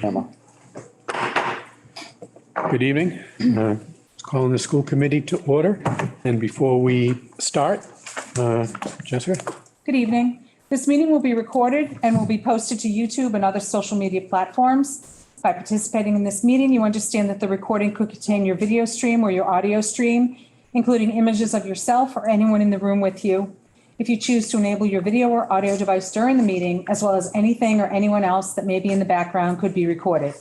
Emma. Good evening. Calling the school committee to order. And before we start, Jessica? Good evening. This meeting will be recorded and will be posted to YouTube and other social media platforms. By participating in this meeting, you understand that the recording could contain your video stream or your audio stream, including images of yourself or anyone in the room with you. If you choose to enable your video or audio device during the meeting, as well as anything or anyone else that may be in the background, could be recorded.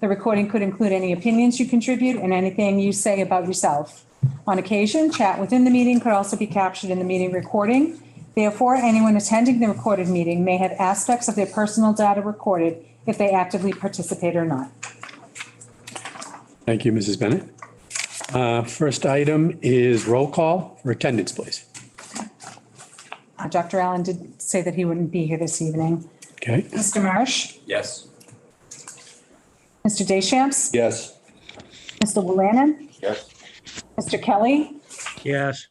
The recording could include any opinions you contribute and anything you say about yourself. On occasion, chat within the meeting could also be captured in the meeting recording. Therefore, anyone attending the recorded meeting may have aspects of their personal data recorded if they actively participate or not. Thank you, Mrs. Bennett. First item is roll call for attendance, please. Dr. Allen did say that he wouldn't be here this evening. Okay. Mr. Marsh? Yes. Mr. Deschamps? Yes. Mr. Willannon? Yes. Mr. Kelly? Yes.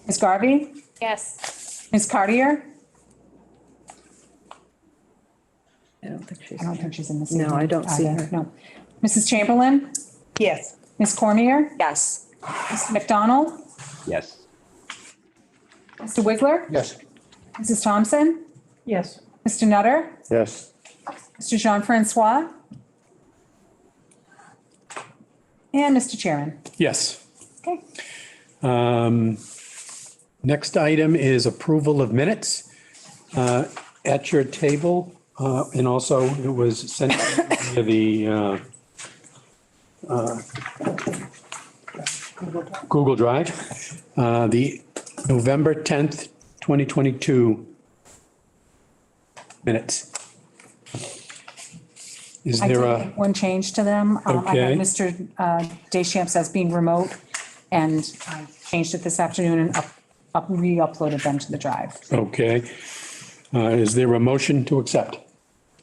Ms. Garvey? Yes. Ms. Cartier? I don't think she's. I don't think she's in this No, evening I don't see either. her. No. Mrs. Chamberlain? Yes. Ms. Cormier? Yes. Mr. McDonald? Yes. Mr. Wigler? Yes. Mrs. Thompson? Yes. Mr. Nutter? Yes. Mr. Jean-Francois? And Mr. Chairman. Yes. Okay. Next item is approval of minutes. At your table, and also it was sent via the Google Drive, the November 10th, 2022 minutes. Is I there did a, make one change to them. I Okay. have Mr. Deschamps as being remote, and I changed it this afternoon and re-uploaded them to the drive. okay. Is there a motion to accept?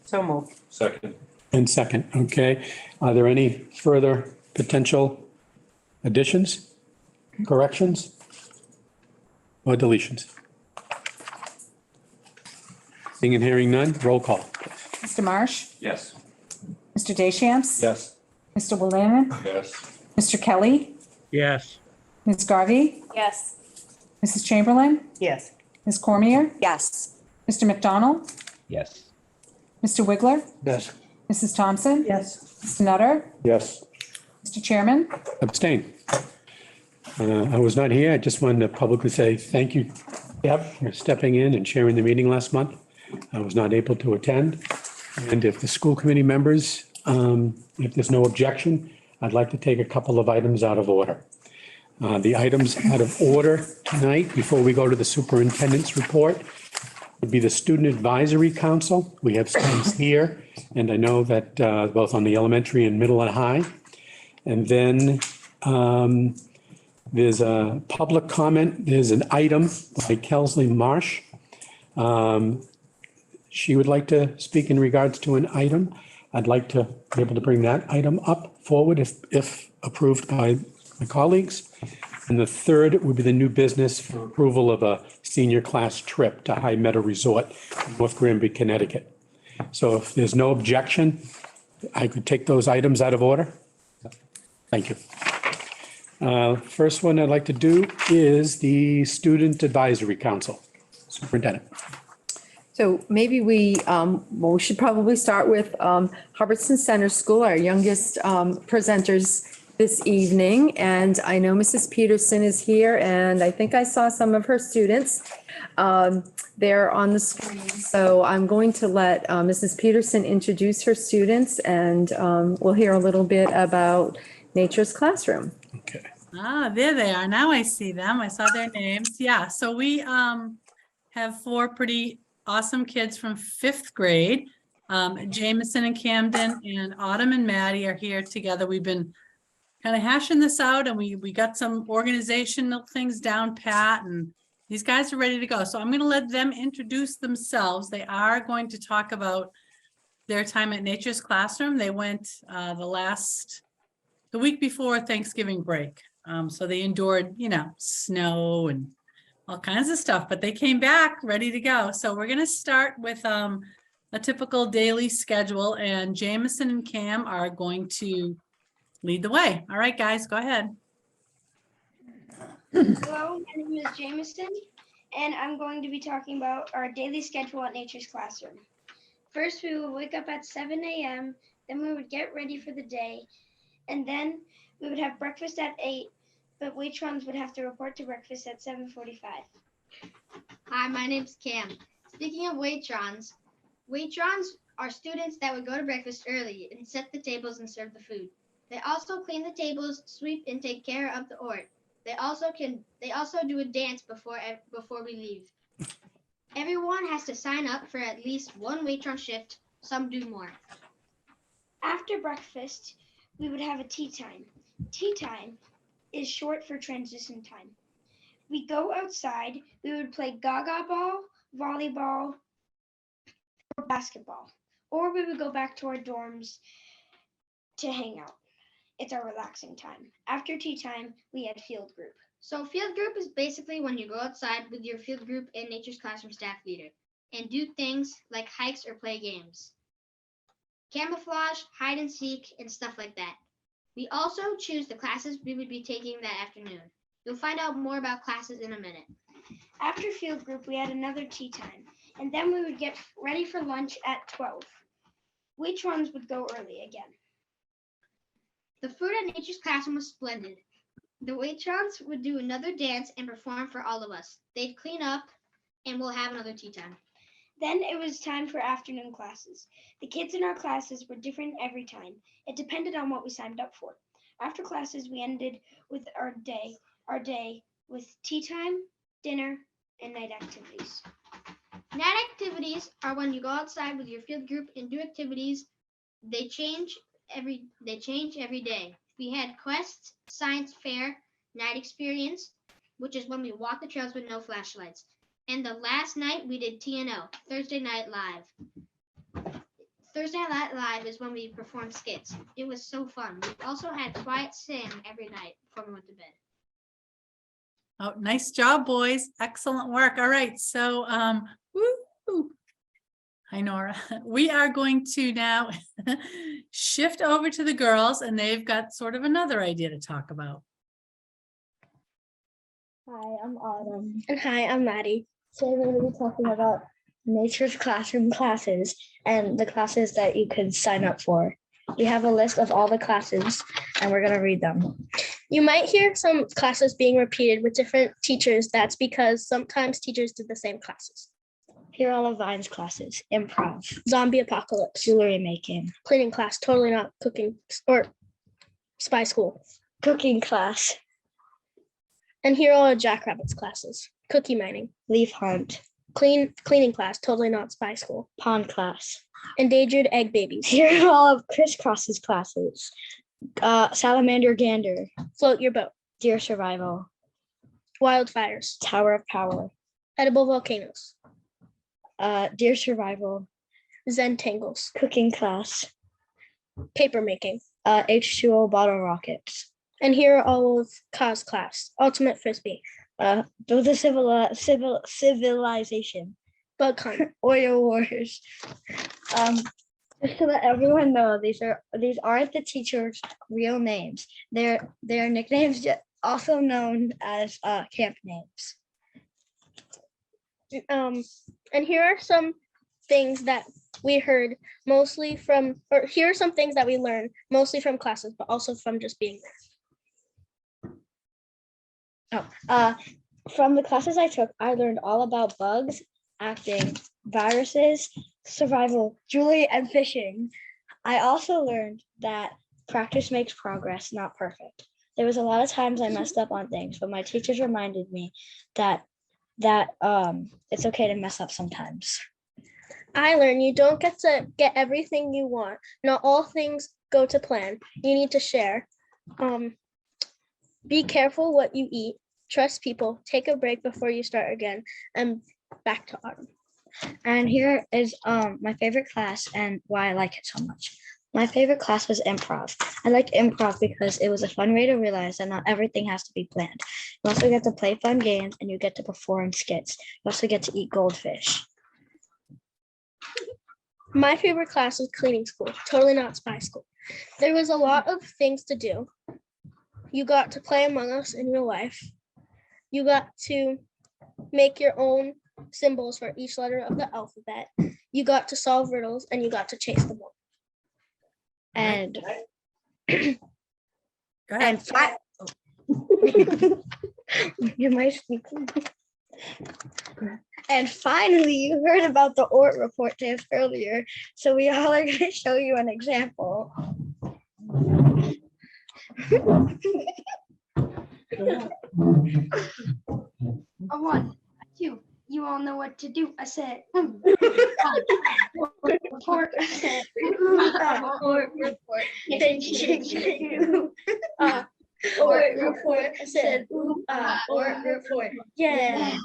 So moved. Second. And second, okay. Are there any further potential additions, corrections, or deletions? Seeing and hearing none, roll call. Mr. Marsh? Yes. Mr. Deschamps? Yes. Mr. Willannon? Yes. Mr. Kelly? Yes. Ms. Garvey? Yes. Mrs. Chamberlain? Yes. Ms. Cormier? Yes. Mr. McDonald? Yes. Mr. Wigler? Yes. Mrs. Thompson? Yes. Mr. Nutter? Yes. Mr. Chairman? Abstain. I was not here. I just wanted to publicly say thank you, Deb, for stepping in and chairing the meeting last month. I was not able to attend. And if the school committee members, if there's no objection, I'd like to take a couple of items out of order. The items out of order tonight, before we go to the superintendent's report, would be the Student Advisory Council. We have students here, and I know that both on the elementary and middle and high. And then there's a public comment. There's an item by Kelsley Marsh. She would like to speak in regards to an item. I'd like to be able to bring that item up forward if approved by my colleagues. And the third would be the new business for approval of a senior class trip to High Meadow Resort in North Granby, Connecticut. So if there's no objection, I could take those items out of order. Thank you. First one I'd like to do is the Student Advisory Council. Superintendent. So maybe we should probably start with Hubbardston Center School, our youngest presenters this evening. And I know Mrs. Peterson is here, and I think I saw some of her students there on the screen. So I'm going to let Mrs. Peterson introduce her students, and we'll hear a little bit about Nature's Classroom. Okay. Ah, there they are. Now I see them. I saw their names. Yeah, so we have four pretty awesome kids from fifth grade. Jameson and Camden and Autumn and Maddie are here together. We've been kind of hashing this out, and we got some organizational things down pat, and these guys are ready to go. So I'm going to let them introduce themselves. They are going to talk about their time at Nature's Classroom. They went the week before Thanksgiving break. So they endured, snow and all kinds of stuff, but they came back ready to go. So we're going to start with a typical daily schedule, and Jameson and Cam are going to lead the way. All right, guys, go ahead. Hello, my name is Jameson, and I'm going to be talking about our daily schedule at Nature's Classroom. First, we would wake up at 7 a.m., then we would get ready for the day, and then we would have breakfast at 8, but Waitrons would have to report to breakfast at 7:45. Hi, my name's Cam. Speaking of waitrons, waitrons are students that would go to breakfast early and set the tables and serve the food. They also clean the tables, sweep, and take care of the org. They also do a dance before we leave. Everyone has to sign up for at least one waitron shift. Some do more. After breakfast, we would have a tea time. Tea time is short for transition time. We go outside, we would play gaga ball, volleyball, or basketball, or we would go back to our dorms to hang out. It's our relaxing time. After tea time, we had field group. So field group is basically when you go outside with your field group and Nature's Classroom staff leader and do things like hikes or play games. Camouflage, hide and seek, and stuff like that. We also choose the classes we would be taking that afternoon. You'll find out more about classes in a minute. After field group, we had another tea time, and then we would get ready for lunch at 12. Waitrons would go early again. The food at Nature's Classroom was splendid. The waitrons would do another dance and perform for all of us. They'd clean up, and we'll have another tea time. Then it was time for afternoon classes. The kids in our classes were different every time. It depended on what we signed up for. After classes, we ended with our day with tea time, dinner, and night activities. Night activities are when you go outside with your field group and do activities. They change every day. We had quests, science fair, night experience, which is when we walk the trails with no flashlights. And the last night we did TNL, Thursday Night Live. Thursday Night Live is when we performed skits. It was so fun. We also had quiet sing every night before we went to bed. Oh, nice job, boys. Excellent work. All right. So, woo. Hi, Nora. We are going to now shift over to the girls, and they've got sort of another idea to talk about. Hi, I'm Autumn. And hi, I'm Maddie. Today we're going to be talking about Nature's Classroom classes and the classes that you could sign up for. We have a list of all the classes and we're going to read them. You might hear some classes being repeated with different teachers. That's because sometimes teachers did the same classes. Here are all of Vine's classes: improv, zombie apocalypse, jewelry making, cleaning class, totally not cooking, or spy school, cooking class. And here are all Jackrabbit's classes: cookie mining, leaf hunt, cleaning class, totally not spy school, pond class, endangered egg babies. Here are all of Crisscross's classes: salamander gander, float your boat, deer survival, wildfires, tower of power, edible volcanoes, deer survival, Zen tangles, cooking class, paper making, H2O bottle rockets. And here are all of Kaz class: ultimate frisbee, build a civilization, bug hunt, oil wars. Just to let everyone know, these aren't the teachers' real names. They're nicknames, also known as camp names. And here are some things that we heard mostly from, or here are some things that we learned mostly from classes, but also from just being there. From the classes I took, I learned all about bugs, acting, viruses, survival, jewelry, and fishing. I also learned that practice makes progress, not perfect. There was a lot of times I messed up on things, but my teachers reminded me that it's okay to mess up sometimes. I learned you don't get to get everything you want. Not all things go to plan. You need to share. Be careful what you eat. Trust people. Take a break before you start again. And back to Autumn. And here is my favorite class and why I like it so much. My favorite class was improv. I like improv because it was a fun way to realize that not everything has to be planned. You also get to play fun games and you get to perform skits. You also get to eat goldfish. My favorite class was cleaning school, totally not spy school. There was a lot of things to do. You got to play Among Us in real life. You got to make your own symbols for each letter of the alphabet. You got to solve riddles and you got to chase the ball. And Go ahead. you might speak. And finally, you heard about the ORT report test earlier. So we all are going to show you an example. A 1, a 2. You all know what to do. I said. Report. I said. ORT report. ORT report. I said. ORT report. Yeah.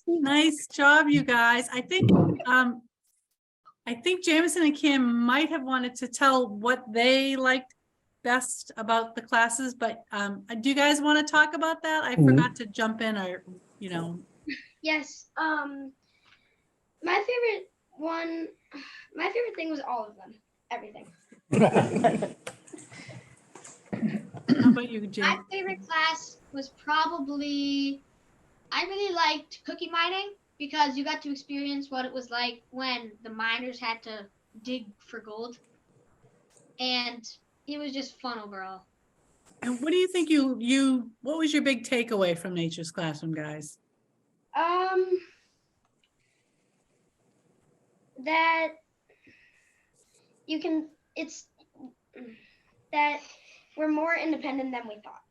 Nice job, you guys. I think Jameson and Kim might have wanted to tell what they liked best about the classes, but do you guys want to talk about that? I forgot to jump in, or Yes. My favorite thing was all of them. Everything. how about you, My Jane? favorite class was probably, I really liked cookie mining because you got to experience what it was like when the miners had to dig for gold. And it was just fun overall. And what do you think what was your big takeaway from Nature's Classroom, guys? That you can. It's that we're more independent than we thought.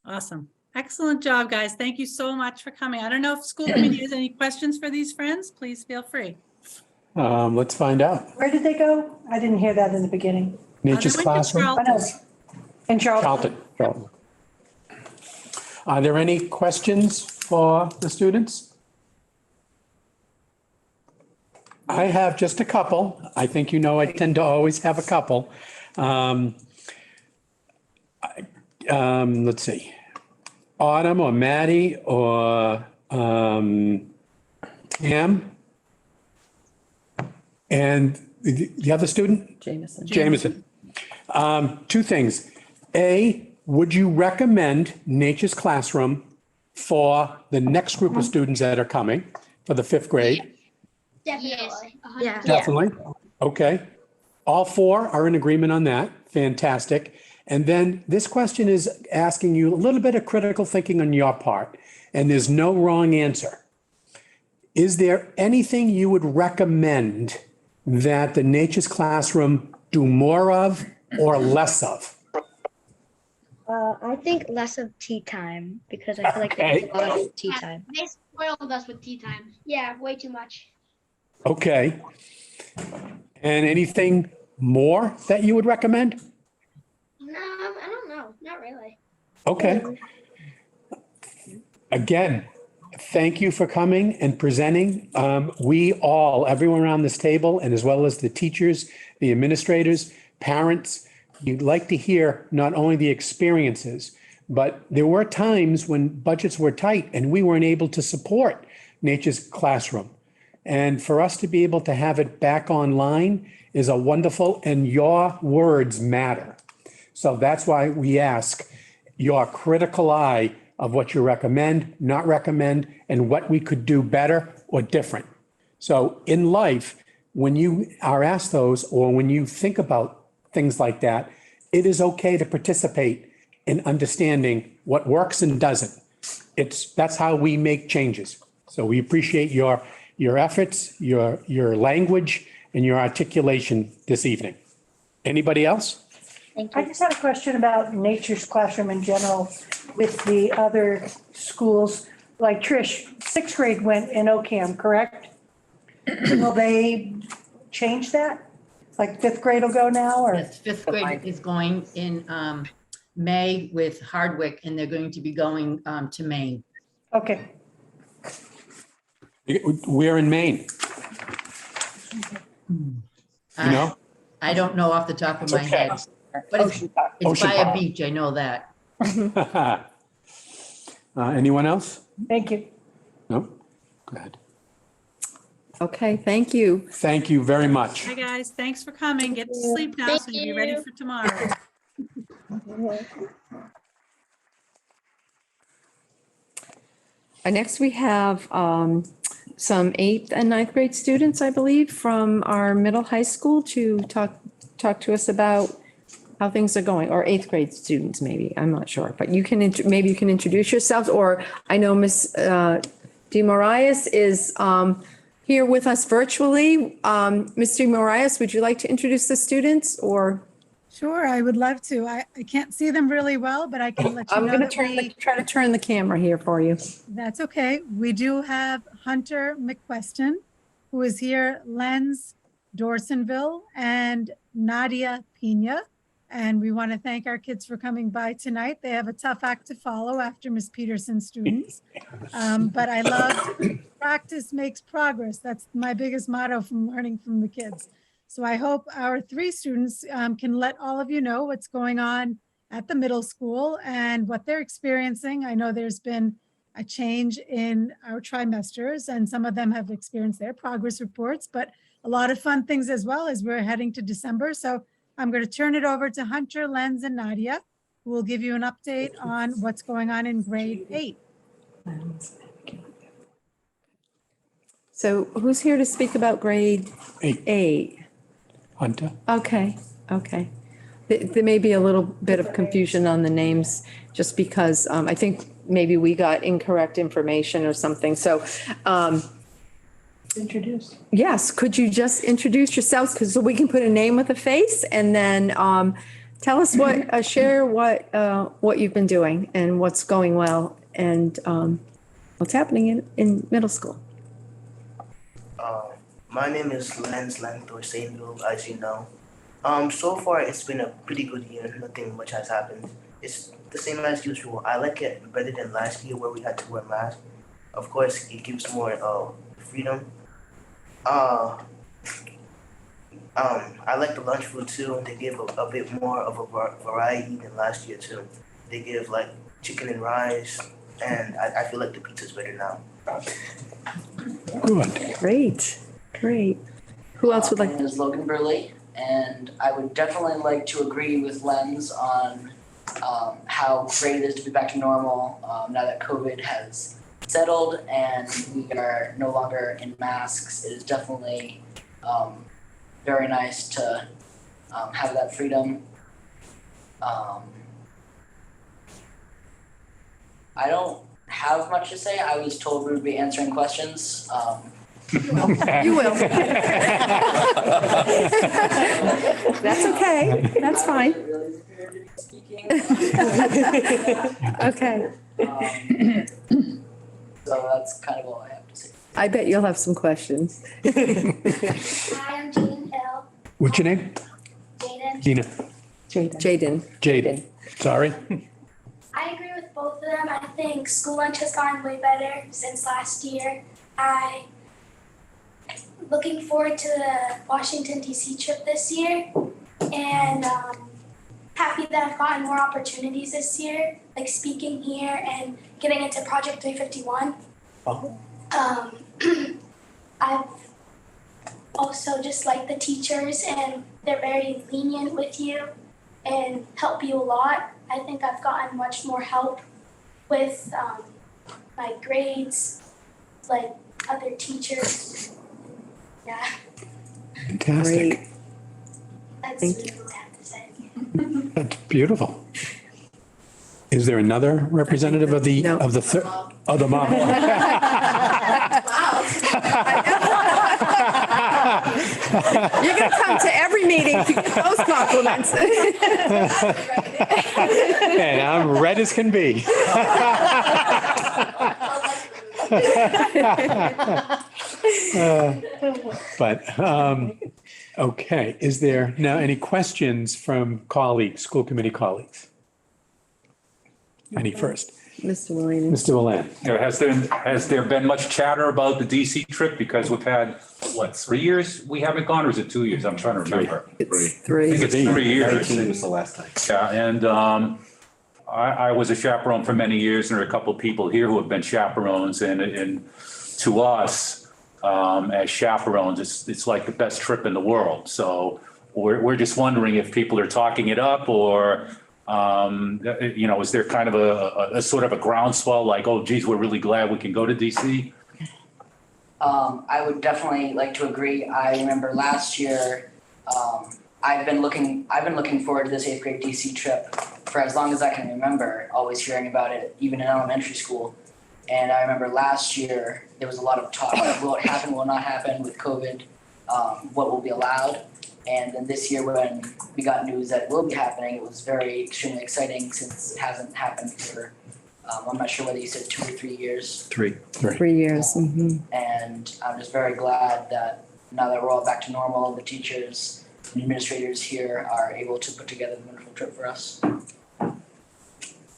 Awesome. Excellent job, guys. Thank you so much for coming. I don't know if school committee has any questions for these friends. Please feel free. Let's find out. Where did they go? I didn't hear that in the beginning. Nature's They went to Classroom. I know. Charlton. In Charlton. Charlton. Are there any questions for the students? I have just a couple. I think you know I tend to always have a couple. Let's see. Autumn or Maddie or Pam? And the other student? Jameson. Jameson. Two things. A, would you recommend Nature's Classroom for the next group of students that are coming for the 5th grade? Yes. Yeah. Definitely. Okay. All 4 are in agreement on that. Fantastic. And then this question is asking you a little bit of critical thinking on your part, and there's no wrong answer. Is there anything you would recommend that the Nature's Classroom do more of or less of? I think less of tea time because I feel like there's a lot of tea time. They spoiled us with tea time. Yeah, way too much. Okay. And anything more that you would recommend? No, I don't know. Not really. Okay. Again, thank you for coming and presenting. Everyone around this table, and as well as the teachers, the administrators, parents, you'd like to hear not only the experiences, but there were times when budgets were tight and we weren't able to support Nature's Classroom. And for us to be able to have it back online is a wonderful, and your words matter. So that's why we ask your critical eye of what you recommend, not recommend, and what we could do better or different. So in life, when you are asked those, or when you think about things like that, it is okay to participate in understanding what works and doesn't. That's how we make changes. So we appreciate your efforts, your language, and your articulation this evening. Anybody else? I just had a question about Nature's Classroom in general with the other schools. Like Trish, 6th grade went in OCAM, correct? Will they change that? Like 5th grade will go now, or? Yes, 5th grade is going in May with Hardwick, and they're going to be going to Maine. Okay. We're in Maine. You know? I don't know off the top of my okay. head, but it's Ocean by a Park. beach, I know that. Anyone else? Thank you. No? Go ahead. Okay, thank you. Thank you very much. Hi, guys. Thanks for coming. Get to sleep now so you'll be ready for tomorrow. Next, we have some 8th and 9th grade students, I believe, from our middle high school to talk to us about how things are going, or 8th grade students, maybe, I'm not sure. But you can, maybe you can introduce yourselves, or I know Ms. De Moraes is here with us virtually. Ms. De Moraes, would you like to introduce the students, or? Sure, I would love to. I can't see them really well, but I can let you I'm know going to that try to turn the camera here for you. that's okay. We do have Hunter McQuestion, who is here, Lenz Dorsonville, and Nadia Pina. And we want to thank our kids for coming by tonight. They have a tough act to follow after Miss Peterson's students. But I love practice makes progress. That's my biggest motto from learning from the kids. So I hope our 3 students can let all of you know what's going on at the middle school and what they're experiencing. I know there's been a change in our trimesters, and some of them have experienced their progress reports, but a lot of fun things as well as we're heading to December. So I'm going to turn it over to Hunter, Lenz, and Nadia, who will give you an update on what's going on in grade 8. So who's here to speak about grade 8? Hunter? Okay. There may be a little bit of confusion on the names, just because I think maybe we got incorrect information or something. So, Introduce. yes, could you just introduce yourselves, because so we can put a name with a face, and then tell us share what you've been doing and what's going well, and what's happening in middle school. My name is Lenz Dorsonville, as you know. So far, it's been a pretty good year. Nothing much has happened. It's the same as usual. I like it better than last year where we had to wear masks. Of course, it gives more freedom. I like the lunch food too. They give a bit more of a variety than last year too. They give like chicken and rice, and I feel like the pizza's better now. Good. Great. Who else would My like? name is Logan Burley, and I would definitely like to agree with Lenz on how great it is to be back to normal now that COVID has settled and we are no longer in masks. It is definitely very nice to have that freedom. I don't have much to say. I was told we would be answering questions. You will. That's okay. That's fine. Okay. So that's kind of all I have to say. I bet you'll have some questions. Hi, I'm Jaden Hill. What's your name? Jaden. Dina. Jaden. Sorry. I agree with both of them. I think school lunch has gotten way better since last year. I looking forward to the Washington DC trip this year, and happy that I've gotten more opportunities this year, like speaking here and getting into Project 351. Oh. I've also just liked the teachers, and they're very lenient with you and help you a lot. I think I've gotten much more help with my grades, like other teachers. Yeah, Fantastic. Great. that's Thank really what I have to say. That's beautiful. Is there another representative of the, No. of the, of the mom? You're going to come to every meeting to get those compliments. And I'm red as can be. Okay, is there now any questions from colleagues, school committee colleagues? Any first? Mr. Williams. Mr. Willan. Has there been much chatter about the DC trip? Because we've had, 3 years we haven't gone, or is it 2 years? I'm trying to remember. It's I 3. think it's 3 years. 19 was the last time. Yeah, and I was a chaperone for many years, and there are a couple of people here who have been chaperones, and to us, as chaperones. It's like the best trip in the world. So we're just wondering if people are talking it up or, is there kind of a sort of a groundswell like, oh, geez, we're really glad we can go to DC? I would definitely like to agree. I remember last year, I've been looking forward to this 8th grade DC trip for as long as I can remember, always hearing about it, even in elementary school. And I remember last year, there was a lot of talk, will it happen, will it not happen with COVID, what will be allowed. And then this year when we got news that it will be happening, it was extremely exciting since it hasn't happened for, I'm not sure whether you said 2 or 3 years. 3. 3 years. Mhm. And I'm just very glad that now that we're all back to normal, the teachers and administrators here are able to put together a wonderful trip for us.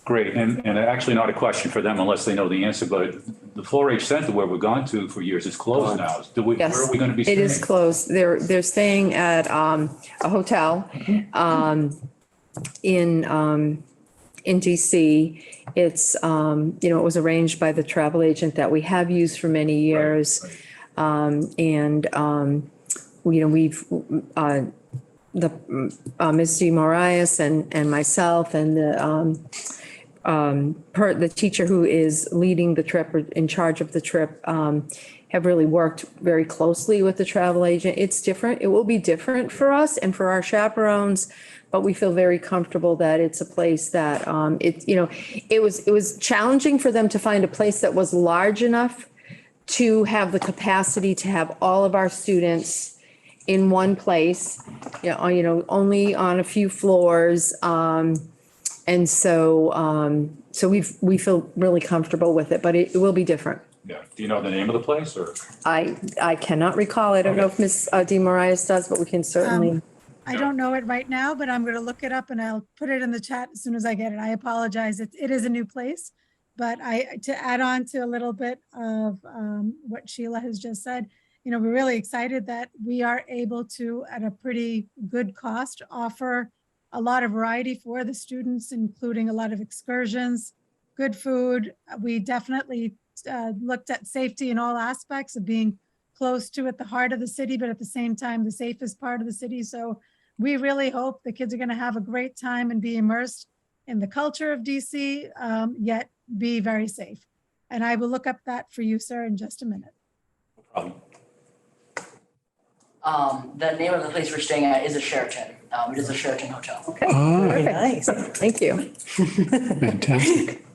Great, and actually not a question for them unless they know the answer, but the 4-H center where we've gone to for years is closed now. Where Yes, are we going to be it staying? is closed. They're staying at a hotel in DC. It's, it was arranged by the travel agent that we have used for many years. We've, Ms. DeMarias and myself and the teacher who is leading the trip or in charge of the trip have really worked very closely with the travel agent. It's different. It will be different for us and for our chaperones, but we feel very comfortable that it's a place that it was challenging for them to find a place that was large enough to have the capacity to have all of our students in one place, only on a few floors. And so we feel really comfortable with it, but it will be different. Yeah. Do you know the name of the place or? I cannot recall. I don't know if Ms. DeMarias does, but we can certainly. I don't know it right now, but I'm going to look it up and I'll put it in the chat as soon as I get it. I apologize. It is a new place, but to add on to a little bit of what Sheila has just said, we're really excited that we are able to, at a pretty good cost, offer a lot of variety for the students, including a lot of excursions, good food. We definitely looked at safety in all aspects of being close to at the heart of the city, but at the same time, the safest part of the city. So we really hope the kids are going to have a great time and be immersed in the culture of DC, yet be very safe. And I will look up that for you, sir, in just a minute. No problem. The name of the place we're staying at is a Sheraton. It is a Sheraton hotel. Okay. Very nice. Thank you. Fantastic.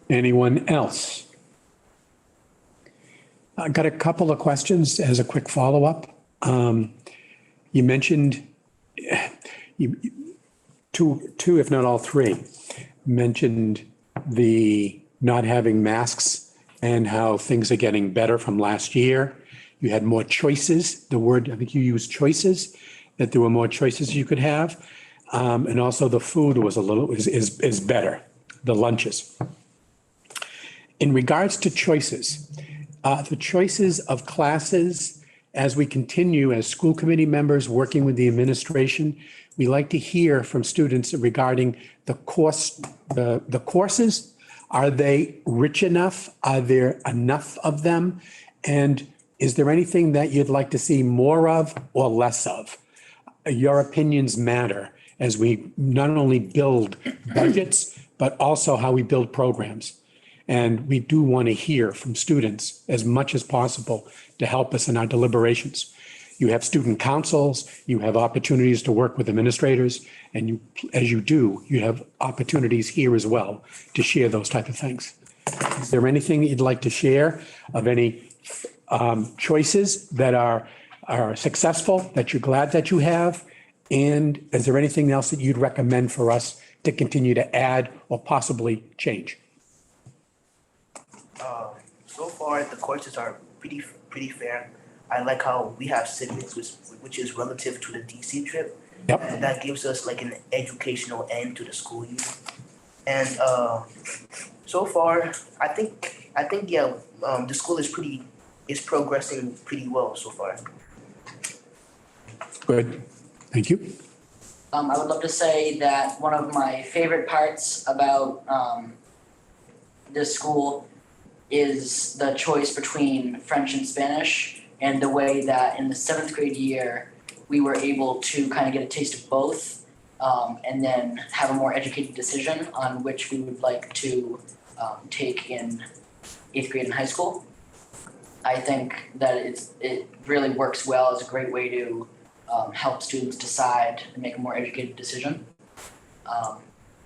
Anyone else? I got a couple of questions as a quick follow-up. You mentioned two, if not all three, mentioned the not having masks and how things are getting better from last year. You had more choices. The word, I think you used choices, that there were more choices you could have. And also the food was is better, the lunches. In regards to choices, the choices of classes, as we continue as school committee members working with the administration, we like to hear from students regarding the courses. Are they rich enough? Are there enough of them? And is there anything that you'd like to see more of or less of? Your opinions matter as we not only build budgets, but also how we build programs. And we do want to hear from students as much as possible to help us in our deliberations. You have student councils, you have opportunities to work with administrators, and as you do, you have opportunities here as well to share those type of things. Is there anything you'd like to share of any choices that are successful, that you're glad that you have? And is there anything else that you'd recommend for us to continue to add or possibly change? So far, the courses are pretty fair. I like how we have civics, which is relative to the DC trip. Yep. And that gives us like an educational end to the school year. And so far, I think the school is progressing pretty well so far. Good, thank you. I would love to say that one of my favorite parts about this school is the choice between French and Spanish, and the way that in the 7th grade year, we were able to kind of get a taste of both, and then have a more educated decision on which we would like to take in 8th grade and high school. I think that it really works well as a great way to help students decide and make a more educated decision.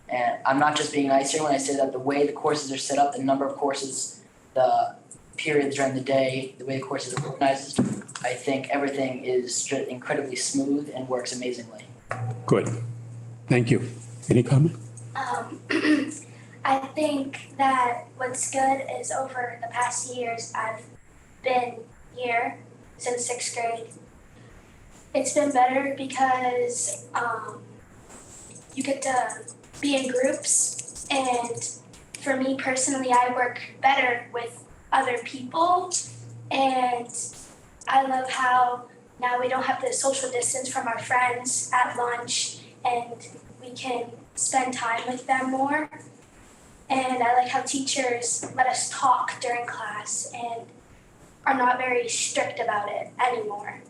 And I'm not just being nice here when I say that the way the courses are set up, the number of courses, the periods during the day, the way the courses are organized, I think everything is just incredibly smooth and works amazingly. Good. Thank you. Any comment? I think that what's good is over the past years I've been here since 6th grade. It's been better because you get to be in groups, and for me personally, I work better with other people, and I love how now we don't have to social distance from our friends at lunch, and we can spend time with them more. And I like how teachers let us talk during class and are not very strict about it anymore.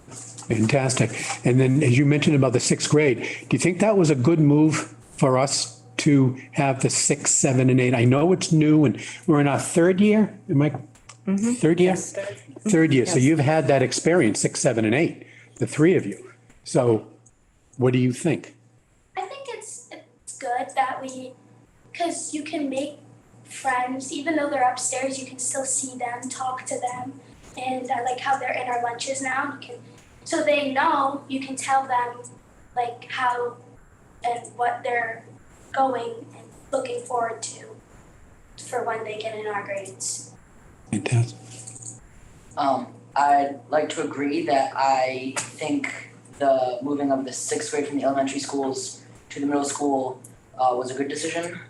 Fantastic. And then as you mentioned about the 6th grade, do you think that was a good move for us to have the 6, 7, and 8? I know it's new and we're in our 3rd year. Am I third year? Yes. Third year. So Yes. you've had that experience, 6, 7, and 8, the 3 of you. So what do you think? I think it's good that because you can make friends, even though they're upstairs, you can still see them, talk to them. And I like how they're in our lunches now. So they know, you can tell them like how and what they're going and looking forward to for when they get in our grades. Fantastic. I'd like to agree that I think the moving of the 6th grade from the elementary schools to the middle school was a good decision.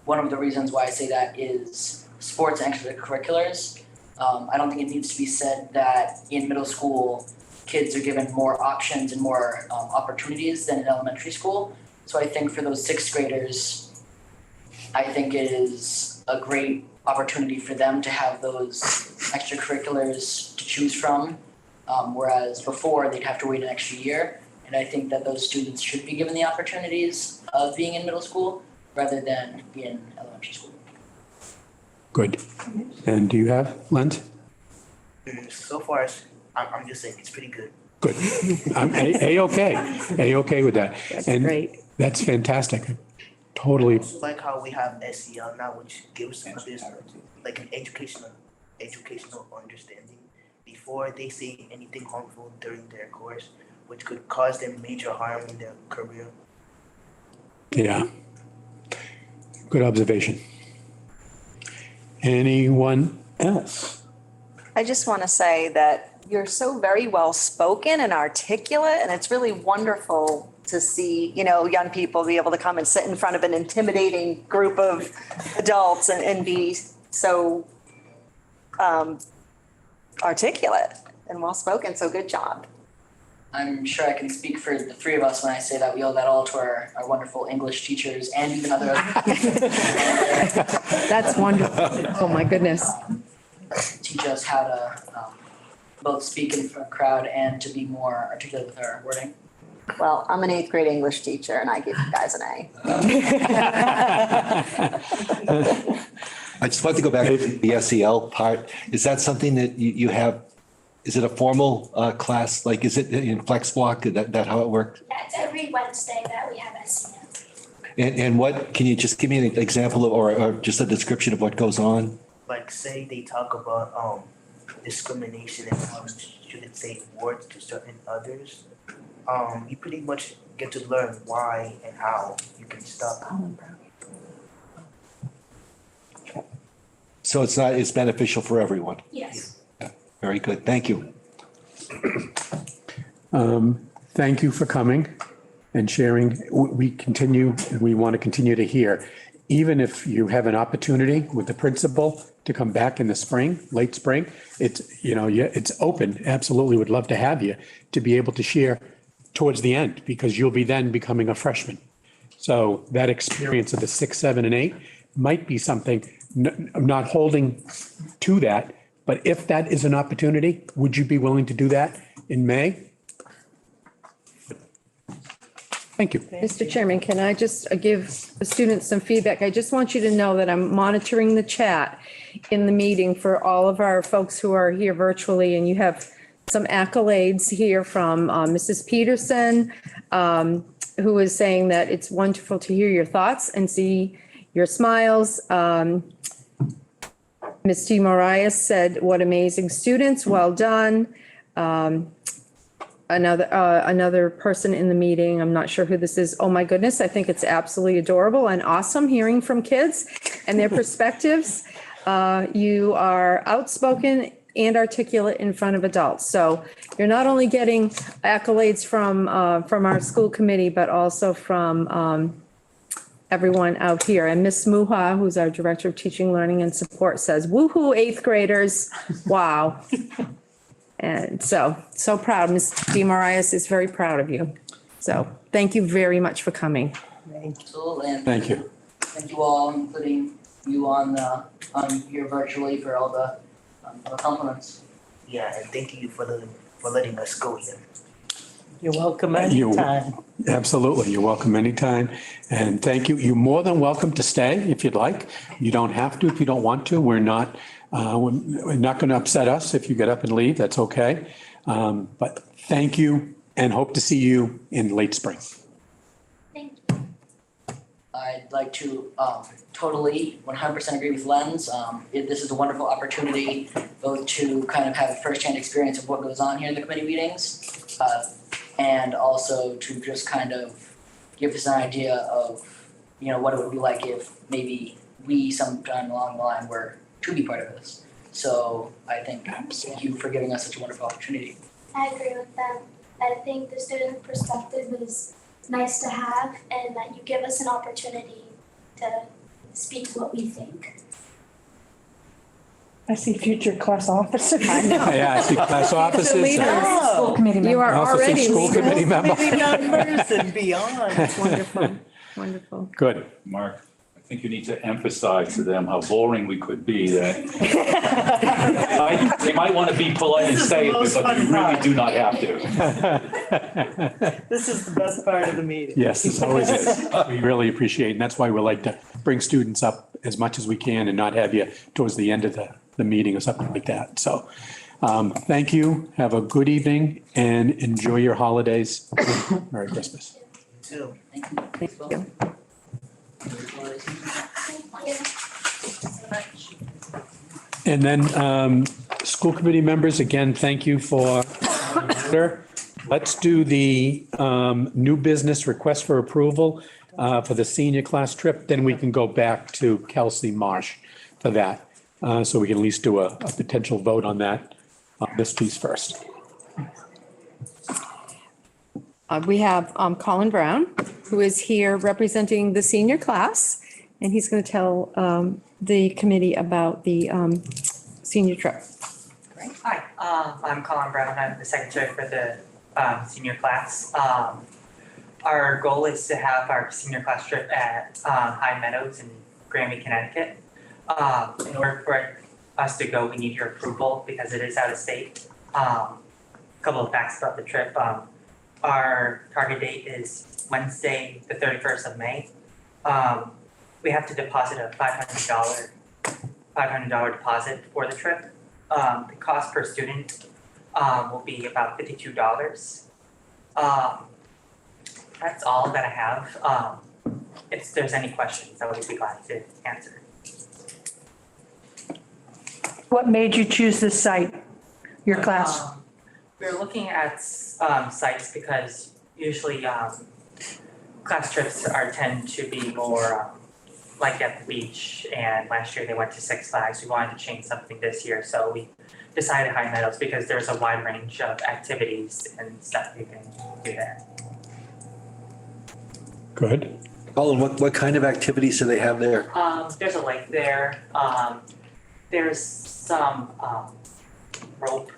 One of the reasons why I say that is sports and extracurriculars. I don't think it needs to be said that in middle school, kids are given more options and more opportunities than in elementary school. So I think for those 6th graders, I think it is a great opportunity for them to have those extracurriculars to choose from, whereas before they'd have to wait an extra year. And I think that those students should be given the opportunities of being in middle school rather than in elementary school. Good. And do you have, Lent? So far, I'm just saying it's pretty good. Good. I'm A-okay. A-okay with that. That's And great. that's fantastic. Totally. Like how we have SEL now, which gives others like an educational understanding before they say anything harmful during their course, which could cause them major harm in their career. Yeah. Good observation. Anyone else? I just want to say that you're so very well spoken and articulate, and it's really wonderful to see, young people be able to come and sit in front of an intimidating group of adults and be so articulate and well spoken. So good job. I'm sure I can speak for the 3 of us when I say that we owe that all to our wonderful English teachers and even other. That's wonderful. Oh, my goodness. Teach us how to both speak in front of a crowd and to be more articulate with our wording. Well, I'm an 8th grade English teacher and I give you guys an A. I just want to go back to the SEL part. Is that something that you have? Is it a formal class? Like, is it in Flex Block? That how it works? Yeah, it's every Wednesday that we have SEL. And what, can you just give me an example of, or just a description of what goes on? Like say they talk about discrimination and how you shouldn't say words to certain others. You pretty much get to learn why and how you can stop. So it's beneficial for everyone. Yes. Very good. Thank you. Thank you for coming and sharing. We want to continue to hear. Even if you have an opportunity with the principal to come back in the spring, late spring, it's open. Absolutely would love to have you to be able to share towards the end, because you'll be then becoming a freshman. So that experience of the 6, 7, and 8 might be something. I'm not holding to that, but if that is an opportunity, would you be willing to do that in May? Thank you. Mr. Chairman, can I just give the students some feedback? I just want you to know that I'm monitoring the chat in the meeting for all of our folks who are here virtually, and you have some accolades here from Mrs. Peterson, who is saying that it's wonderful to hear your thoughts and see your smiles. Ms. T. Marias said, what amazing students, well done. Another person in the meeting, I'm not sure who this is. Oh my goodness, I think it's absolutely adorable and awesome hearing from kids and their perspectives. You are outspoken and articulate in front of adults. So you're not only getting accolades from our school committee, but also from everyone out here. And Miss Muha, who's our Director of Teaching, Learning and Support, says, woohoo, 8th graders. Wow. And so proud. Ms. DeMarias is very proud of you. So thank you very much for coming. Absolutely. And Thank you. thank you all, including you on here virtually for all the compliments. Yeah, and thank you for letting us go here. You're welcome anytime. Absolutely. You're welcome anytime. And thank you. You're more than welcome to stay if you'd like. You don't have to if you don't want to. We're not going to upset us if you get up and leave. That's okay. But thank you and hope to see you in late spring. Thank you. I'd like to totally 100% agree with Lenz. This is a wonderful opportunity both to kind of have a firsthand experience of what goes on here in the committee meetings, and also to just kind of give us an idea of, what it would be like if maybe we sometime along the line were to be part of this. So I thank you for giving us such a wonderful opportunity. I agree with them. I think the student perspective is nice to have, and that you give us an opportunity to speak what we think. I see future class officers. Yeah, I see class officers. School committee You are I also see already school leaders. committee member. Committee members and beyond. Wonderful, wonderful. Good. Mark, I think you need to emphasize to them how boring we could be, that they might want to be polite and This is say the it, most but you fun really part. do not have to. This is the best part of the meeting. Yes, this always is. We really appreciate it. And that's why we like to bring students up as much as we can and not have you towards the end of the meeting or something like that. So thank you. Have a good evening and enjoy your holidays. Merry Christmas. Too. Thank you. And then school committee members, again, thank you for order. Let's do the new business request for approval for the senior class trip. Then we can go back to Kelsey Marsh for that. So we can at least do a potential vote on that, on this piece first. We have Colin Brown, who is here representing the senior class, and he's going to tell the committee about the senior trip. Hi, I'm Colin Brown. I'm the secretary for the senior class. Our goal is to have our senior class trip at High Meadows in Granby, Connecticut. In order for us to go, we need your approval because it is out of state. A couple of facts about the trip. Our target date is Wednesday, the 31st of May. We have to deposit a $500 deposit for the trip. The cost per student will be about $52. That's all that I have. If there's any questions, I would be glad to answer. What made you choose this site, your class? We're looking at sites because usually class trips tend to be more like at the beach, and last year they went to Six Flags. We wanted to change something this year, so we decided High Meadows because there's a wide range of activities and stuff you can do there. Good. Colin, what kind of activities do they have there? There's a lake there. There's some rope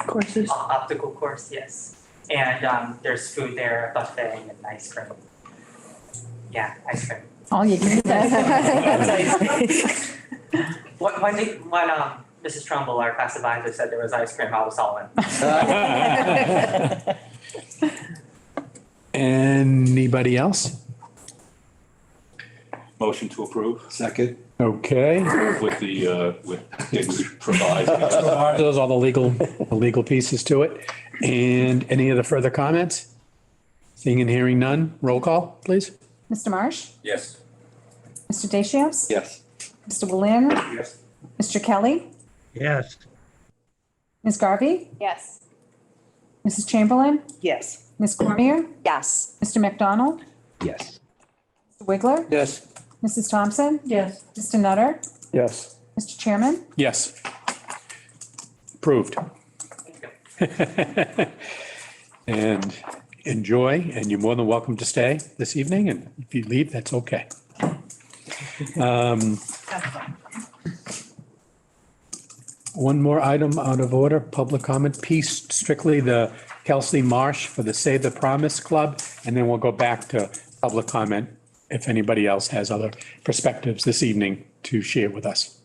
Courses. Optical course, yes. And there's food there, a buffet and ice cream. Yeah, ice cream. All you can When Mrs. Trumbull, our class advisor, said there was ice cream, I was all in. Anybody else? Motion to approve Second. Okay. with the proviso. Those are the legal pieces to it. And any other further comments? Seeing and hearing none, roll call, please. Mr. Marsh? Yes. Mr. Dayshams? Yes. Mr. Willian? Yes. Mr. Kelly? Yes. Ms. Garvey? Yes. Mrs. Chamberlain? Yes. Ms. Cormier? Yes. Mr. McDonald? Yes. Mr. Wiggler? Yes. Mrs. Thompson? Yes. Mr. Nutter? Yes. Mr. Chairman? Yes. Approved. And enjoy, and you're more than welcome to stay this evening, and if you leave, that's okay. One more item out of order, public comment piece, strictly the Kelsey Marsh for the Save the Promise Club, and then we'll go back to public comment if anybody else has other perspectives this evening to share with us.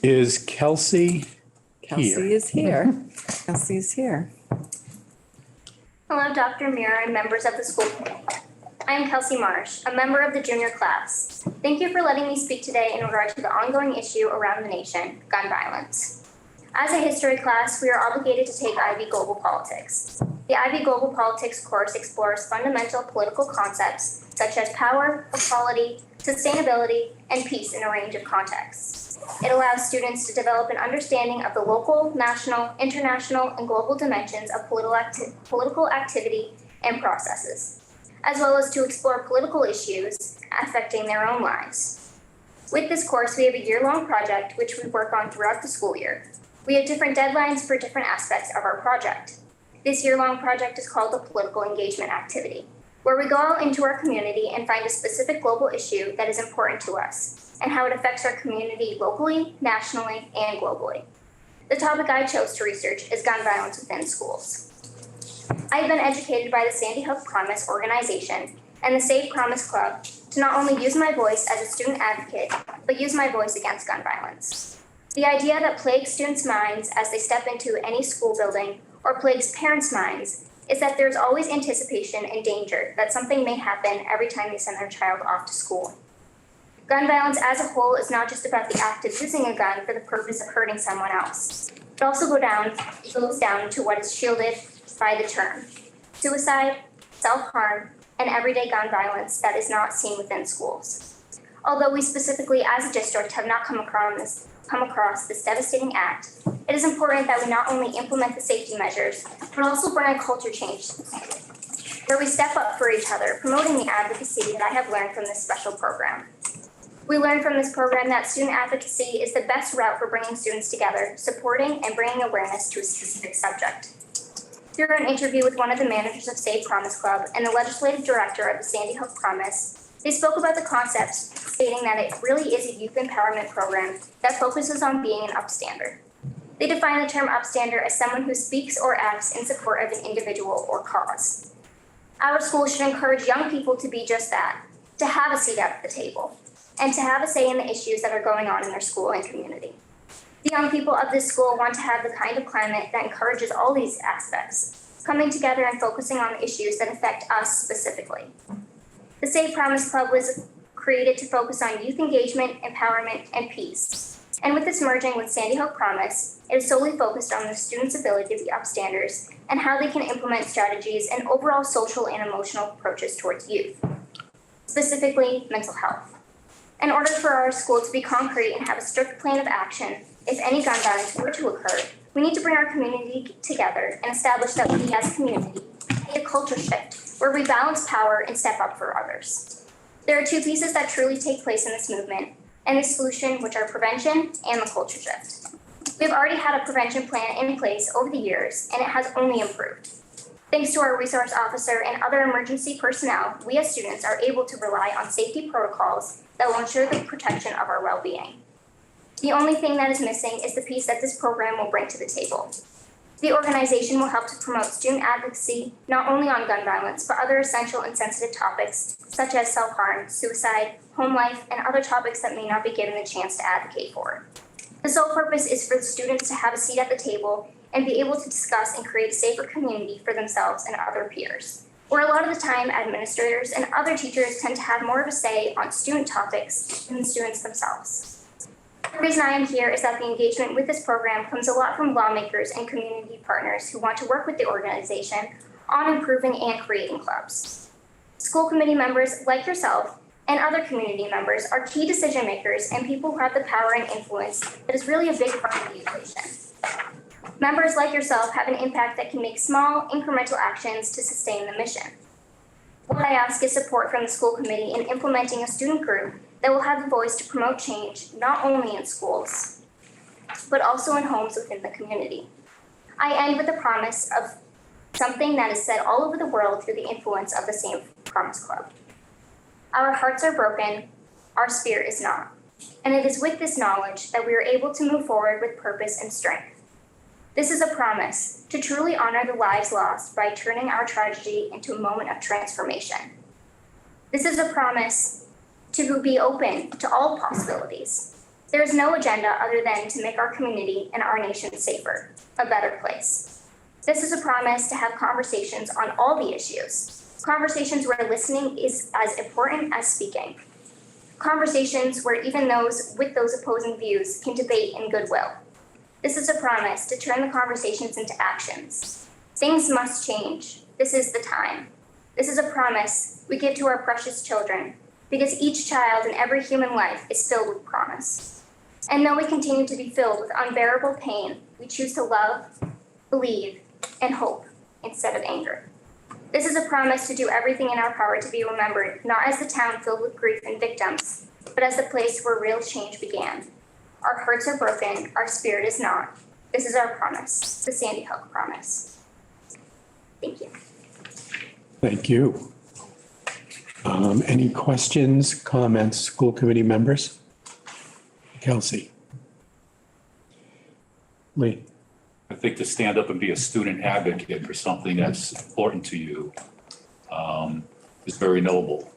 Is Kelsey here? Kelsey is here. Kelsey is here. Hello, Dr. Mira and members of the school committee. I am Kelsey Marsh, a member of the junior class. Thank you for letting me speak today in regard to the ongoing issue around the nation, gun violence. As a history class, we are obligated to take IB Global Politics. The IB Global Politics course explores fundamental political concepts such as power, equality, sustainability, and peace in a range of contexts. It allows students to develop an understanding of the local, national, international, and global dimensions of political activity and processes, as well as to explore political issues affecting their own lives. With this course, we have a year-long project which we work on throughout the school year. We have different deadlines for different aspects of our project. This year-long project is called the Political Engagement Activity, where we go out into our community and find a specific global issue that is important to us and how it affects our community locally, nationally, and globally. The topic I chose to research is gun violence within schools. I have been educated by the Sandy Hook Promise organization and the Save Promise Club to not only use my voice as a student advocate, but use my voice against gun violence. The idea that plagues students' minds as they step into any school building or plagues parents' minds is that there's always anticipation and danger that something may happen every time they send their child off to school. Gun violence as a whole is not just about the act of using a gun for the purpose of hurting someone else. It also goes down to what is shielded by the term: suicide, self-harm, and everyday gun violence that is not seen within schools. Although we specifically as a district have not come across this devastating act, it is important that we not only implement the safety measures, but also bring a culture change where we step up for each other, promoting the advocacy that I have learned from this special program. We learned from this program that student advocacy is the best route for bringing students together, supporting and bringing awareness to a specific subject. Through an interview with one of the managers of Save Promise Club and the legislative director of the Sandy Hook Promise, they spoke about the concepts, stating that it really is a youth empowerment program that focuses on being an upstander. They define the term upstander as someone who speaks or acts in support of an individual or cause. Our school should encourage young people to be just that, to have a seat at the table, and to have a say in the issues that are going on in their school and community. The young people of this school want to have the kind of climate that encourages all these aspects, coming together and focusing on the issues that affect us specifically. The Save Promise Club was created to focus on youth engagement, empowerment, and peace. And with this merging with Sandy Hook Promise, it is solely focused on the students' ability to be upstanders and how they can implement strategies and overall social and emotional approaches towards youth, specifically mental health. In order for our school to be concrete and have a strict plan of action, if any gun violence were to occur, we need to bring our community together and establish that we as a community need a culture shift where we balance power and step up for others. There are two pieces that truly take place in this movement and this solution, which are prevention and the culture shift. We have already had a prevention plan in place over the years, and it has only improved. Thanks to our resource officer and other emergency personnel, we as students are able to rely on safety protocols that will ensure the protection of our well-being. The only thing that is missing is the piece that this program will bring to the table. The organization will help to promote student advocacy, not only on gun violence, but other essential and sensitive topics such as self-harm, suicide, home life, and other topics that may not be given the chance to advocate for. The sole purpose is for the students to have a seat at the table and be able to discuss and create a safer community for themselves and other peers. Where a lot of the time, administrators and other teachers tend to have more of a say on student topics than the students themselves. The reason I am here is that the engagement with this program comes a lot from lawmakers and community partners who want to work with the organization on improving and creating clubs. School committee members like yourself and other community members are key decision makers and people who have the power and influence that is really a big part of the equation. Members like yourself have an impact that can make small, incremental actions to sustain the mission. What I ask is support from the school committee in implementing a student group that will have the voice to promote change not only in schools, but also in homes within the community. I end with a promise of something that is said all over the world through the influence of the Same Promise Club. Our hearts are broken, our spirit is not. And it is with this knowledge that we are able to move forward with purpose and strength. This is a promise to truly honor the lives lost by turning our tragedy into a moment of transformation. This is a promise to be open to all possibilities. There is no agenda other than to make our community and our nation safer, a better place. This is a promise to have conversations on all the issues. Conversations where listening is as important as speaking. Conversations where even those with those opposing views can debate in goodwill. This is a promise to turn the conversations into actions. Things must change. This is the time. This is a promise we give to our precious children, because each child and every human life is filled with promise. And though we continue to be filled with unbearable pain, we choose to love, believe, and hope instead of anger. This is a promise to do everything in our power to be remembered, not as the town filled with grief and victims, but as the place where real change began. Our hearts are broken, our spirit is not. This is our promise, the Sandy Hook promise. Thank you. Thank you. Any questions, comments, school committee members? Kelsey. Lee. I think to stand up and be a student advocate for something that's important to you is very noble.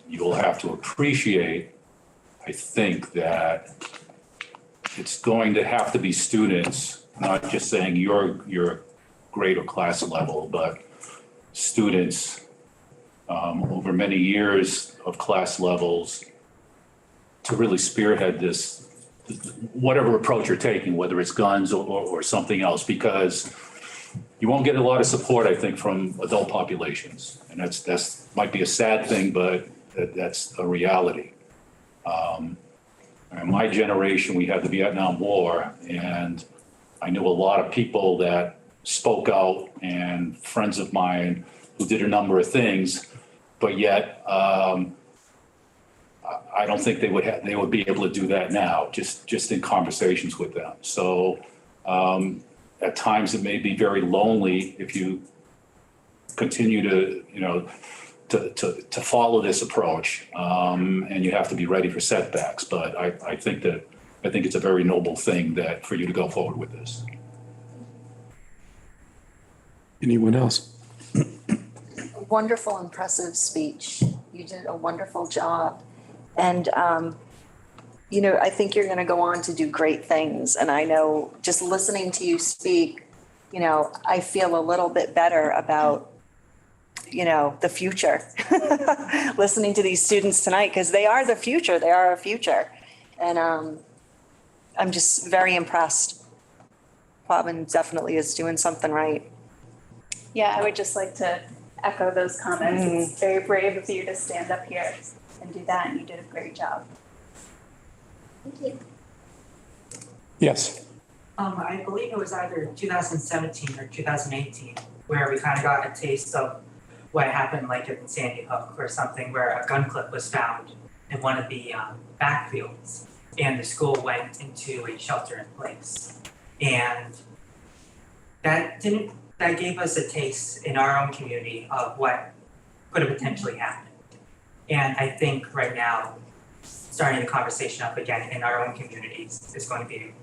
You'll have to appreciate, I think, that it's going to have to be students, not just saying your grade or class level, but students over many years of class levels to really spearhead this, whatever approach you're taking, whether it's guns or something else, because you won't get a lot of support, I think, from adult populations. And that's might be a sad thing, but that's a reality. In my generation, we had the Vietnam War, and I knew a lot of people that spoke out and friends of mine who did a number of things, but yet I don't think they would be able to do that now, just in conversations with them. So at times it may be very lonely if you continue to, to follow this approach, and you have to be ready for setbacks. But I think it's a very noble thing that for you to go forward with this. Anyone else? Wonderful, impressive speech. You did a wonderful job. And, I think you're going to go on to do great things. And I know just listening to you speak, I feel a little bit better about, the future. Listening to these students tonight, because they are the future. They are our future. And I'm just very impressed. Quabbin definitely is doing something right. Yeah, I would just like to echo those comments. It's very brave of you to stand up here and do that, and you did a great job. Thank you. Yes. I believe it was either 2017 or 2018 where we kind of got a taste of what happened like in Sandy Hook or something, where a gun clip was found in one of the backfields, and the school went into a shelter in place. And that gave us a taste in our own community of what could have potentially happened. And I think right now, starting the conversation up again in our own communities is going to be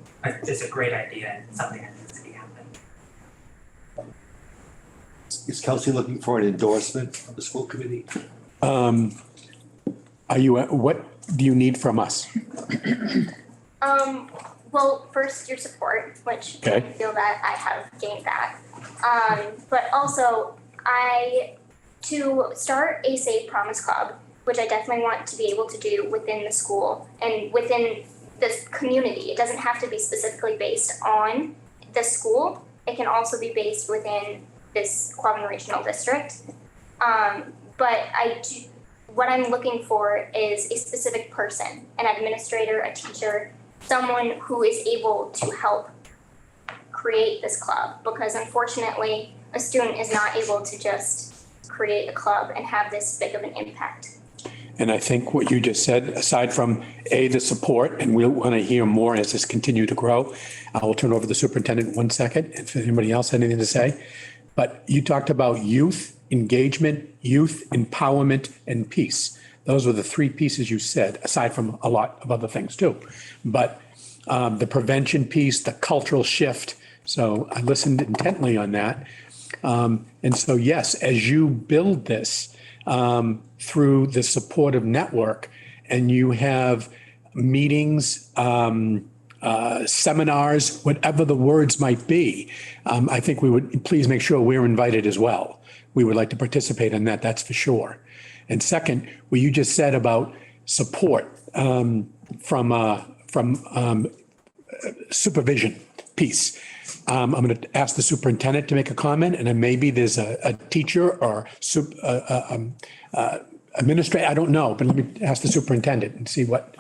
is a great idea and something that needs to be happening. is Kelsey looking for an endorsement from the school committee? What do you need from us? Well, first your support, which I Okay. feel that I have gained that. But also to start a Safe Promise Club, which I definitely want to be able to do within the school and within this community. It doesn't have to be specifically based on the school. It can also be based within this Quabbin Regional District. But what I'm looking for is a specific person, an administrator, a teacher, someone who is able to help create this club, because unfortunately a student is not able to just create a club and have this big of an impact. And I think what you just said, aside from the support, and we'll want to hear more as this continue to grow. I will turn over to the superintendent in 1 second if anybody else had anything to say. But you talked about youth engagement, youth empowerment, and peace. Those were the three pieces you said, aside from a lot of other things too. But the prevention piece, the cultural shift. So I listened intently on that. And so, yes, as you build this through the supportive network and you have meetings, seminars, whatever the words might be, I think we would please make sure we're invited as well. We would like to participate in that, that's for sure. And second, what you just said about support from supervision piece. I'm going to ask the superintendent to make a comment, and then maybe there's a teacher or administrator, I don't know, but let me ask the superintendent and see what.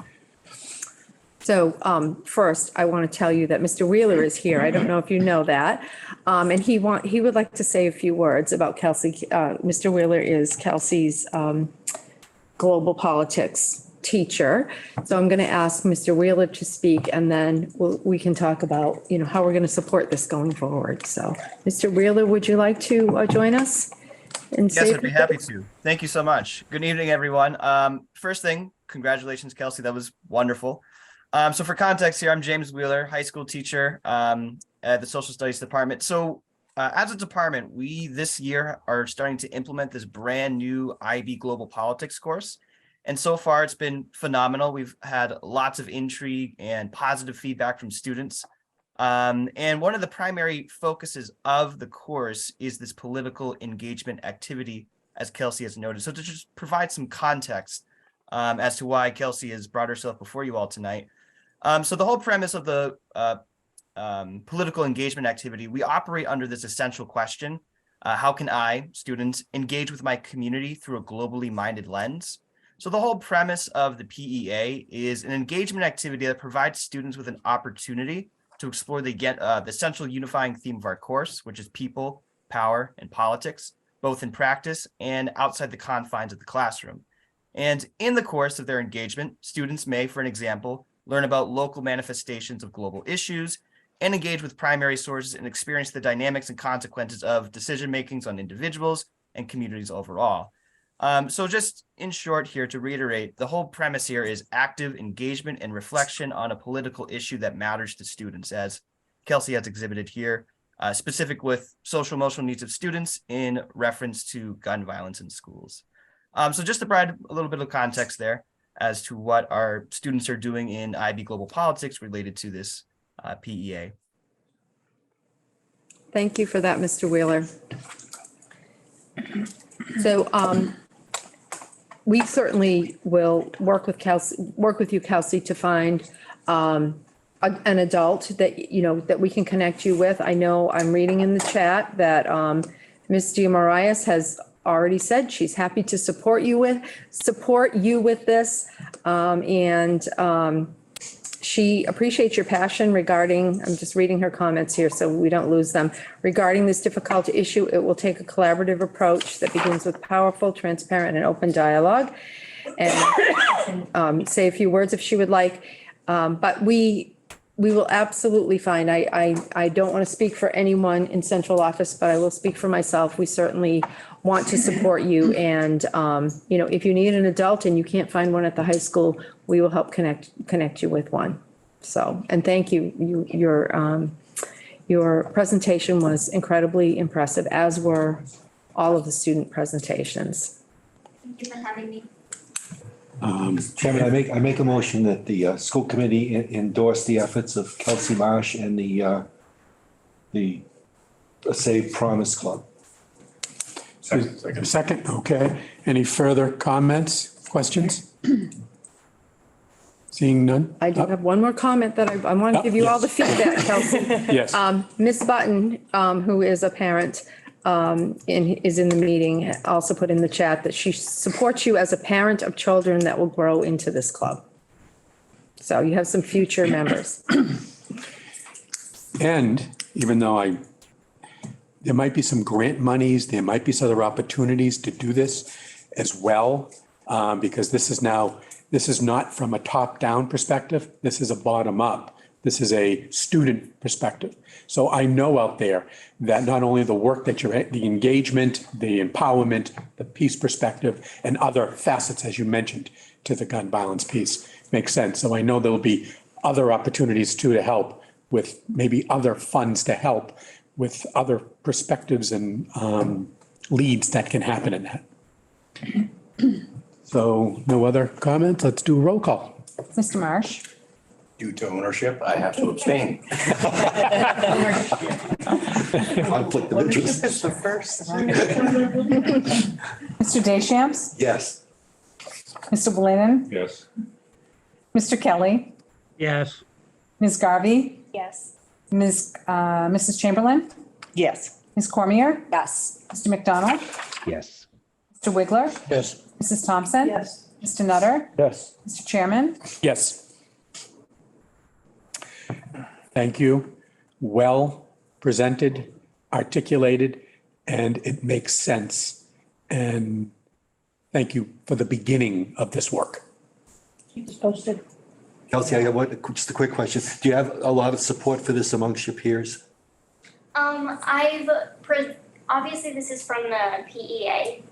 So first, I want to tell you that Mr. Wheeler is here. I don't know if you know that. And he would like to say a few words about Kelsey. Mr. Wheeler is Kelsey's global politics teacher. So I'm going to ask Mr. Wheeler to speak, and then we can talk about, how we're going to support this going forward. So Mr. Wheeler, would you like to join us? And Yes, I'd be happy to. Thank you so much. Good evening, everyone. First thing, congratulations, Kelsey. That was wonderful. So for context here, I'm James Wheeler, high school teacher at the social studies department. So as a department, we this year are starting to implement this brand new IB Global Politics course. And so far, it's been phenomenal. We've had lots of intrigue and positive feedback from students. And one of the primary focuses of the course is this political engagement activity, as Kelsey has noted. So to just provide some context as to why Kelsey has brought herself before you all tonight. So the whole premise of the political engagement activity, we operate under this essential question: how can I, students, engage with my community through a globally minded lens? So the whole premise of the PEA is an engagement activity that provides students with an opportunity to explore the central unifying theme of our course, which is people, power, and politics, both in practice and outside the confines of the classroom. And in the course of their engagement, students may, for an example, learn about local manifestations of global issues and engage with primary sources and experience the dynamics and consequences of decision makings on individuals and communities overall. So just in short here, to reiterate, the whole premise here is active engagement and reflection on a political issue that matters to students, as Kelsey has exhibited here, specific with social emotional needs of students in reference to gun violence in schools. So just to provide a little bit of context there as to what our students are doing in IB Global Politics related to this PEA. Thank you for that, Mr. Wheeler. So we certainly will work with you, Kelsey, to find an adult that we can connect you with. I know I'm reading in the chat that Ms. Diamarias has already said she's happy to support you with this. And she appreciates your passion regarding, I'm just reading her comments here so we don't lose them. Regarding this difficult issue, it will take a collaborative approach that begins with powerful, transparent, and open dialogue. And say a few words if she would like. But we will absolutely find, I don't want to speak for anyone in central office, but I will speak for myself. We certainly want to support you. And, if you need an adult and you can't find one at the high school, we will help connect you with one. So, and thank you. Your presentation was incredibly impressive, as were all of the student presentations. Thank you for having me. Chairman, I make a motion that the school committee endorse the efforts of Kelsey Marsh and the Save Promise Club. Second, okay. Any further comments, questions? Seeing none? I do have one more comment that I want to give you all the feedback, Kelsey. Yes. Miss Button, who is a parent, and is in the meeting, also put in the chat that she supports you as a parent of children that will grow into this club. So you have some future members. And even though there might be some grant monies, there might be some other opportunities to do this as well, because this is not from a top-down perspective. This is a bottom-up. This is a student perspective. So I know out there that not only the work that the engagement, the empowerment, the peace perspective, and other facets, as you mentioned, to the gun violence piece makes sense. So I know there'll be other opportunities too to help with maybe other funds to help with other perspectives and leads that can happen in that. So no other comments? Let's do a roll call. Mr. Marsh? Due to ownership, I have to abstain. Conflict of interest. The first. Mr. Deschamps? Yes. Mr. Bolannon? Yes. Mr. Kelly? Yes. Ms. Garvey? Yes. Mrs. Chamberlain? Yes. Ms. Cormier? Yes. Mr. McDonald? Yes. Mr. Wiggler? Yes. Mrs. Thompson? Yes. Mr. Nutter? Yes. Mr. Chairman? Yes. Thank you. Well presented, articulated, and it makes sense. And thank you for the beginning of this work. Keep it posted. Kelsey, I got just a quick question. Do you have a lot of support for this amongst your peers? Obviously this is from the PEA.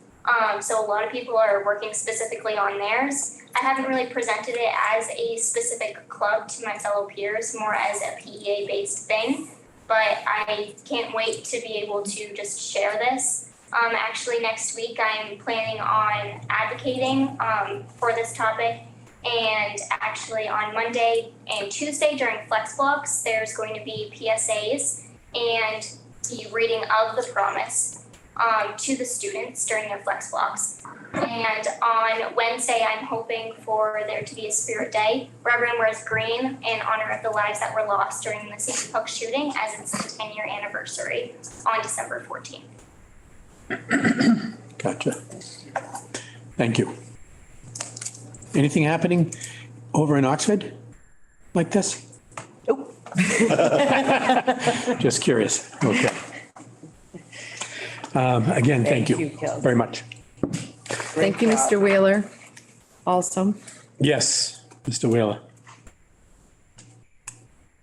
So a lot of people are working specifically on theirs. I haven't really presented it as a specific club to my fellow peers, more as a PEA-based thing. But I can't wait to be able to just share this. Actually, next week I'm planning on advocating for this topic. And actually on Monday and Tuesday during Flex Blocks, there's going to be PSAs and the reading of the promise to the students during their Flex Blocks. And on Wednesday, I'm hoping for there to be a spirit day where everyone wears green in honor of the lives that were lost during the Sandy Hook shooting, as it's the 10-year anniversary on December 14th. Gotcha. Thank you. Anything happening over in Oxford like this? Nope. Just curious. Okay. Again, thank you very much. Thank you, Mr. Wheeler. Also. Yes, Mr. Wheeler.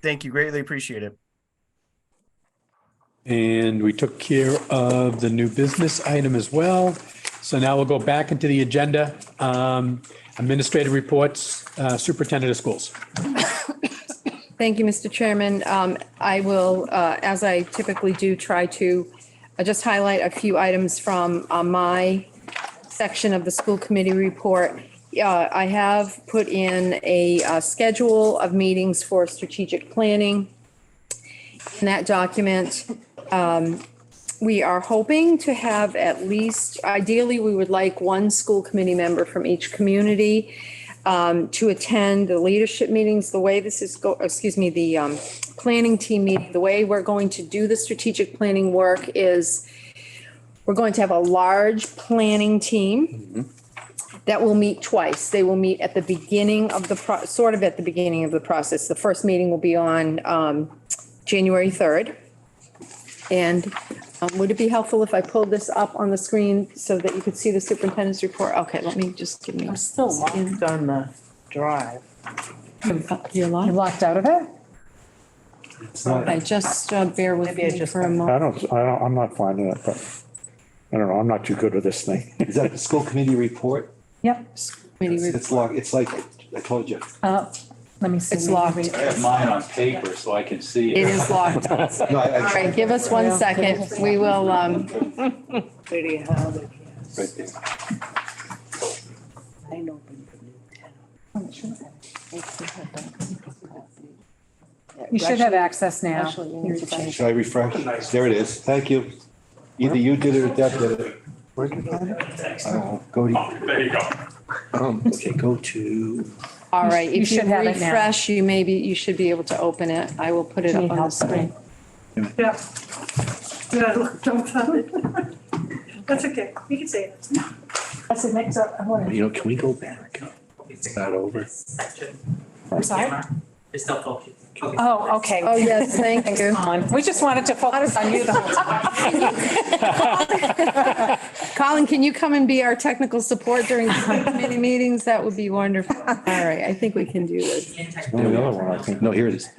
Thank you. Greatly appreciate it. And we took care of the new business item as well. So now we'll go back into the agenda. Administrative reports, superintendent of schools. Thank you, Mr. Chairman. I will, as I typically do, try to just highlight a few items from my section of the school committee report. I have put in a schedule of meetings for strategic planning. In that document, we are hoping to have at least, ideally, we would like one school committee member from each community to attend the leadership meetings. The way this is the planning team meeting, the way we're going to do the strategic planning work is we're going to have a large planning team that will meet twice. They will meet at the beginning of the at the beginning of the process. The first meeting will be on January 3rd. And would it be helpful if I pulled this up on the screen so that you could see the superintendent's report? Okay, let me just give me. I'm still locked on the drive. You're locked? You're locked out of it? I just bear with me for a moment. I'm not finding it, but I don't know. I'm not too good with this thing. Is that the school committee report? Yep. It's locked. It's like, I told you. Let me see. It's locked. I have mine on paper so I can see it. It is locked. All right, give us 1 second. We will, Pretty hard. Right there. I know. You should have access now. Should I refresh? There it is. Thank you. Either you did it or Deb did it. Where'd you find it? I don't know. Go to. There you go. Okay, go to. All right, You if you should have it now. refresh, you should be able to open it. I will put it up on the screen. Yeah. Yeah, look, don't tell it. That's okay. You can say it. That's it. Next up. You know, can we go back? Start over. I'm sorry? It's still focused. Oh, okay. Oh, yes, thank you. Colin. We just wanted to focus on you the whole time. Colin, can you come and be our technical support during committee meetings? That would be wonderful. All right, I think we can do this. The other one, I think. No, here it is.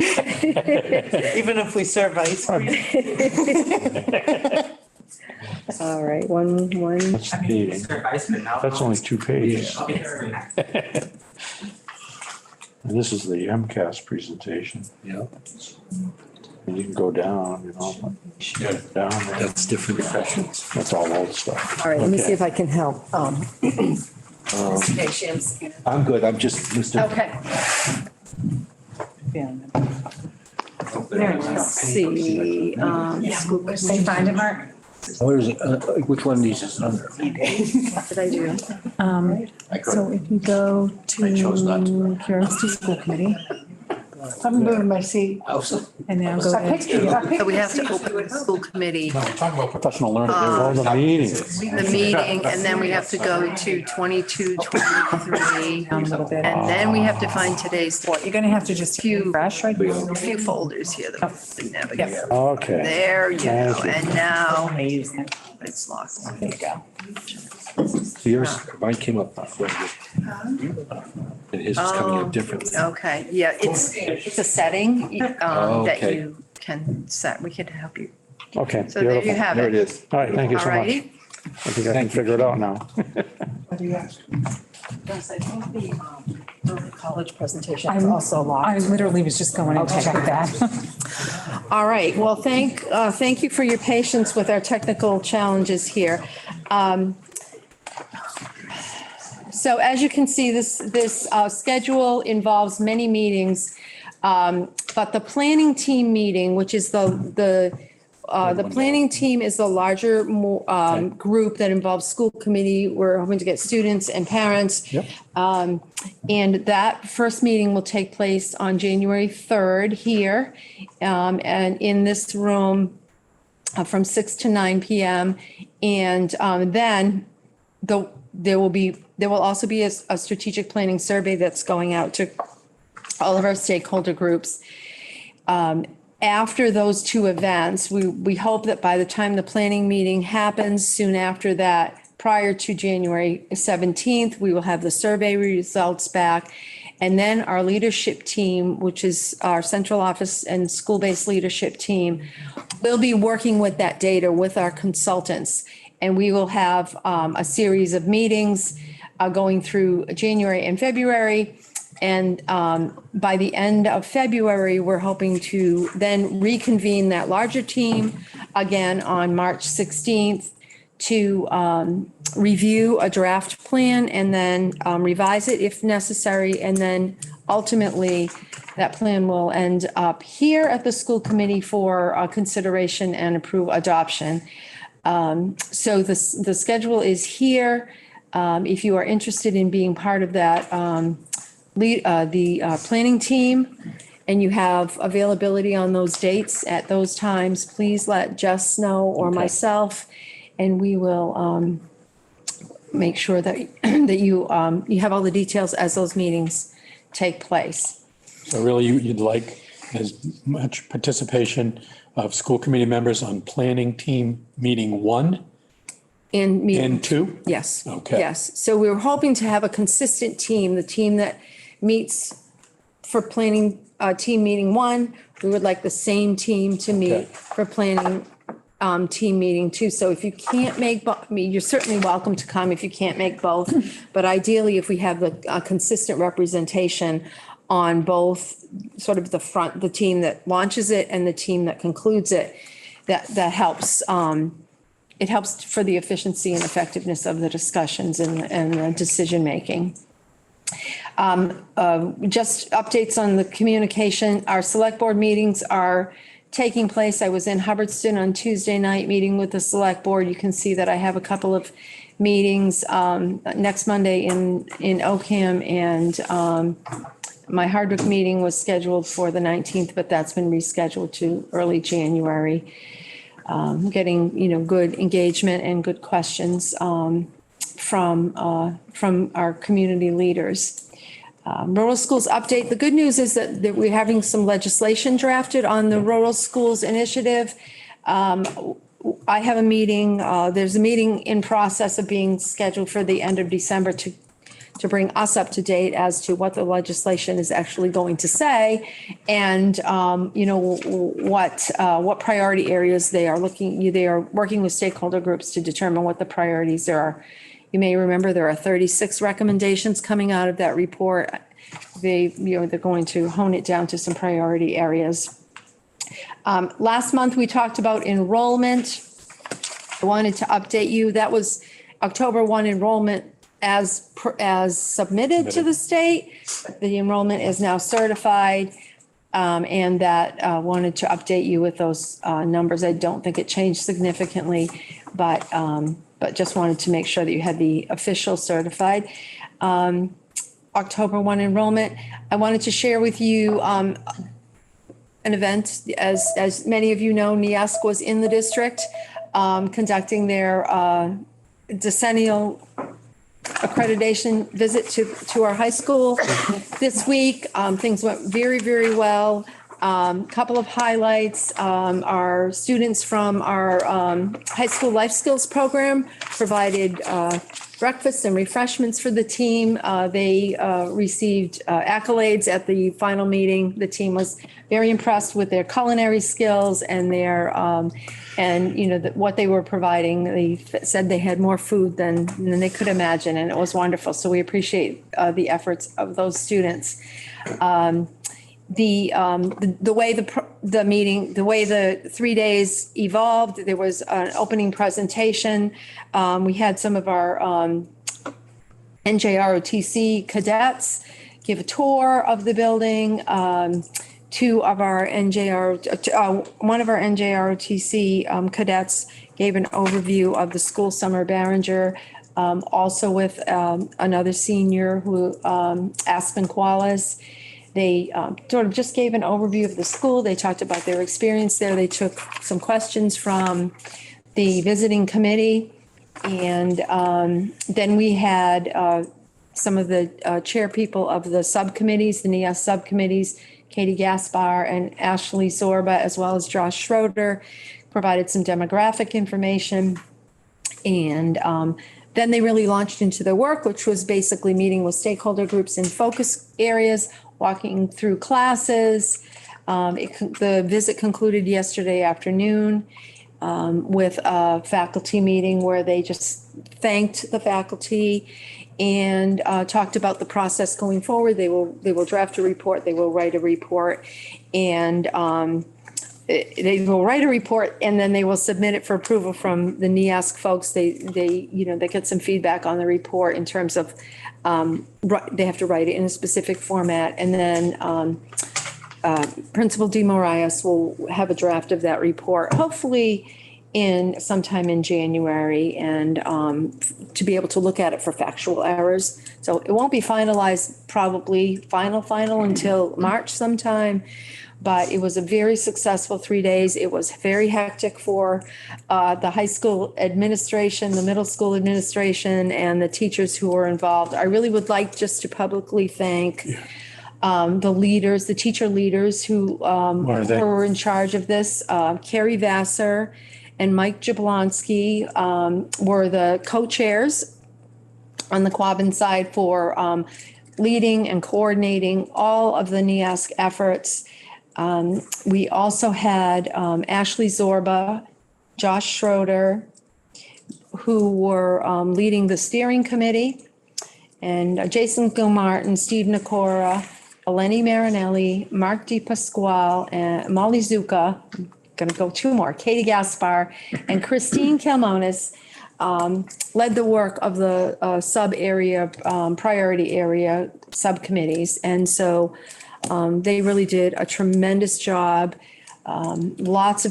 Even if we serve ice cream. All right, one. That's the meeting. That's only 2 pages. And this is the MCAS presentation. Yeah. And you can go down, down there. That's different. That's all old stuff. All right, let me see Okay. if I can help. Patience. I'm good. I'm just, Mr. Okay. Let's see. School Did you find it, Mark? Where is it? Which one of these is under? What did I do? So if you go to QRSD School Committee, I'm moving my seat. and now go I picked you. I picked So we have to the seat. open the school committee, Talking about professional learning. Oh, the meetings. the meeting, and then we have to go to 22, 23. down a little bit. And then we have to find today's, You're gonna have to just refresh right here. a few folders here that we have to navigate. Okay. There you go, Thank you. and now Amazing. it's locked. There you go. So yours, mine came up before. And his is coming up differently. Okay, yeah, it's a setting that Okay. you can set. We could help you. Okay. So there you beautiful. have There it it. is. All right, thank you so much. Alrighty. I think I can figure it out now. Yes, I think the early college presentation is I'm- also locked. I literally was just going in to check that. All right, well, thank you for your patience with our technical challenges here. So as you can see, this schedule involves many meetings. But the planning team meeting, which is the planning team is the larger group that involves school committee. We're hoping to get students and parents. Yep. And that first meeting will take place on January 3rd here, and in this room from 6 to 9 p.m. And then there will also be a strategic planning survey that's going out to all of our stakeholder groups. After those two events, we hope that by the time the planning meeting happens, soon after that, prior to January 17th, we will have the survey results back. And then our leadership team, which is our central office and school-based leadership team, will be working with that data with our consultants. And we will have a series of meetings going through January and February. And by the end of February, we're hoping to then reconvene that larger team again on March 16th to review a draft plan and then revise it if necessary. And then ultimately, that plan will end up here at the school committee for consideration and adoption. So the schedule is here. If you are interested in being part of that, the planning team, and you have availability on those dates at those times, please let Jess know or myself, and we will make sure that that you have all the details as those meetings take place. So really, you'd like as much participation of school committee members on planning team meeting 1 and 2? Yes. Okay. Yes. So we were hoping to have a consistent team, the team that meets for planning team meeting 1. We would like the same team to meet Okay. for planning team meeting 2. So if you can't make, you're certainly welcome to come if you can't make both. But ideally, if we have the consistent representation on both sort of the team that launches it and the team that concludes it, that helps it helps for the efficiency and effectiveness of the discussions and the decision-making. Just updates on the communication. Our select board meetings are taking place. I was in Hubbardston on Tuesday night, meeting with the select board. You can see that I have a couple of meetings next Monday in Oakham, and my Hardwick meeting was scheduled for the 19th, but that's been rescheduled to early January. Getting, good engagement and good questions from our community leaders. Rural schools update. The good news is that we're having some legislation drafted on the rural schools initiative. I have a meeting, there's a meeting in process of being scheduled for the end of December to bring us up to date as to what the legislation is actually going to say, and what priority areas they are working with stakeholder groups to determine what the priorities are. You may remember there are 36 recommendations coming out of that report. They're going to hone it down to some priority areas. Last month, we talked about enrollment. I wanted to update you. That was October 1 enrollment as submitted to the state. The enrollment is now certified, and that wanted to update you with those numbers. I don't think it changed significantly, but just wanted to make sure that you had the official certified. October 1 enrollment. I wanted to share with you an event. As many of you know, NEASC was in the district conducting their decennial accreditation visit to our high school this week. Things went very, very well. Couple of highlights. Our students from our high school life skills program provided breakfast and refreshments for the team. They received accolades at the final meeting. The team was very impressed with their culinary skills and their what they were providing. They said they had more food than they could imagine, and it was wonderful. So we appreciate the efforts of those students. The way the way the 3 days evolved, there was an opening presentation. We had some of our NJROTC cadets give a tour of the building. One of our NJROTC cadets gave an overview of the school summer Barringer, also with another senior Aspen Qualis. They sort of just gave an overview of the school. They talked about their experience there. They took some questions from the visiting committee. And then we had some of the chair people of the subcommittees, the NEAS subcommittees, Katie Gaspar and Ashley Zorba, as well as Josh Schroeder, provided some demographic information. And then they really launched into their work, which was basically meeting with stakeholder groups in focus areas, walking through classes. The visit concluded yesterday afternoon with a faculty meeting where they just thanked the faculty and talked about the process going forward. They will draft a report. They will write a report, and they will write a report, and then they will submit it for approval from the NEASC folks. They get some feedback on the report in terms of they have to write it in a specific format, and then Principal DeMarias will have a draft of that report, hopefully in sometime in January, and to be able to look at it for factual errors. So it won't be finalized, probably final until March sometime. But it was a very successful 3 days. It was very hectic for the high school administration, the middle school administration, and the teachers who were involved. I really would like just to publicly thank the leaders, the teacher leaders who were in charge of this. Carrie Vassar and Mike Jablonski were the co-chairs on the Quabbin side for leading and coordinating all of the NEASC efforts. We also had Ashley Zorba, Josh Schroeder, who were leading the steering committee, and Jason Gilmartin, Steve Nakora, Eleni Marinelli, Mark DiPasquale, and Molly Zucca, going to go two more, Katie Gaspar and Christine Kalmonis, led the work of the sub-area, priority area subcommittees. And so they really did a tremendous job. Lots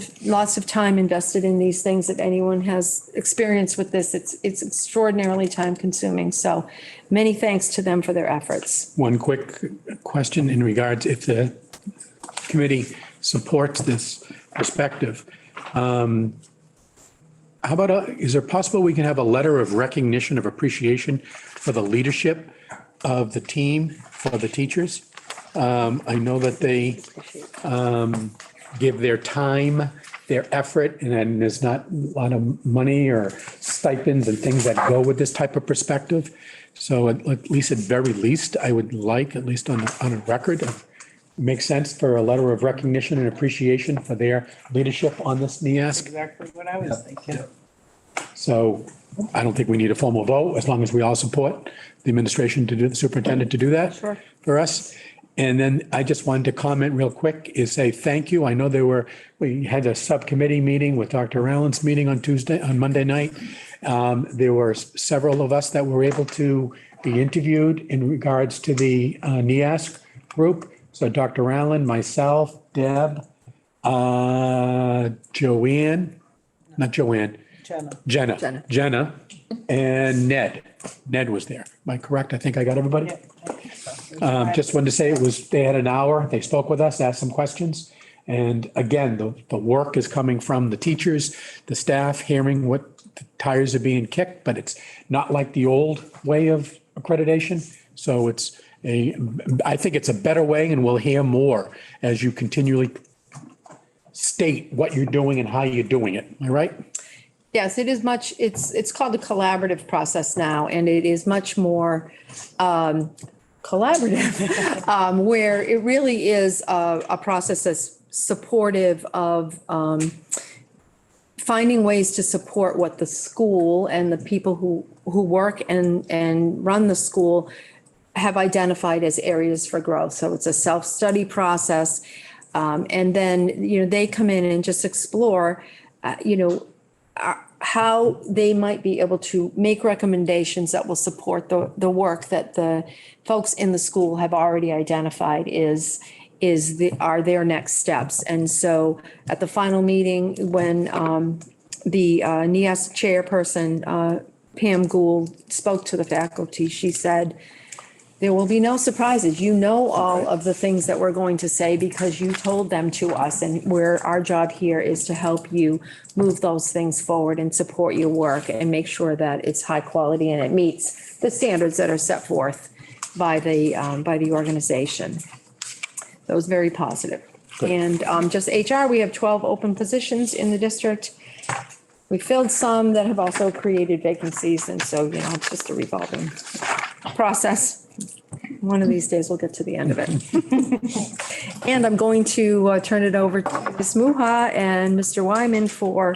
of time invested in these things. If anyone has experience with this, it's extraordinarily time consuming. So many thanks to them for their efforts. One quick question in regards, if the committee supports this perspective, how about, is it possible we can have a letter of recognition, of appreciation for the leadership of the team, for the teachers? I know that they give their time, their effort, and then there's not a lot of money or stipends and things that go with this type of perspective. So at least, at very least, I would like, at least on a record, it makes sense for a letter of recognition and appreciation for their leadership on this NEASC. Exactly what I was thinking. So I don't think we need a formal vote, as long as we all support the administration to do, the superintendent to do that for us. And then I just wanted to comment real quick, is say thank you. I know we had a subcommittee meeting with Dr. Allen's meeting on Monday night. There were several of us that were able to be interviewed in regards to the NEASC group. So Dr. Allen, myself, Deb, Joanne, not Joanne, Jenna, and Ned. Ned was there. Am I correct? I think I got everybody. Just wanted to say they had an hour. They spoke with us, asked some questions. And again, the work is coming from the teachers, the staff, hearing what the tires are being kicked, but it's not like the old way of accreditation. So I think it's a better way, and we'll hear more as you continually state what you're doing and how you're doing it. Am I right? Yes, it is it's called a collaborative process now, and it is much more collaborative, where it really is a process that's supportive of finding ways to support what the school and the people who work and run the school have identified as areas for growth. So it's a self-study process. And then, they come in and just explore, how they might be able to make recommendations that will support the work that the folks in the school have already identified are their next steps. And so at the final meeting, when the NEASC chairperson, Pam Gould, spoke to the faculty, she said, there will be no surprises. You know all of the things that we're going to say because you told them to us, and our job here is to help you move those things forward and support your work and make sure that it's high quality and it meets the standards that are set forth by the organization. That was very positive. And just HR, we have 12 open positions in the district. We filled some that have also created vacancies, and so it's just a revolving process. One of these days we'll get to the end of it. And I'm going to turn it over to Ms. Muha and Mr. Wyman for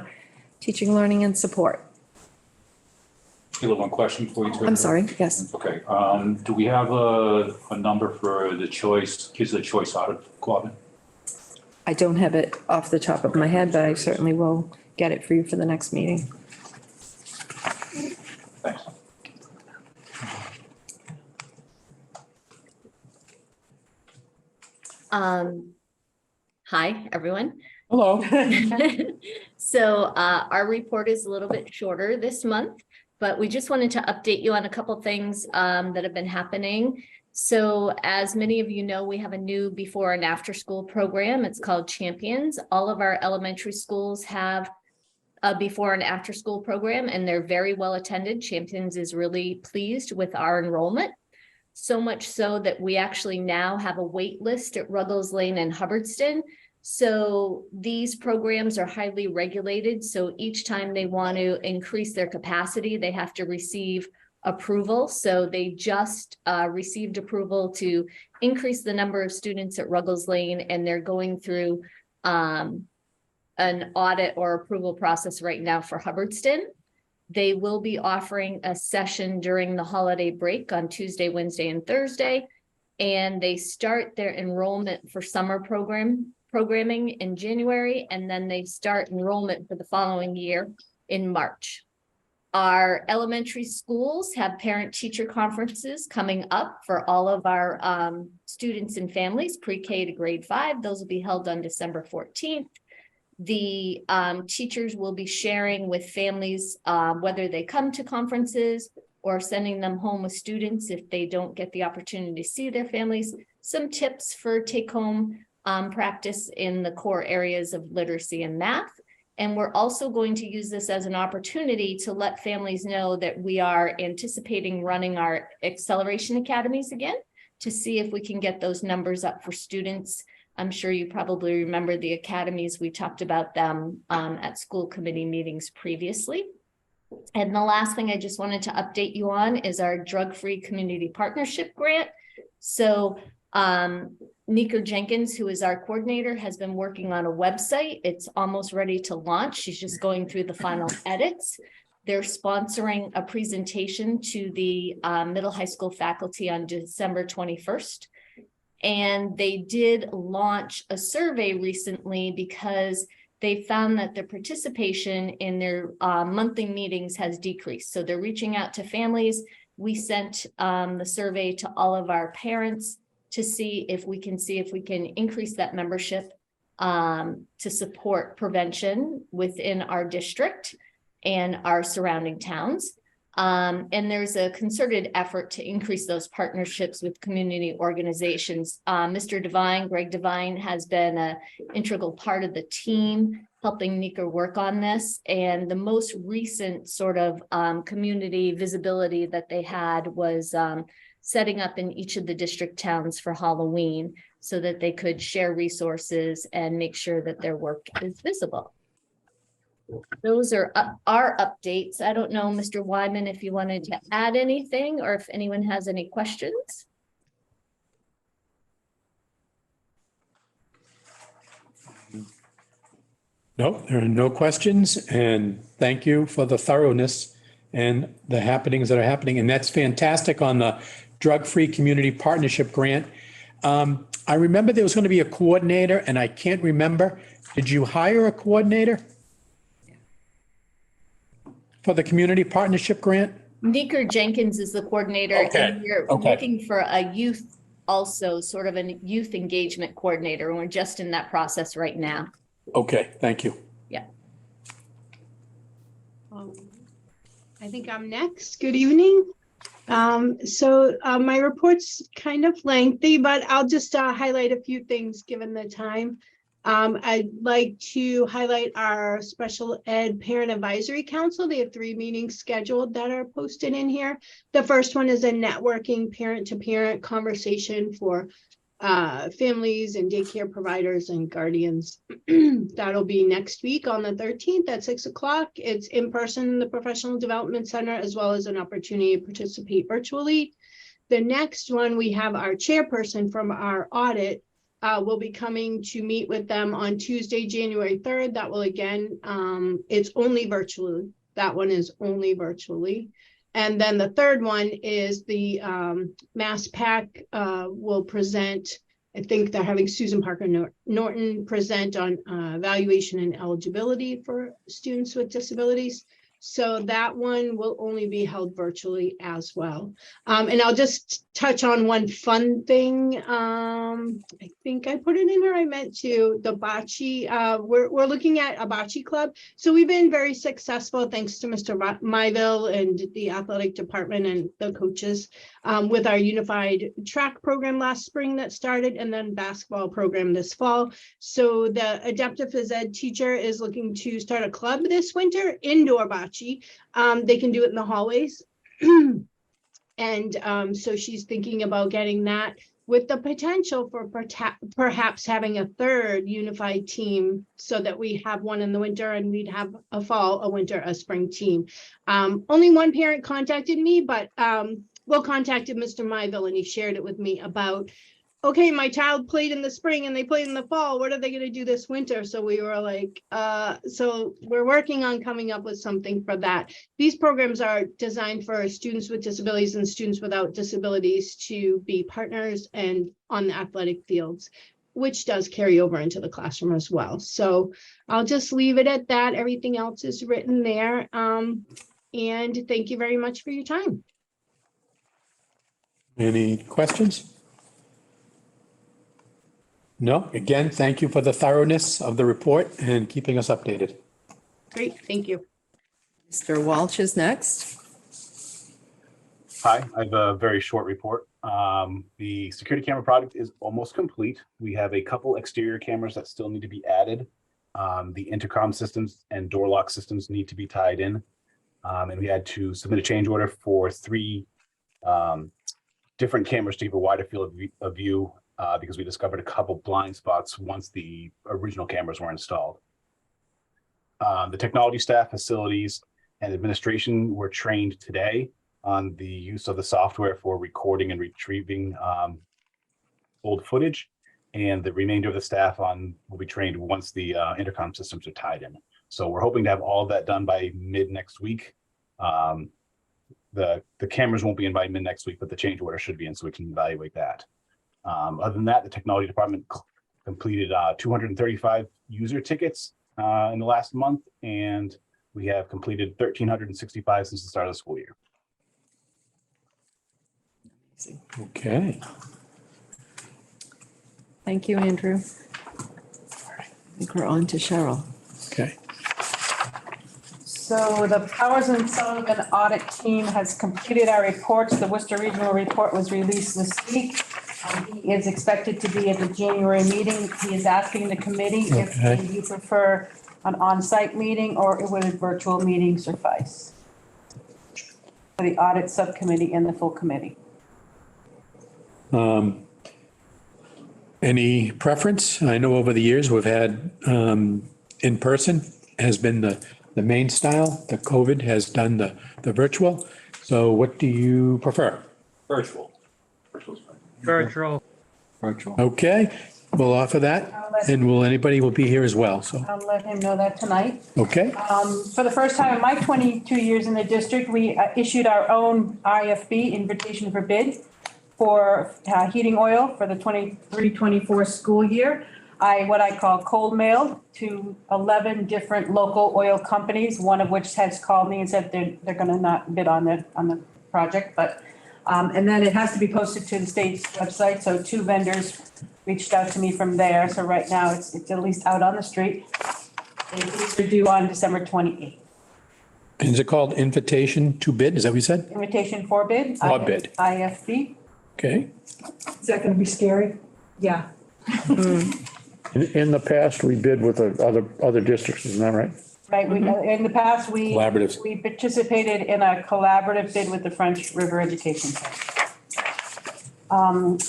teaching, learning, and support. You have one question before you turn. I'm sorry, yes. Okay, do we have a number for the kids of choice audit Quabbin? I don't have it off the top of my head, but I certainly will get it for you for the next meeting. Thanks. Hi, everyone. Hello. So our report is a little bit shorter this month, but we just wanted to update you on a couple things that have been happening. So as many of you know, we have a new before and after school program. It's called Champions. All of our elementary schools have a before and after school program, and they're very well attended. Champions is really pleased with our enrollment. So much so that we actually now have a wait list at Ruggles Lane and Hubbardston. So these programs are highly regulated. So each time they want to increase their capacity, they have to receive approval. So they just received approval to increase the number of students at Ruggles Lane, and they're going through an audit or approval process right now for Hubbardston. They will be offering a session during the holiday break on Tuesday, Wednesday, and Thursday. And they start their enrollment for summer program programming in January, and then they start enrollment for the following year in March. Our elementary schools have parent-teacher conferences coming up for all of our students and families, pre-K to grade 5. Those will be held on December 14th. The teachers will be sharing with families whether they come to conferences or sending them home with students if they don't get the opportunity to see their families, some tips for take-home practice in the core areas of literacy and math. And we're also going to use this as an opportunity to let families know that we are anticipating running our acceleration academies again to see if we can get those numbers up for students. I'm sure you probably remember the academies. We talked about them at school committee meetings previously. And the last thing I just wanted to update you on is our drug-free community partnership grant. So Nika Jenkins, who is our coordinator, has been working on a website. It's almost ready to launch. She's just going through the final edits. They're sponsoring a presentation to the middle high school faculty on December 21st. And they did launch a survey recently because they found that the participation in their monthly meetings has decreased. So they're reaching out to families. We sent the survey to all of our parents to see if we can increase that membership to support prevention within our district and our surrounding towns. And there's a concerted effort to increase those partnerships with community organizations. Mr. Devine, Greg Devine, has been an integral part of the team helping Nika work on this. And the most recent sort of community visibility that they had was setting up in each of the district towns for Halloween so that they could share resources and make sure that their work is visible. Those are our updates. I don't know, Mr. Wyman, if you wanted to add anything or if anyone has any questions. No, there are no questions, and thank you for the thoroughness and the happenings that are happening. And that's fantastic on the drug-free community partnership grant. I remember there was going to be a coordinator, and I can't remember. Did you hire a coordinator for the community partnership grant? Nika Jenkins is the coordinator. Okay. And we're looking for a youth, also sort of a youth engagement coordinator. And we're just in that process right now. Okay, thank you. Yeah. I think I'm next. Good evening. My report's kind of lengthy, but I'll just highlight a few things given the time. I'd like to highlight our Special Ed Parent Advisory Council. They have 3 meetings scheduled that are posted in here. The first one is a networking parent-to-parent conversation for families and daycare providers and guardians. That'll be next week on the 13th at 6 o'clock. It's in person in the Professional Development Center, as well as an opportunity to participate virtually. The next one, we have our chairperson from our audit will be coming to meet with them on Tuesday, January 3rd. That will again, it's only virtually. That one is only virtually. And then the third one is the Mass PAC will present. I think they're having Susan Parker Norton present on evaluation and eligibility for students with disabilities. So that one will only be held virtually as well. And I'll just touch on one fun thing. I think I put it in where I meant to, the bocce. We're looking at a bocce club. So we've been very successful thanks to Mr. Myville and the athletic department and the coaches with our unified track program last spring that started, and then basketball program this fall. So the adaptive phys ed teacher is looking to start a club this winter, indoor bocce. They can do it in the hallways. And so she's thinking about getting that with the potential for perhaps having a third unified team so that we have one in the winter and we'd have a fall, a winter, a spring team. Only one parent contacted me, but contacted Mr. Myville and he shared it with me about, okay, my child played in the spring and they played in the fall. What are they going to do this winter? So we were like, so we're working on coming up with something for that. These programs are designed for students with disabilities and students without disabilities to be partners and on the athletic fields. which does carry over into the classroom as well. So I'll just leave it at that. Everything else is written there. And thank you very much for your time. Any questions? No, again, thank you for the thoroughness of the report and keeping us updated. Great, thank you. Mr. Walsh is next. Hi, I have a very short report. The security camera project is almost complete. We have a couple exterior cameras that still need to be added. The intercom systems and door lock systems need to be tied in. And we had to submit a change order for 3 different cameras to give a wider field of view because we discovered a couple blind spots once the original cameras were installed. The technology staff, facilities, and administration were trained today on the use of the software for recording and retrieving old footage, and the remainder of the staff will be trained once the intercom systems are tied in. So we're hoping to have all of that done by mid next week. The cameras won't be in by mid next week, but the change order should be in, so we can evaluate that. Other than that, the technology department completed 235 user tickets in the last month, and we have completed 1,365 since the start of the school year. Okay. Thank you, Andrew. I think we're on to Cheryl. Okay. So the Powers and Sullivan audit team has completed our reports. The Worcester Regional Report was released this week. He is expected to be at the January meeting. He is asking the committee if you prefer an on-site meeting or would a virtual meeting suffice for the audit subcommittee and the full committee. Any preference? I know over the years we've had in person has been the main style. The COVID has done the virtual. So what do you prefer? Virtual. Virtual. Okay, we'll offer that, and anybody will be here as well, so, I'll let him know that tonight. okay. For the first time in my 22 years in the district, we issued our own IFB, invitation for bid, for heating oil for the 23-24 school year. What I call cold mail to 11 different local oil companies, one of which has called me and said they're going to not bid on the project, but and then it has to be posted to the state's website. So 2 vendors reached out to me from there. So right now it's at least out on the street. They're due on December 28th. And is it called invitation to bid? Is that what you said? Invitation for bid. For bid. IFB. Okay. Is that going to be scary? Yeah. In the past, we bid with other districts, isn't that right? Right, in the past, we Collaboratives. we participated in a collaborative bid with the French River Education Center.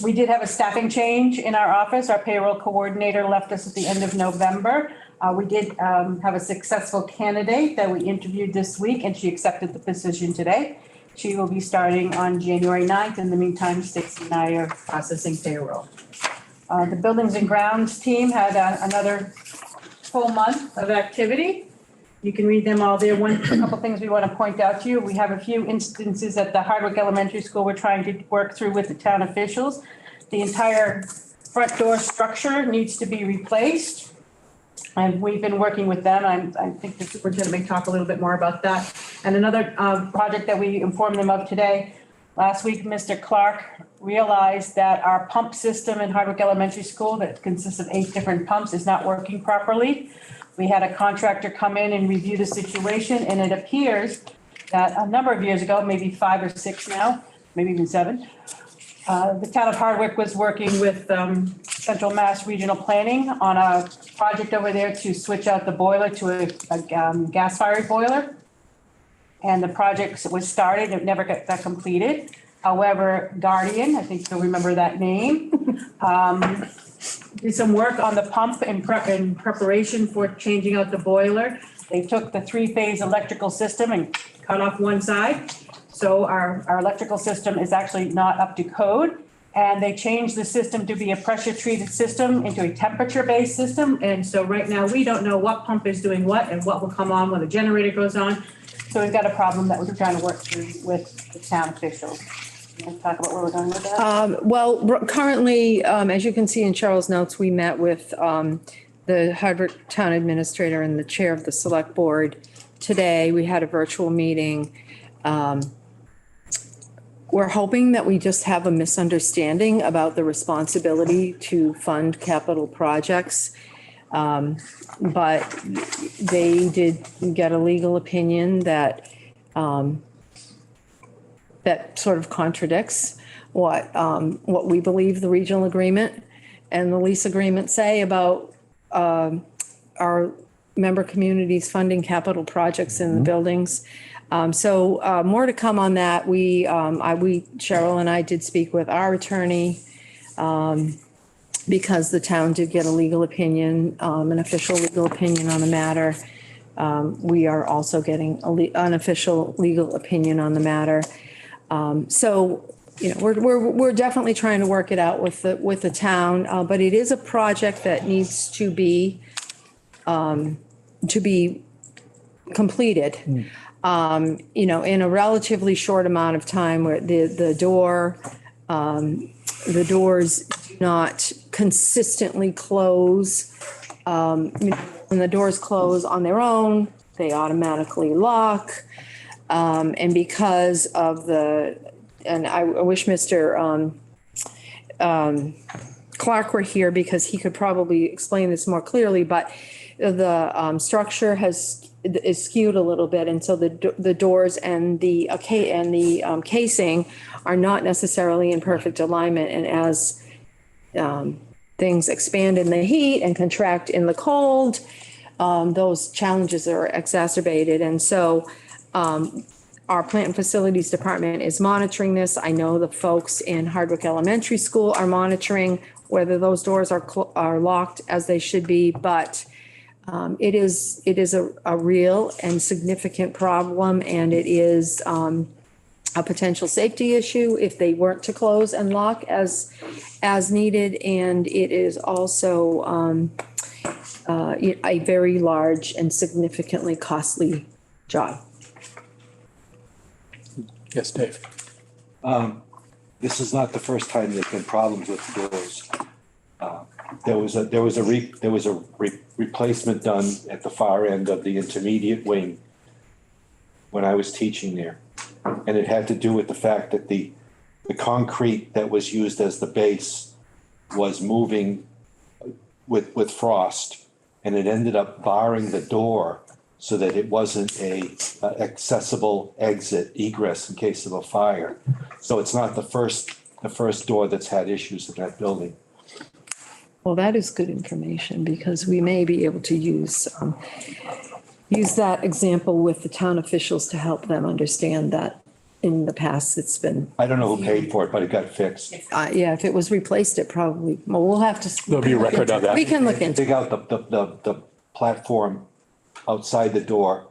We did have a staffing change in our office. Our payroll coordinator left us at the end of November. We did have a successful candidate that we interviewed this week, and she accepted the position today. She will be starting on January 9th. In the meantime, Stacy and I are processing payroll. The Buildings and Grounds team had another full month of activity. You can read them all there. A couple things we want to point out to you. We have a few instances at the Hardwick Elementary School we're trying to work through with the town officials. The entire front door structure needs to be replaced. And we've been working with them. I think the superintendent may talk a little bit more about that. And another project that we informed them of today, last week, Mr. Clark realized that our pump system in Hardwick Elementary School that consists of 8 different pumps is not working properly. We had a contractor come in and review the situation, and it appears that a number of years ago, maybe 5 or 6 now, maybe even 7, the town of Hardwick was working with Central Mass Regional Planning on a project over there to switch out the boiler to a gas-fired boiler. And the project was started, it never got completed. However, Guardian, I think you'll remember that name, did some work on the pump in preparation for changing out the boiler. They took the 3-phase electrical system and cut off one side. So our electrical system is actually not up to code. And they changed the system to be a pressure treated system into a temperature based system. And so right now we don't know what pump is doing what and what will come on when the generator goes on. So we've got a problem that we're trying to work through with the town officials. Talk about where we're going with that? Currently, as you can see in Cheryl's notes, we met with the Hardwick Town Administrator and the Chair of the Select Board today. We had a virtual meeting. We're hoping that we just have a misunderstanding about the responsibility to fund capital projects. But they did get a legal opinion that that sort of contradicts what we believe the regional agreement and the lease agreement say about our member communities funding capital projects in the buildings. So more to come on that. Cheryl and I did speak with our attorney because the town did get a legal opinion, an official legal opinion on the matter. We are also getting an official legal opinion on the matter. So, you know, we're definitely trying to work it out with the town, but it is a project that needs to be completed. You know, in a relatively short amount of time, where the doors do not consistently close. When the doors close on their own, they automatically lock. And because of and I wish Mr. Clark were here because he could probably explain this more clearly, but the structure is skewed a little bit, and so the doors and the casing are not necessarily in perfect alignment. And as things expand in the heat and contract in the cold, those challenges are exacerbated. And so our Plant and Facilities Department is monitoring this. I know the folks in Hardwick Elementary School are monitoring whether those doors are locked as they should be, but it is a real and significant problem, and it is a potential safety issue if they weren't to close and lock as needed, and it is also a very large and significantly costly job. Yes, Dave. This is not the first time there's been problems with the doors. There was a replacement done at the far end of the intermediate wing when I was teaching there. And it had to do with the fact that the concrete that was used as the base was moving with frost, and it ended up barring the door so that it wasn't a accessible egress in case of a fire. So it's not the first door that's had issues in that building. Well, that is good information because we may be able to use that example with the town officials to help them understand that in the past it's been. I don't know who paid for it, but it got fixed. Yeah, if it was replaced, it probably, well, we'll have to. There'll be a record of that. We can look into. Dig out the platform outside the door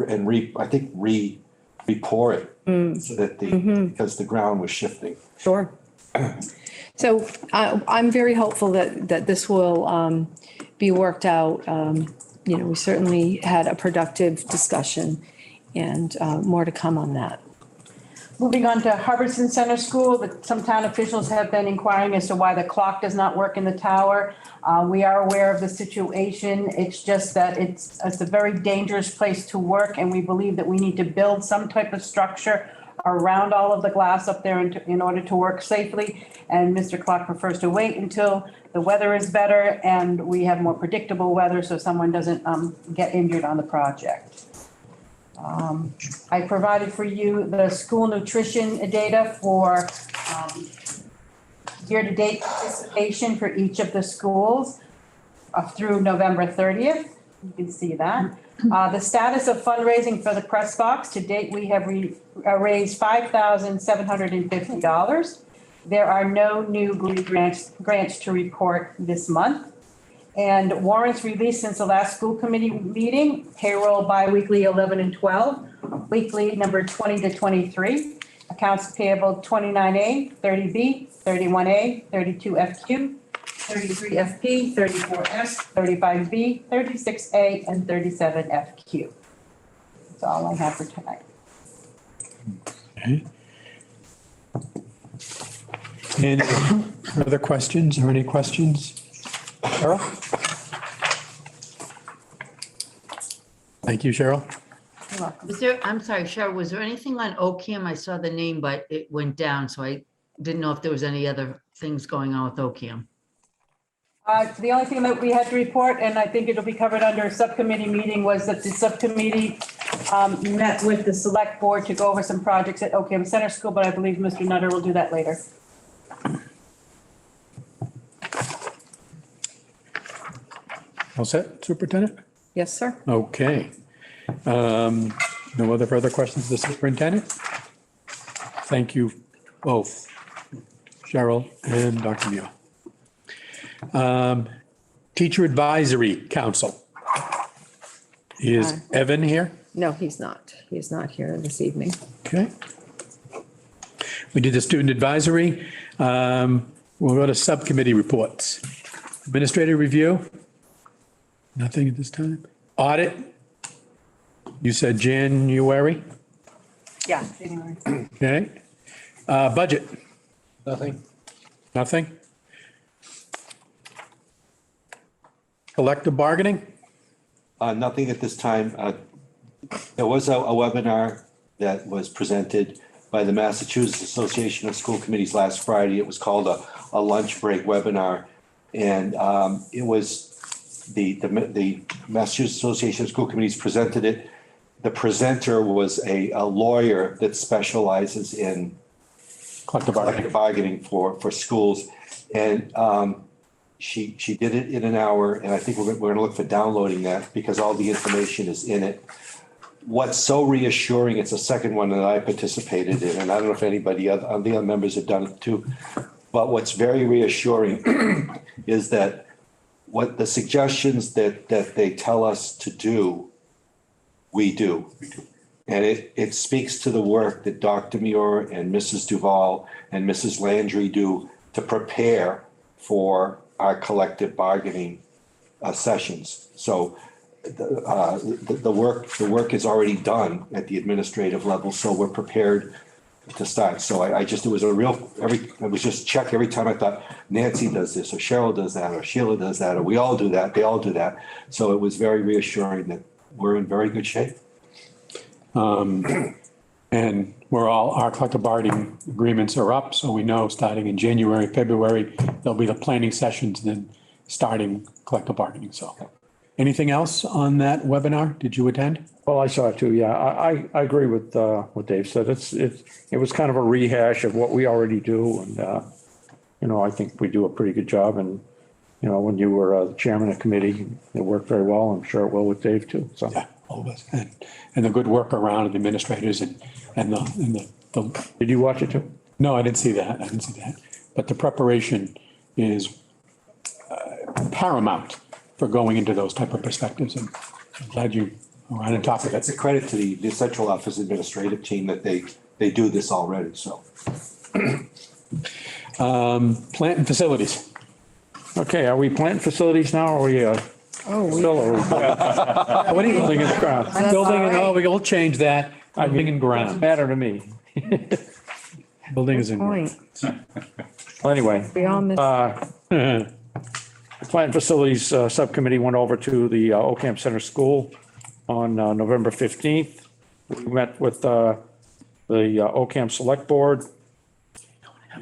and re-pour it so that because the ground was shifting. Sure. So I'm very hopeful that this will be worked out. You know, we certainly had a productive discussion and more to come on that. Moving on to Hubbardson Center School, some town officials have been inquiring as to why the clock does not work in the tower. We are aware of the situation. It's just that it's a very dangerous place to work, and we believe that we need to build some type of structure around all of the glass up there in order to work safely. And Mr. Clark prefers to wait until the weather is better and we have more predictable weather so someone doesn't get injured on the project. I provided for you the school nutrition data for year-to-date participation for each of the schools through November 30th. You can see that. The status of fundraising for the press box. To date, we have raised $5,750. There are no new grants to report this month. And warrants released since the last school committee meeting, payroll biweekly 11 and 12, weekly number 20 to 23, accounts payable 29A, 30B, 31A, 32FQ, 33FP, 34S, 35B, 36A, and 37FQ. That's all I have for tonight. Okay. Any other questions or any questions? Cheryl? Thank you, Cheryl. Was there, I'm sorry, Cheryl, was there anything on OCAM? I saw the name, but it went down, so I didn't know if there was any other things going on with OCAM. The only thing that we had to report, and I think it'll be covered under a subcommittee meeting, was that the subcommittee met with the select board to go over some projects at Ocam Center School, but I believe Mr. Nutter will do that later. All set, Superintendent? Yes, sir. Okay. No other further questions to the superintendent? Thank you both, Cheryl and Dr. Neal. Teacher Advisory Council. Is Evan here? No, he's not. He's not here this evening. Okay. We did the student advisory. We'll go to subcommittee reports. Administrative review? Nothing at this time. Audit? You said January? Yeah. Okay. Budget? Nothing. Nothing? Collective bargaining? Nothing at this time. There was a webinar that was presented by the Massachusetts Association of School Committees last Friday. It was called a lunch break webinar. And it was the Massachusetts Association of School Committees presented it. The presenter was a lawyer that specializes in collective bargaining for schools. And she did it in an hour, and I think we're going to look for downloading that because all the information is in it. What's so reassuring, it's the second one that I participated in, and I don't know if anybody, the other members have done it too, but what's very reassuring is that what the suggestions that they tell us to do, we do. And it speaks to the work that Dr. Muir and Mrs. Duval and Mrs. Landry do to prepare for our collective bargaining sessions. So the work is already done at the administrative level, so we're prepared to start. So it was just check every time I thought Nancy does this or Cheryl does that or Sheila does that or we all do that, they all do that. So it was very reassuring that we're in very good shape. And our collective bargaining agreements are up, so we know starting in January, February, there'll be the planning sessions, then starting collective bargaining. So anything else on that webinar? Did you attend? Well, I saw it too. Yeah, I agree with what Dave said. It was kind of a rehash of what we already do. And, I think we do a pretty good job. And, when you were the chairman of the committee, it worked very well. I'm sure it will with Dave too. So. Yeah, all of us. And the good work around the administrators and the. Did you watch it too? No, I didn't see that. But the preparation is paramount for going into those type of perspectives. And I'm glad you are right on top of it. It's a credit to the central office administrative team that they do this already, so. Plant and facilities. Okay, are we planting facilities now or are we? Still, What are you building in the ground? Building and, we'll change that. Building and ground. Doesn't matter to me. Building is in. Point. Well, anyway. We all missed. The Plant and Facilities Subcommittee went over to the Ocam Center School on November 15th. We met with the Ocam Select Board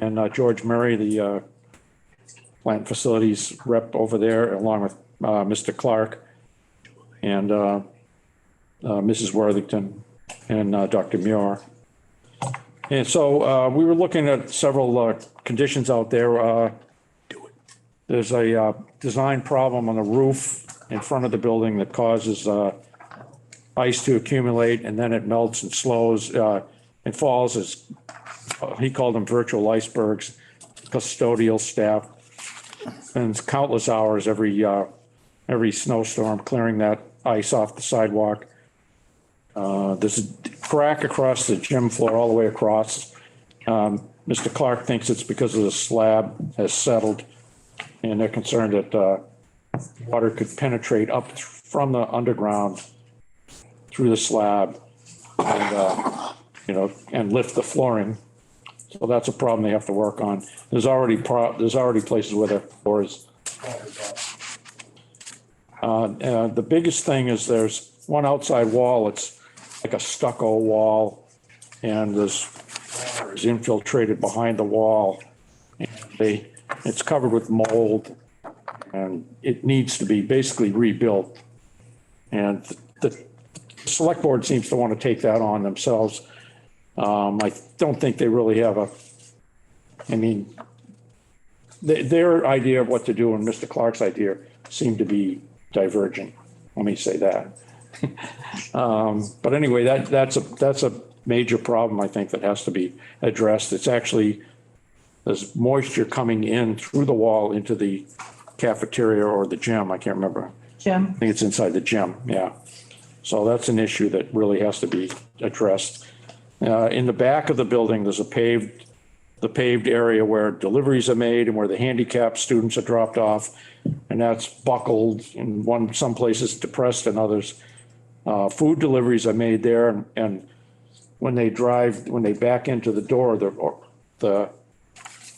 and George Murray, the Plant and Facilities rep over there, along with Mr. Clark and Mrs. Worthington and Dr. Muir. And so we were looking at several conditions out there. There's a design problem on the roof in front of the building that causes ice to accumulate, and then it melts and slows and falls as he called them virtual icebergs. Custodial staff spends countless hours every snowstorm clearing that ice off the sidewalk. There's a crack across the gym floor all the way across. Mr. Clark thinks it's because of the slab has settled, and they're concerned that water could penetrate up from the underground through the slab and, and lift the flooring. So that's a problem they have to work on. There's already places where the floor is. The biggest thing is there's one outside wall, it's like a stucco wall, and there's water is infiltrated behind the wall. And it's covered with mold, and it needs to be basically rebuilt. And the select board seems to want to take that on themselves. I don't think they really have their idea of what to do and Mr. Clark's idea seem to be divergent. Let me say that. But anyway, that's a major problem, I think, that has to be addressed. It's actually, there's moisture coming in through the wall into the cafeteria or the gym. I can't remember. Gym. I think it's inside the gym. Yeah. So that's an issue that really has to be addressed. In the back of the building, there's the paved area where deliveries are made and where the handicapped students are dropped off. And that's buckled in some places depressed and others. Food deliveries are made there. And when they back into the door, the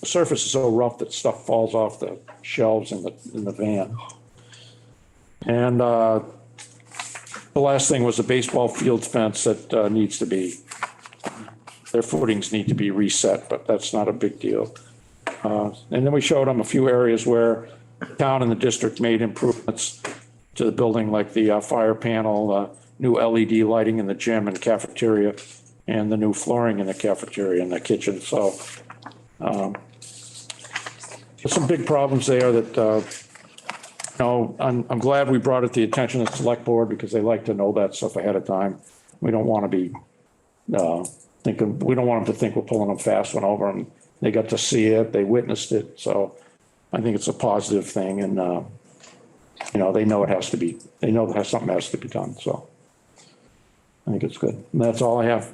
surface is so rough that stuff falls off the shelves in the van. And the last thing was the baseball field fence that needs to be, their footings need to be reset, but that's not a big deal. And then we showed them a few areas where the town and the district made improvements to the building, like the fire panel, new LED lighting in the gym and cafeteria, and the new flooring in the cafeteria and the kitchen. So there's some big problems there that, I'm glad we brought it to the attention of the select board because they like to know that stuff ahead of time. We don't want to be we don't want them to think we're pulling them fast one over them. They got to see it, they witnessed it. So I think it's a positive thing. And, they know something has to be done. So I think it's good. And that's all I have.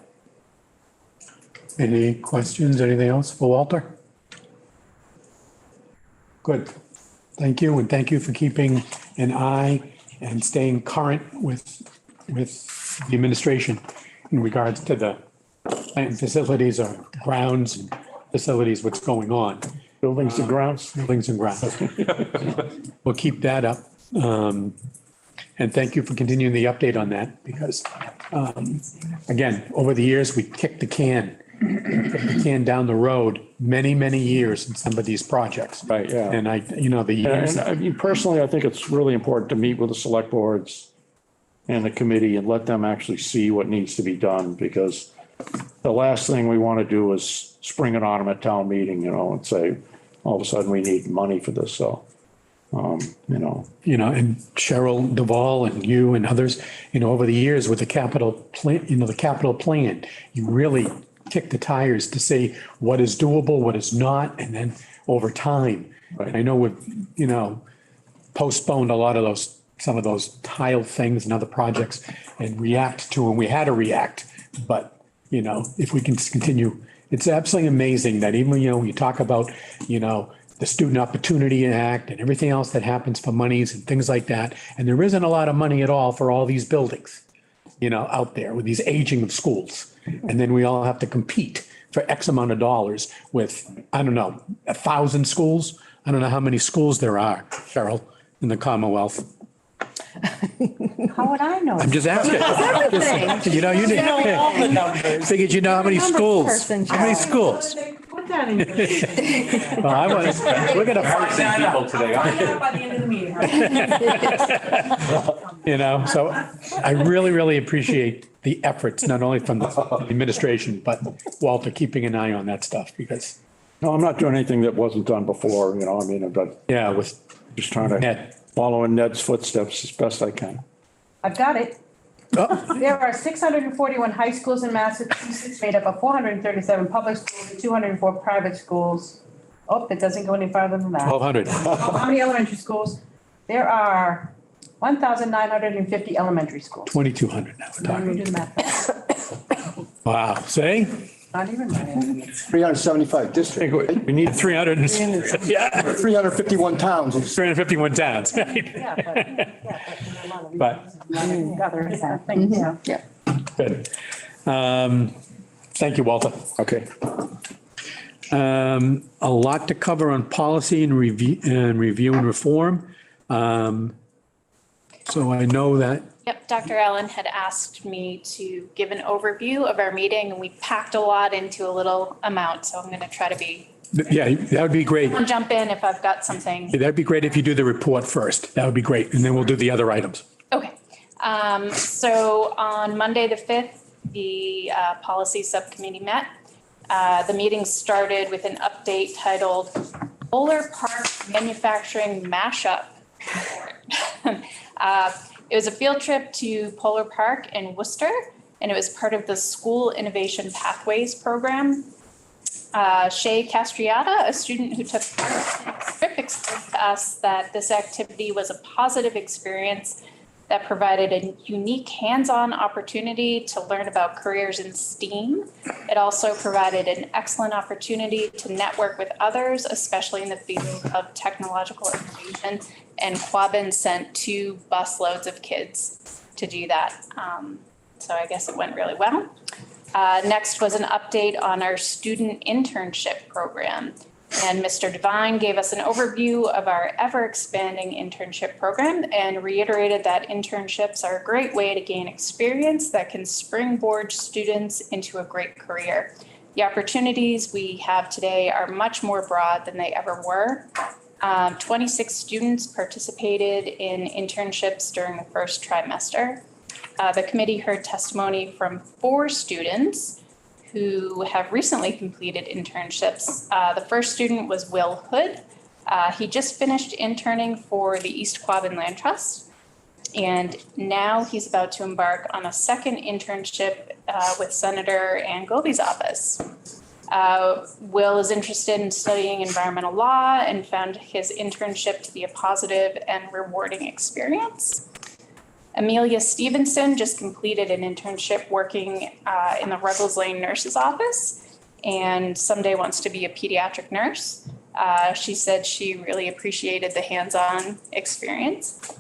Any questions, anything else for Walter? Good. Thank you. And thank you for keeping an eye and staying current with the administration in regards to the plant facilities or grounds and facilities, what's going on. Buildings and grounds. Buildings and grounds. We'll keep that up. And thank you for continuing the update on that because, again, over the years, we kicked the can down the road many, many years in some of these projects. Right, yeah. And the years. And I mean, personally, I think it's really important to meet with the select boards and the committee and let them actually see what needs to be done, because the last thing we want to do is spring it on them at town meeting, and say, all of a sudden we need money for this. So, and Cheryl Duvall and you and others, over the years with the capital plan, you really kick the tires to say what is doable, what is not, and then over time. Right. I know we've, postponed a lot of some of those tile things and other projects and react to them. We had to react, but if we can continue, it's absolutely amazing that even, you talk about, the Student Opportunity Act and everything else that happens for monies and things like that. And there isn't a lot of money at all for all these buildings, out there with these aging of schools. And then we all have to compete for X amount of dollars with, 1,000 schools. I don't know how many schools there are, Cheryl, in the Commonwealth. How would I know? I'm just asking. You didn't. All the numbers. Figured how many schools. person, How many schools? Put that in your. Well, we're gonna find People today, aren't you? By the end of the meeting. So I really, really appreciate the efforts, not only from the administration, but Walter keeping an eye on that stuff because. No, I'm not doing anything that wasn't done before, but yeah, with just trying to follow in Ned's footsteps as best I can. I've got it. There are 641 high schools in Massachusetts, made up of 437 public schools and 204 private schools. Oh, it doesn't go any farther than that. 1,200. How many elementary schools? There are 1,950 elementary schools. 2,200 now we're Let me talking. do the math. Wow, see? Not even right. 375 districts. We need 300. Yeah. 351 towns. 351 towns. But. Yeah. Good. Thank you, Walter. Okay. A lot to cover on policy and review and reform. So I know that, Yep, Dr. Allen had asked me to give an overview of our meeting, and we packed a lot into a little amount, so I'm going to try to be, yeah, that would be great. I'll jump in if I've got something. That'd be great if you do the report first. That would be great. And then we'll do the other items. Okay. So on Monday, the 5th, the policy subcommittee met. The meeting started with an update titled Polar Park Manufacturing Mashup. It was a field trip to Polar Park in Worcester, and it was part of the School Innovation Pathways program. Shay Castriata, a student who took part in the trip, explained to us that this activity was a positive experience that provided a unique hands-on opportunity to learn about careers in STEAM. It also provided an excellent opportunity to network with others, especially in the field of technological innovation. And Quabbin sent 2 busloads of kids to do that. So I guess it went really well. Next was an update on our student internship program. And Mr. Devine gave us an overview of our ever-expanding internship program and reiterated that internships are a great way to gain experience that can springboard students into a great career. The opportunities we have today are much more broad than they ever were. 26 students participated in internships during the first trimester. The committee heard testimony from 4 students who have recently completed internships. The first student was Will Hood. He just finished interning for the East Quabbin Land Trust, and now he's about to embark on a second internship with Senator Ann Goldie's office. Will is interested in studying environmental law and found his internship to be a positive and rewarding experience. Amelia Stevenson just completed an internship working in the Ruggles Lane nurse's office and someday wants to be a pediatric nurse. She said she really appreciated the hands-on experience.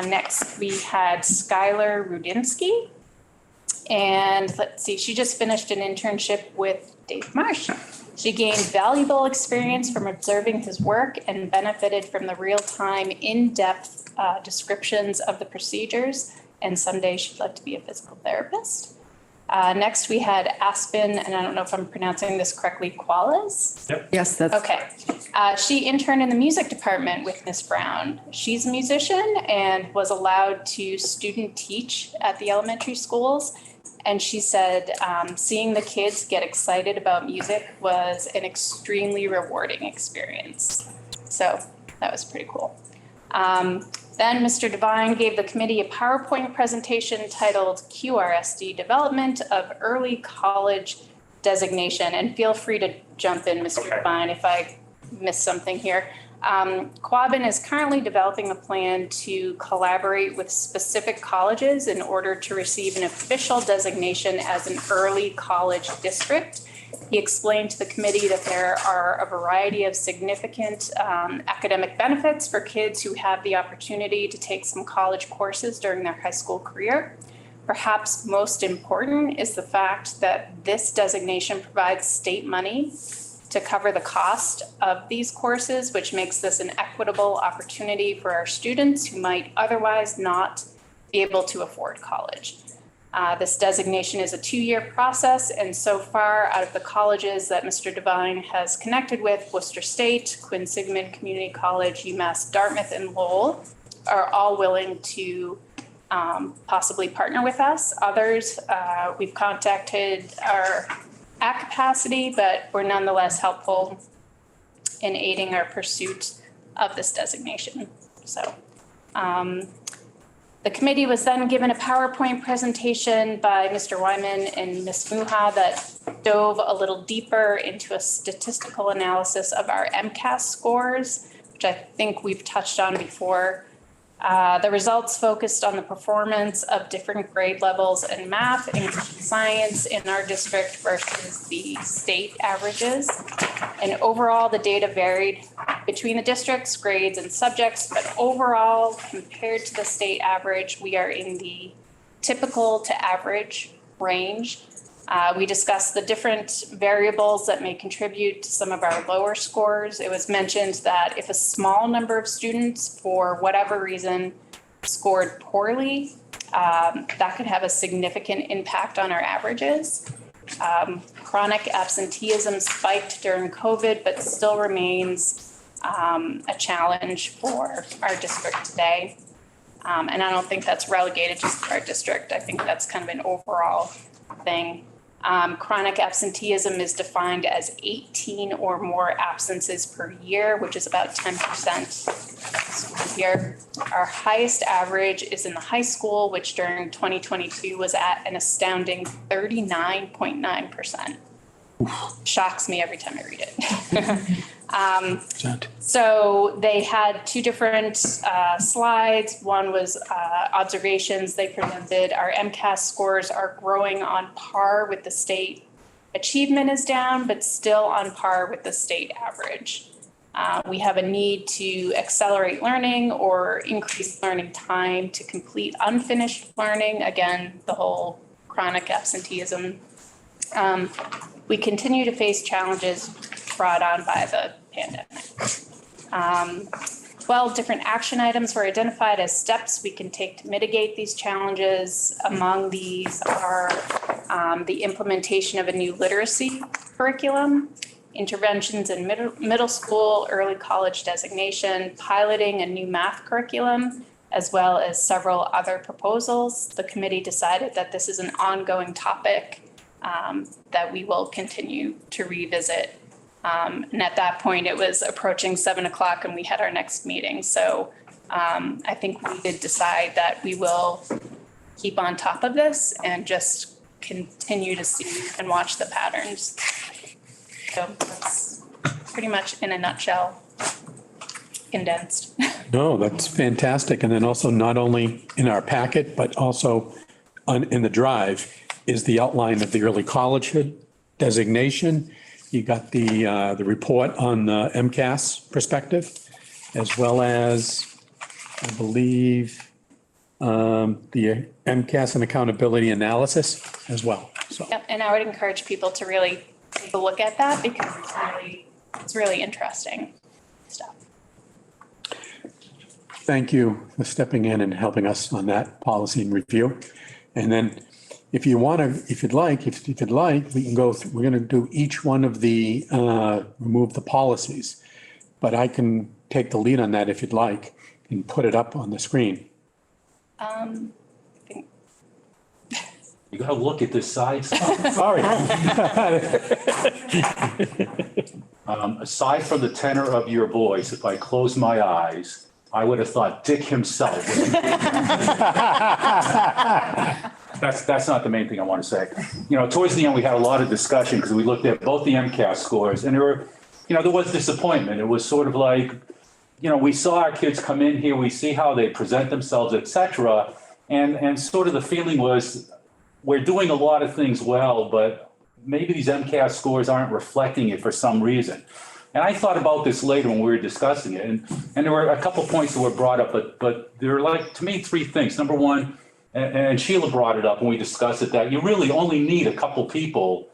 Next, we had Skylar Rudinsky. And let's see, she just finished an internship with Dave Marsh. She gained valuable experience from observing his work and benefited from the real-time, in-depth descriptions of the procedures. And someday she'd like to be a physical therapist. Next, we had Aspen, and I don't know if I'm pronouncing this correctly, Qualis? Yep. Yes, that's okay. She interned in the music department with Miss Brown. She's a musician and was allowed to student teach at the elementary schools. And she said seeing the kids get excited about music was an extremely rewarding experience. So that was pretty cool. Then Mr. Devine gave the committee a PowerPoint presentation titled QRSD Development of Early College Designation. And feel free to jump in, Mr. Devine, if I missed something here. Quabbin is currently developing a plan to collaborate with specific colleges in order to receive an official designation as an early college district. He explained to the committee that there are a variety of significant academic benefits for kids who have the opportunity to take some college courses during their high school career. Perhaps most important is the fact that this designation provides state money to cover the cost of these courses, which makes this an equitable opportunity for our students who might otherwise not be able to afford college. This designation is a 2-year process, and so far out of the colleges that Mr. Devine has connected with, Worcester State, Quinn-Sigmund Community College, UMass Dartmouth, and Lowell are all willing to possibly partner with us. Others, we've contacted are at capacity, but we're nonetheless helpful in aiding our pursuit of this designation. So the committee was then given a PowerPoint presentation by Mr. Wyman and Ms. Muha that dove a little deeper into a statistical analysis of our MCAS scores, which I think we've touched on before. The results focused on the performance of different grade levels in math and science in our district versus the state averages. And overall, the data varied between the district's grades and subjects, but overall, compared to the state average, we are in the typical to average range. We discussed the different variables that may contribute to some of our lower scores. It was mentioned that if a small number of students, for whatever reason, scored poorly, that could have a significant impact on our averages. Chronic absenteeism spiked during COVID, but still remains a challenge for our district today. And I don't think that's relegated just to our district. I think that's kind of an overall thing. Chronic absenteeism is defined as 18 or more absences per year, which is about 10% here. Our highest average is in the high school, which during 2022 was at an astounding 39.9%. Shocks me every time I read it. So they had two different slides. One was observations they presented. Our MCAS scores are growing on par with the state. Achievement is down, but still on par with the state average. We have a need to accelerate learning or increase learning time to complete unfinished learning. Again, the whole chronic absenteeism. We continue to face challenges brought on by the pandemic. 12 different action items were identified as steps we can take to mitigate these challenges. Among these are the implementation of a new literacy curriculum, interventions in middle school, early college designation, piloting a new math curriculum, as well as several other proposals. The committee decided that this is an ongoing topic that we will continue to revisit. And at that point, it was approaching 7 o'clock and we had our next meeting. So I think we did decide that we will keep on top of this and just continue to see and watch the patterns. So that's pretty much in a nutshell, condensed. No, that's fantastic. And then also not only in our packet, but also in the drive is the outline of the early collegehood designation. You got the report on the MCAS perspective, as well as, I believe, the MCAS and accountability analysis as well. So. Yep, and I would encourage people to really take a look at that because it's really interesting stuff. Thank you for stepping in and helping us on that policy and review. And then if you'd like, we can go through, we're going to do each one of the, remove the policies. But I can take the lead on that if you'd like and put it up on the screen. You gotta look at this side. Sorry. Aside from the tenor of your voice, if I close my eyes, I would have thought Dick himself. That's not the main thing I want to say. You know, towards the end, we had a lot of discussion because we looked at both the MCAS scores and there was disappointment. It was sort of like, we saw our kids come in here, we see how they present themselves, et cetera. And sort of the feeling was, we're doing a lot of things well, but maybe these MCAS scores aren't reflecting it for some reason. And I thought about this later when we were discussing it, and there were a couple points that were brought up, but there are, like, to me, three things. Number one, and Sheila brought it up when we discussed it, that you really only need a couple people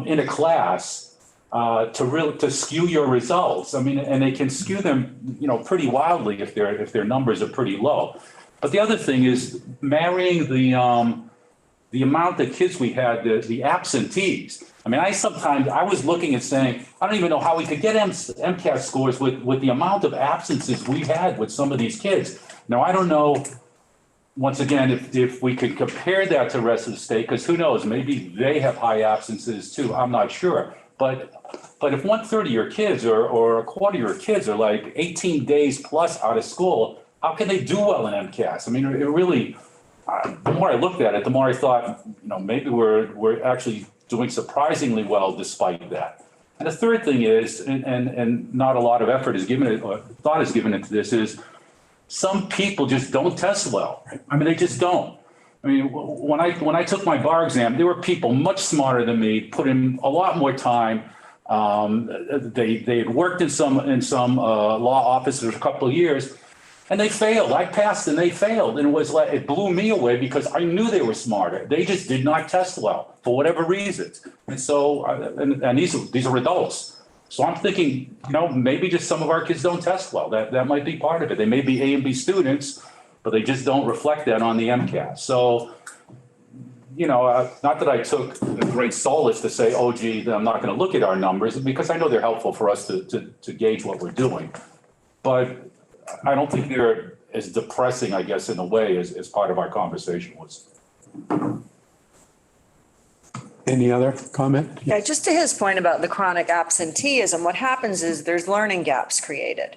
in a class to skew your results. I mean, and they can skew them, pretty wildly if their numbers are pretty low. But the other thing is marrying the amount of kids we had, the absentees. I mean, I was looking at saying, I don't even know how we could get MCAS scores with the amount of absences we had with some of these kids. Now, I don't know, once again, if we could compare that to the rest of the state, because who knows, maybe they have high absences too, I'm not sure. But if 1/3 of your kids or a quarter of your kids are like 18 days plus out of school, how can they do well in MCAS? I mean, it really, the more I looked at it, the more I thought, maybe we're actually doing surprisingly well despite that. And the third thing is, and not a lot of effort is given it, or thought is given into this, is some people just don't test well. I mean, they just don't. I mean, when I took my bar exam, there were people much smarter than me, put in a lot more time. They had worked in some law offices for a couple of years. And they failed. I passed and they failed. And it was like, it blew me away because I knew they were smarter. They just did not test well for whatever reasons. And so, and these are adults. So I'm thinking, maybe just some of our kids don't test well. That might be part of it. They may be A and B students, but they just don't reflect that on the MCAS. So, not that I took a great solace to say, oh, gee, I'm not going to look at our numbers, because I know they're helpful for us to gauge what we're doing. But I don't think they're as depressing, I guess, in a way as part of our conversation was. Any other comment? Yeah, just to his point about the chronic absenteeism, what happens is there's learning gaps created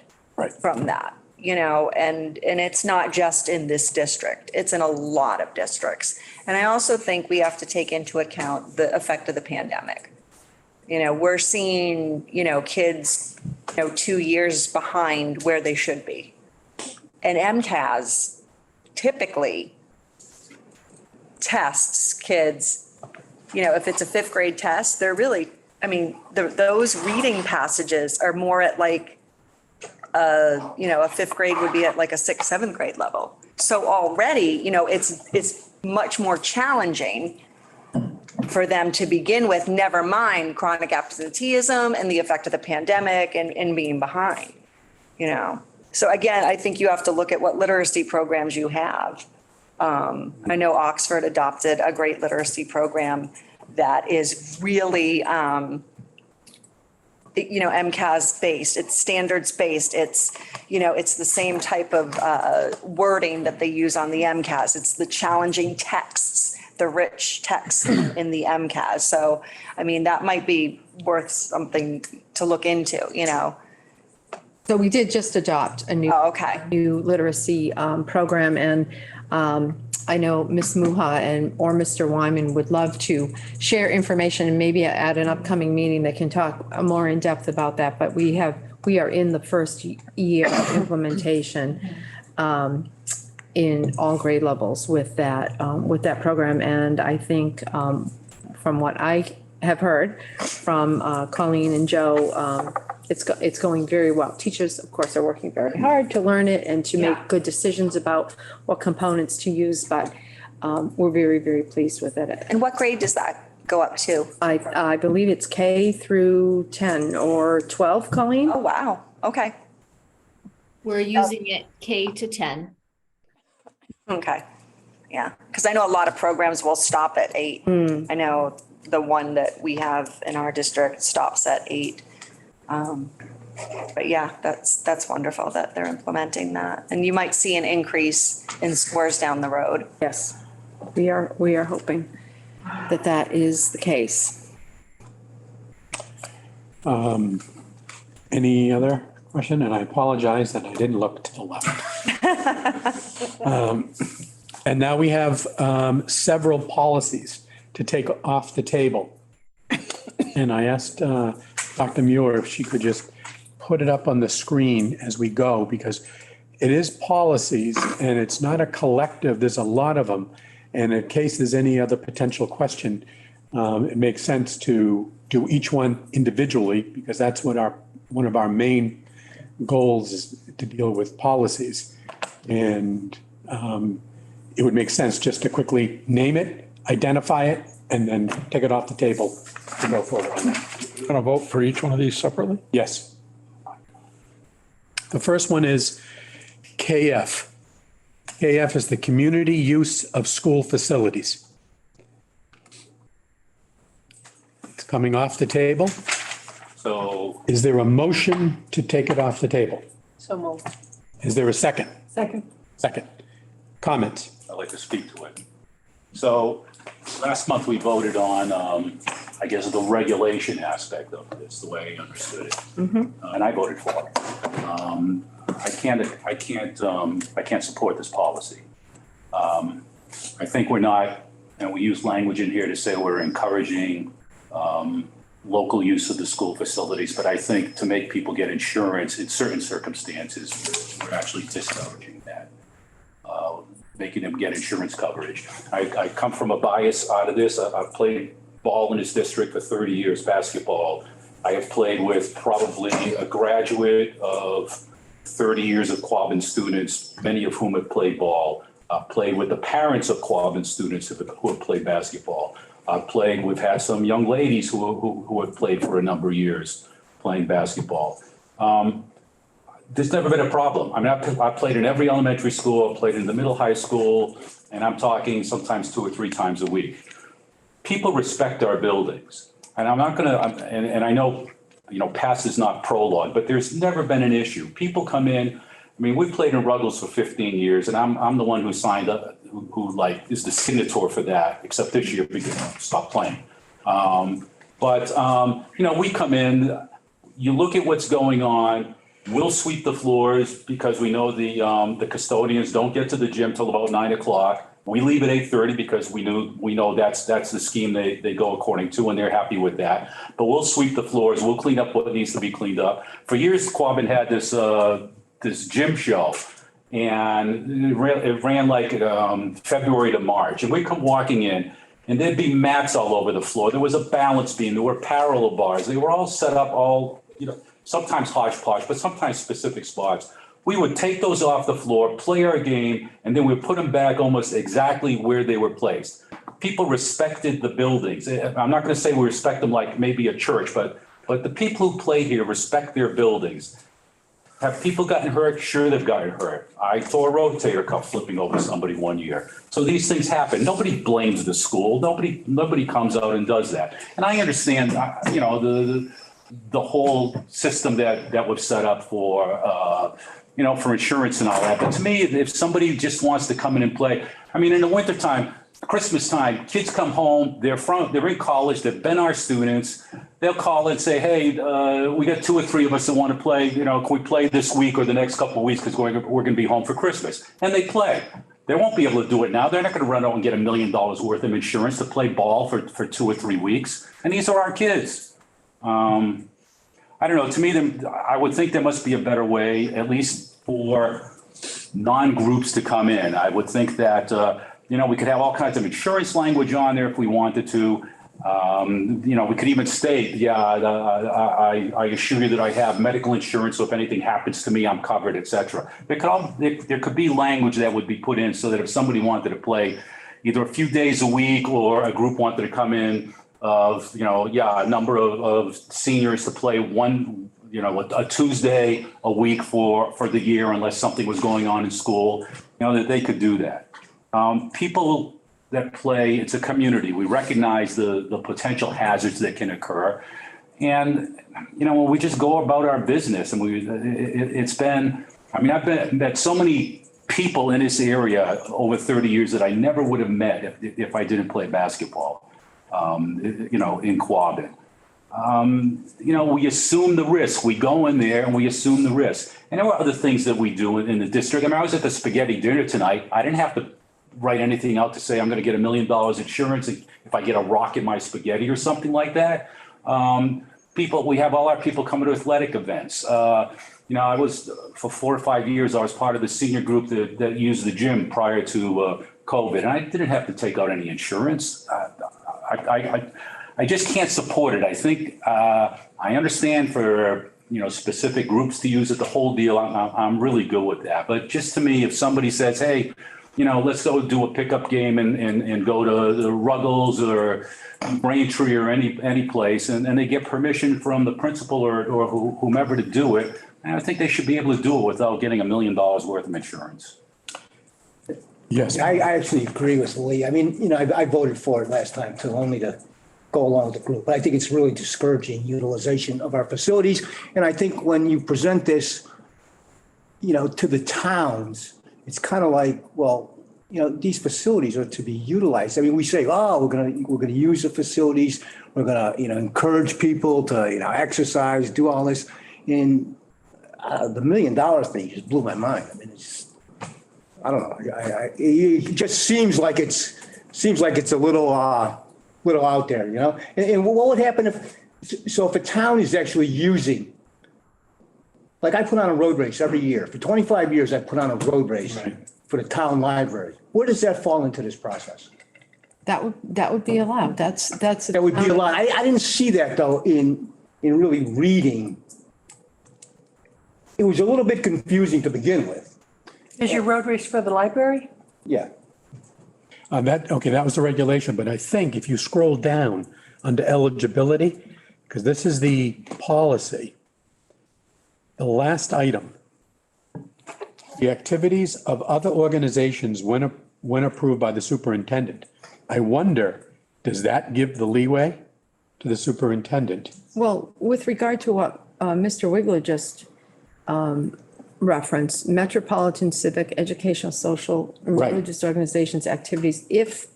from that, and it's not just in this district, it's in a lot of districts. And I also think we have to take into account the effect of the pandemic. We're seeing, kids, 2 years behind where they should be. And MCAS typically tests kids, if it's a 5th grade test, they're really, those reading passages are more at like, a 5th grade would be at like a 6th, 7th grade level. So already, it's much more challenging for them to begin with, never mind chronic absenteeism and the effect of the pandemic and being behind, So again, I think you have to look at what literacy programs you have. I know Oxford adopted a great literacy program that is really, MCAS based, it's standards based. It's, it's the same type of wording that they use on the MCAS. It's the challenging texts, the rich texts in the MCAS. So, that might be worth something to look into, So we did just adopt a new, new literacy program, and I know Ms. Muha or Mr. Wyman would love to share information, and maybe at an upcoming meeting they can talk more in depth about that. But we are in the first year of implementation in all grade levels with that program, and I think from what I have heard from Colleen and Joe. It's going very well. Teachers, of course, are working very hard to learn it and to make good decisions about what components to use, but we're very, very pleased with it. And what grade does that go up to? I believe it's K through 10 or 12, Colleen? Oh, wow. Okay. We're using it K to 10. Okay. Yeah. Because I know a lot of programs will stop at 8. I know the one that we have in our district stops at 8. But yeah, that's wonderful that they're implementing that. And you might see an increase in scores down the road. Yes, we are hoping that is the case. Any other question? And I apologize that I didn't look to the left. And now we have several policies to take off the table. And I asked Dr. Muir if she could just put it up on the screen as we go, because it is policies and it's not a collective. There's a lot of them. And in case there's any other potential question, it makes sense to do each one individually, because that's what one of our main goals is, to deal with policies. And it would make sense just to quickly name it, identify it, and then take it off the table to go forward on that. Going to vote for each one of these separately? Yes. The first one is KF. KF is the community use of school facilities. It's coming off the table. So Is there a motion to take it off the table? So moved. Is there a second? Second. Second. Comments? I'd like to speak to it. So last month we voted on, I guess, the regulation aspect of this, the way I understood it. And I voted for it. I can't support this policy. I think we're not, and we use language in here to say we're encouraging local use of the school facilities, but I think to make people get insurance in certain circumstances, we're actually discouraging that. Making them get insurance coverage. I come from a bias out of this. I've played ball in this district for 30 years, basketball. I have played with probably a graduate of 30 years of Quabbin students, many of whom have played ball, played with the parents of Quabbin students who have played basketball. We've had some young ladies who have played for a number of years playing basketball. There's never been a problem. I mean, I've played in every elementary school, I've played in the middle high school, and I'm talking sometimes 2 or 3 times a week. People respect our buildings. And I'm not gonna, and I know, past is not prologue, but there's never been an issue. People come in, I mean, we've played in Ruggles for 15 years, and I'm the one who signed up, who is the signator for that, except this year because I stopped playing. We come in, you look at what's going on, we'll sweep the floors because we know the custodians don't get to the gym till about 9 o'clock. We leave at 8:30 because we know that's the scheme they go according to, and they're happy with that. But we'll sweep the floors, we'll clean up what needs to be cleaned up. For years, Quabbin had this gym show, and it ran like February to March. And we'd come walking in, and there'd be mats all over the floor. There was a balance beam, there were parallel bars. They were all set up sometimes hodgepodge, but sometimes specific spots. We would take those off the floor, play our game, and then we'd put them back almost exactly where they were placed. People respected the buildings. I'm not going to say we respect them like maybe a church, but the people who play here respect their buildings. Have people gotten hurt? Sure, they've gotten hurt. I tore a rotator cuff flipping over somebody one year. So these things happen. Nobody blames the school. Nobody comes out and does that. And I understand, the whole system that was set up for insurance and all that. But to me, if somebody just wants to come in and play, I mean, in the wintertime, Christmas time, kids come home, they're in college, they've been our students. They'll call and say, hey, we got 2 or 3 of us that want to play, can we play this week or the next couple of weeks because we're going to be home for Christmas. And they play. They won't be able to do it now. They're not going to run out and get $1 million worth of insurance to play ball for 2 or 3 weeks. And these are our kids. I don't know, to me, I would think there must be a better way, at least for non-groups to come in. I would think that, we could have all kinds of insurance language on there if we wanted to. We could even state, I assure you that I have medical insurance, so if anything happens to me, I'm covered, et cetera. There could be language that would be put in so that if somebody wanted to play either a few days a week or a group wanted to come in, of, a number of seniors to play a Tuesday a week for the year, unless something was going on in school, that they could do that. People that play, it's a community. We recognize the potential hazards that can occur. And, when we just go about our business and I've met so many people in this area over 30 years that I never would have met if I didn't play basketball. In Quabbin. We assume the risk. We go in there and we assume the risk. And there were other things that we do in the district. I mean, I was at the spaghetti dinner tonight. I didn't have to write anything out to say I'm going to get $1 million insurance if I get a rock in my spaghetti or something like that. We have all our people coming to athletic events. I was, for 4 or 5 years, I was part of the senior group that used the gym prior to COVID, and I didn't have to take out any insurance. I just can't support it. I think I understand for specific groups to use it, the whole deal. I'm really good with that. But just to me, if somebody says, "Hey, let's go do a pickup game and go to the Ruggles or Braintree or any place," and they get permission from the principal or whomever to do it, I think they should be able to do it without getting $1 million worth of insurance. Yes. I actually agree with Lee. I mean, I voted for it last time too, only to go along with the group. But I think it's really discouraging utilization of our facilities. And I think when you present this, to the towns, it's kind of like, well, these facilities are to be utilized. I mean, we say, we're gonna use the facilities. We're gonna, encourage people to, exercise, do all this. And the $1 million thing just blew my mind. I mean, I don't know. It just seems like it's a little out there, And what would happen if a town is actually using, like I put on a road race every year. For 25 years, I put on a road race for the town library. Where does that fall into this process? That would be allowed. That would be allowed. I didn't see that though in really reading it was a little bit confusing to begin with. Is your road race for the library? Yeah. That was the regulation, but I think if you scroll down under eligibility, because this is the policy, the last item, the activities of other organizations when approved by the superintendent. I wonder, does that give the leeway to the superintendent? Well, with regard to what Mr. Wiggler just referenced, metropolitan civic, educational, social, and Right. religious organizations, activities, if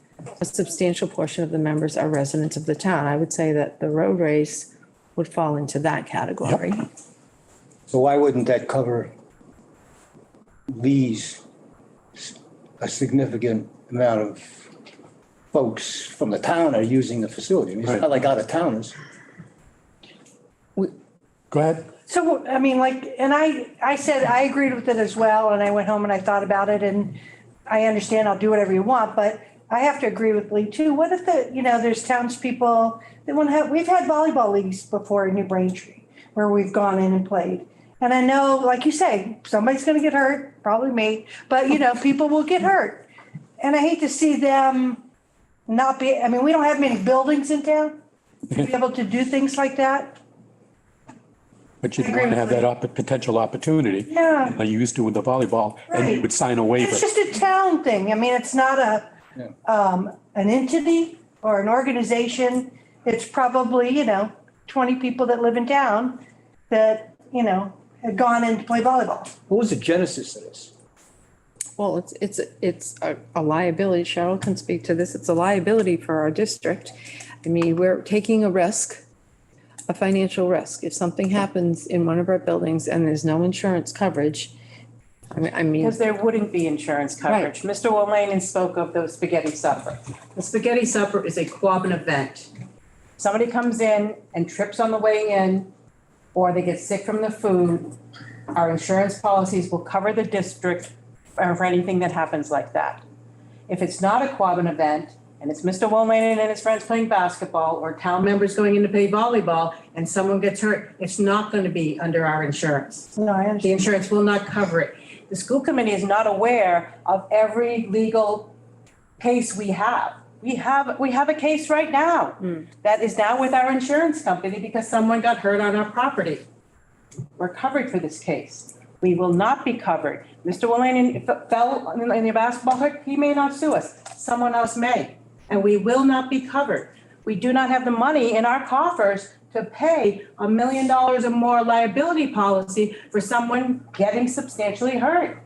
a substantial portion of the members are residents of the town, I would say that the road race would fall into that category. So why wouldn't that cover Lee's, a significant amount of folks from the town are using the facility? I mean, it's not like out of towners. Go ahead. So, I mean, like, and I said, I agreed with it as well, and I went home and I thought about it, and I understand I'll do whatever you want, but I have to agree with Lee too. What if there's townspeople that want to have, we've had volleyball leagues before in New Braintree where we've gone in and played. And I know, like you say, somebody's going to get hurt, probably me, but people will get hurt. And I hate to see them not be, I mean, we don't have many buildings in town to be able to do things like that. But you'd want to have that potential opportunity. Yeah. Like you used to with the volleyball, and you would sign a waiver. It's just a town thing. I mean, it's not an entity or an organization. It's probably, 20 people that live in town that, had gone in to play volleyball. What was the genesis of this? Well, it's a liability. Cheryl can speak to this. It's a liability for our district. I mean, we're taking a risk, a financial risk. If something happens in one of our buildings and there's no insurance coverage, I mean. Because there wouldn't be insurance coverage. Right. Mr. Wolmanen spoke of the spaghetti supper. The spaghetti supper is a co-op event. Somebody comes in and trips on the way in, or they get sick from the food, our insurance policies will cover the district for anything that happens like that. If it's not a co-op event, and it's Mr. Wolmanen and his friends playing basketball, or town members going in to play volleyball, and someone gets hurt, it's not going to be under our insurance. No, I understand. The insurance will not cover it. The school committee is not aware of every legal case we have. We have a case right now that is now with our insurance company because someone got hurt on our property. We're covered for this case. We will not be covered. Mr. Wolmanen fell in the basketball hook, he may not sue us. Someone else may, and we will not be covered. We do not have the money in our coffers to pay $1 million or more liability policy for someone getting substantially hurt.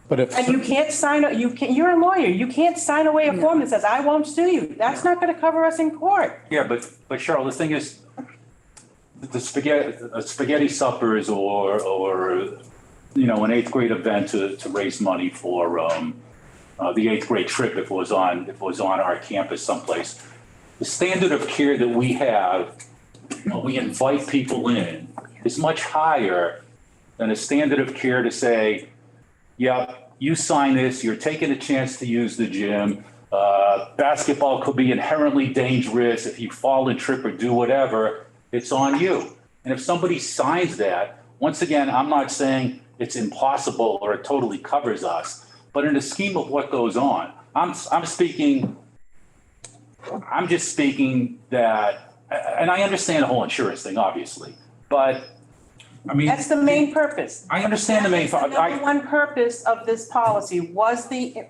But if. And you can't sign, you're a lawyer, you can't sign away a form that says, I won't sue you. That's not gonna cover us in court. Yeah, but Cheryl, the thing is, the spaghetti suppers or an eighth grade event to raise money for the eighth grade trip if it was on our campus someplace. The standard of care that we have when we invite people in is much higher than a standard of care to say, yeah, you sign this, you're taking a chance to use the gym. Basketball could be inherently dangerous. If you fall and trip or do whatever, it's on you. And if somebody signs that, once again, I'm not saying it's impossible or it totally covers us, but in the scheme of what goes on, I'm just speaking that, and I understand the whole insurance thing, obviously, but I mean. That's the main purpose. I understand the main. The number one purpose of this policy was the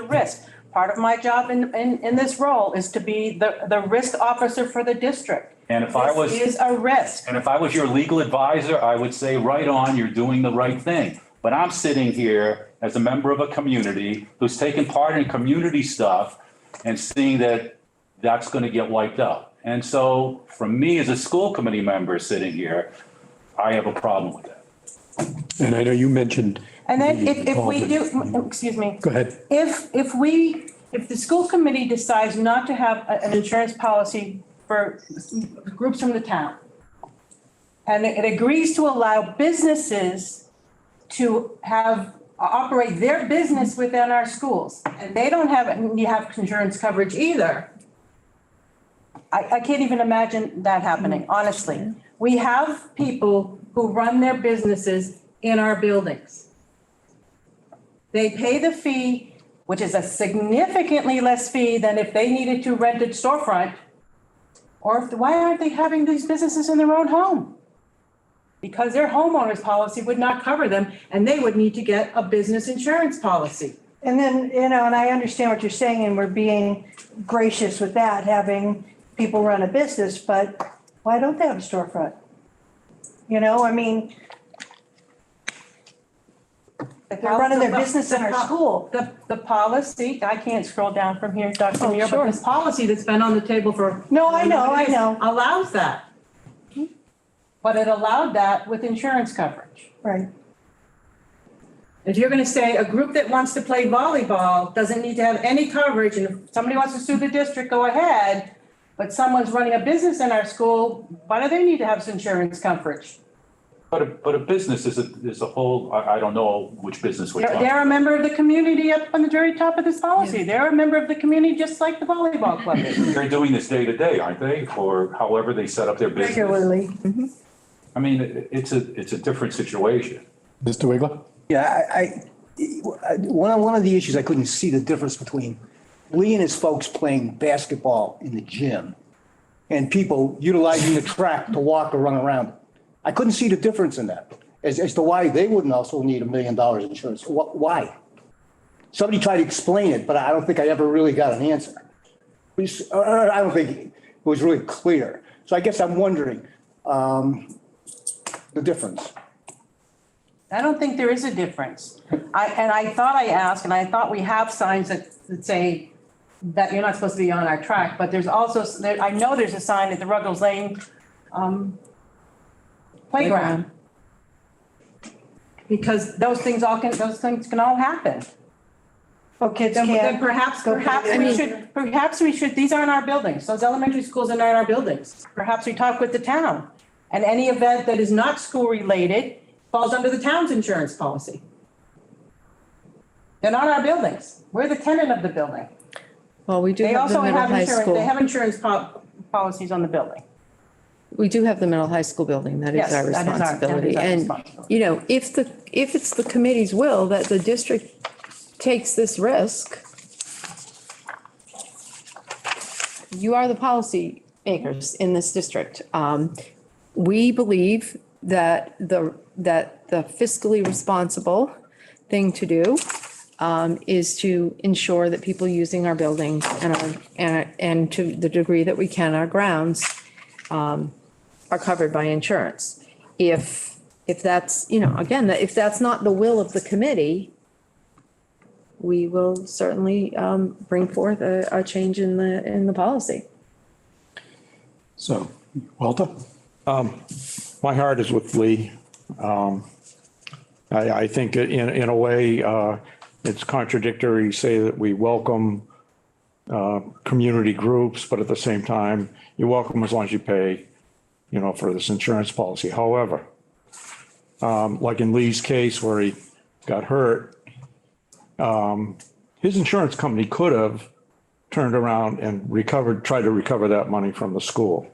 risk. Part of my job in this role is to be the risk officer for the district. And if I was. This is a risk. And if I was your legal advisor, I would say, right on, you're doing the right thing. But I'm sitting here as a member of a community who's taking part in community stuff and seeing that that's going to get wiped out. And so from me as a school committee member sitting here, I have a problem with that. And I know you mentioned. And then if we do, excuse me. Go ahead. If the school committee decides not to have an insurance policy for groups from the town, and it agrees to allow businesses to operate their business within our schools, and they don't have insurance coverage either, I can't even imagine that happening, honestly. We have people who run their businesses in our buildings. They pay the fee, which is a significantly less fee than if they needed to rent a storefront. Or why aren't they having these businesses in their own home? Because their homeowner's policy would not cover them, and they would need to get a business insurance policy. And then, and I understand what you're saying, and we're being gracious with that, having people run a business, but why don't they have a storefront? I mean, if they're running their business in our school. The policy, I can't scroll down from here, Dr. Oh, Muir, but sure. this policy that's been on the table for. No, I know. Allows that. But it allowed that with insurance coverage. Right. If you're going to say a group that wants to play volleyball doesn't need to have any coverage, and if somebody wants to sue the district, go ahead. But someone's running a business in our school, why do they need to have some insurance coverage? But a business is a whole, I don't know which business we're talking. They're a member of the community up on the very top of this policy. They're a member of the community, just like the volleyball club is. They're doing this day to day, aren't they? Or however they set up their business. Regularly. I mean, it's a different situation. Mr. Wiggler? Yeah, one of the issues I couldn't see the difference between Lee and his folks playing basketball in the gym and people utilizing the track to walk or run around. I couldn't see the difference in that as to why they wouldn't also need $1 million insurance. Why? Somebody tried to explain it, but I don't think I ever really got an answer. I don't think it was really clear. So I guess I'm wondering the difference. I don't think there is a difference. I thought I asked, and I thought we have signs that say that you're not supposed to be on our track, but there's also, I know there's a sign at the Ruggles Lane playground. Because those things can all happen. Oh, kids Then can't. perhaps we should, these aren't our buildings. Those elementary schools are not our buildings. Perhaps we talk with the town. And any event that is not school related falls under the town's insurance policy. They're not our buildings. We're the tenant of the building. Well, we do They have the also middle have high insurance, school. they have insurance policies on the building. We do have the middle high school building. That is Yes, our that is our responsibility. And, responsibility. you know, if it's the committee's will that the district takes this risk, you are the policy makers in this district. We believe that the fiscally responsible thing to do is to ensure that people using our buildings and to the degree that we can, our grounds, are covered by insurance. If that's, you know, again, if that's not the will of the committee, we will certainly bring forth a change in the policy. So, Walter? My heart is with Lee. I think in a way, it's contradictory to say that we welcome community groups, but at the same time, you welcome as long as you pay, you know, for this insurance policy. However, like in Lee's case where he got hurt, his insurance company could have turned around and tried to recover that money from the school.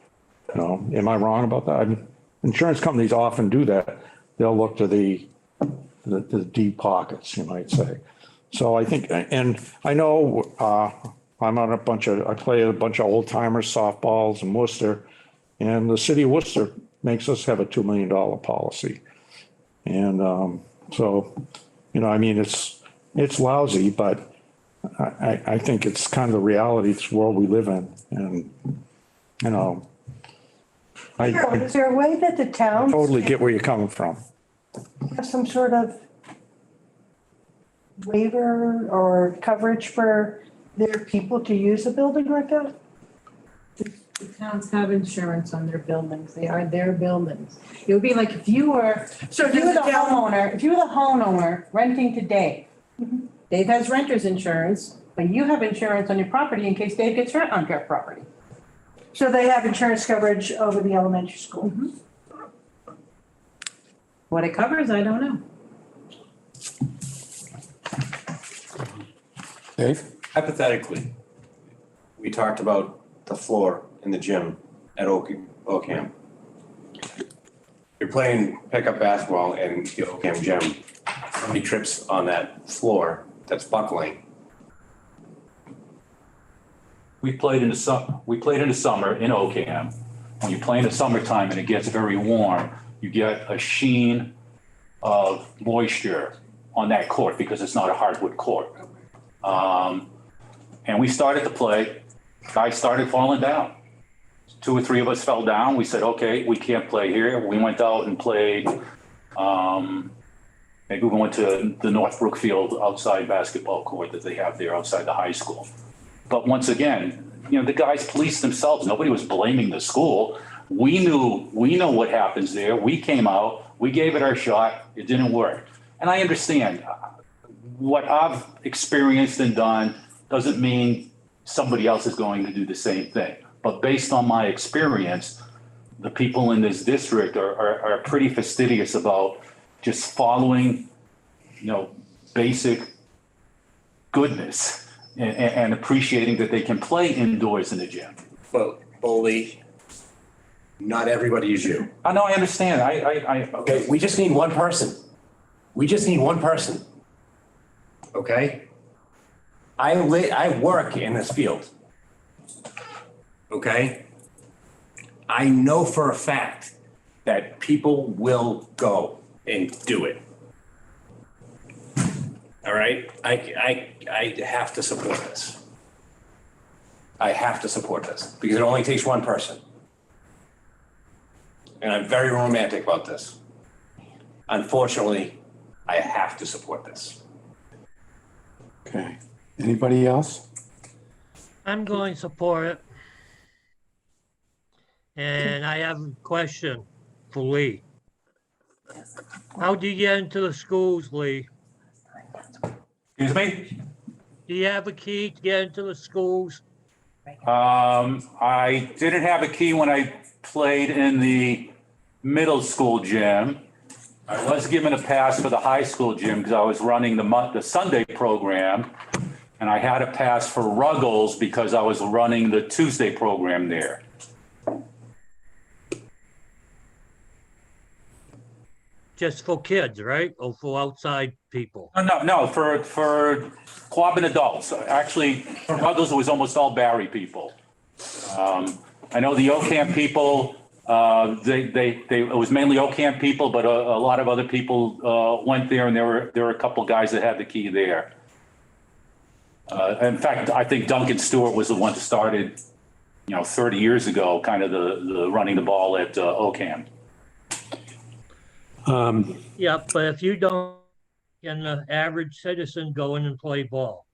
You know, am I wrong about that? I mean, insurance companies often do that. They'll look to the deep pockets, you might say. So I think, and I know I'm on I play a bunch of old timers softballs in Worcester, and the city of Worcester makes us have a $2 million policy. And so, you know, I mean, it's lousy, but I think it's kind of the reality, it's the world we live in. And, you know, Is there a way that the town totally get where you're coming from. have some sort of waiver or coverage for their people to use a building like that? The towns have insurance on their buildings. They are their buildings. It would be like if you were the homeowner renting to Dave. Dave has renter's insurance, but you have insurance on your property in case Dave gets hurt on your property. So they have insurance coverage over the elementary school? What it covers, I don't know. Dave? Hypothetically, we talked about the floor in the gym at Oakham. You're playing pickup basketball in the Ocam gym, somebody trips on that floor that's buckling. We played in the summer in Ocam. When you play in the summertime and it gets very warm, you get a sheen of moisture on that court because it's not a hardwood court. And we started to play, guys started falling down. 2 or 3 of us fell down. We said, okay, we can't play here. We went out and played, maybe we went to the North Brookfield outside basketball court that they have there outside the high school. But once again, you know, the guys policed themselves. Nobody was blaming the school. We know what happens there. We came out, we gave it our shot. It didn't work. And I understand what I've experienced and done doesn't mean somebody else is going to do the same thing. But based on my experience, the people in this district are pretty fastidious about just following, you know, basic goodness and appreciating that they can play indoors in the gym. Well, Boldy, not everybody is you. I know, I understand. Okay, we just need one person. We just need one person. Okay? I work in this field. Okay? I know for a fact that people will go and do it. All right? I have to support this. I have to support this because it only takes one person. And I'm very romantic about this. Unfortunately, I have to support this. Okay. Anybody else? I'm going to support it. And I have a question for Lee. How do you get into the schools, Lee? Excuse me? Do you have a key to get into the schools? I didn't have a key when I played in the middle school gym. I was given a pass for the high school gym because I was running the Sunday program. And I had a pass for Ruggles because I was running the Tuesday program there. Just for kids, right? Or for outside people? No, for Quabbin adults. Actually, for Ruggles, it was almost all Barry people. I know the Ocam people, it was mainly Ocam people, but a lot of other people went there, and there were a couple guys that had the key there. In fact, I think Duncan Stewart was the one that started, 30 years ago, kind of the running the ball at Ocam. Yeah, but if you don't, can the average citizen go in and play ball?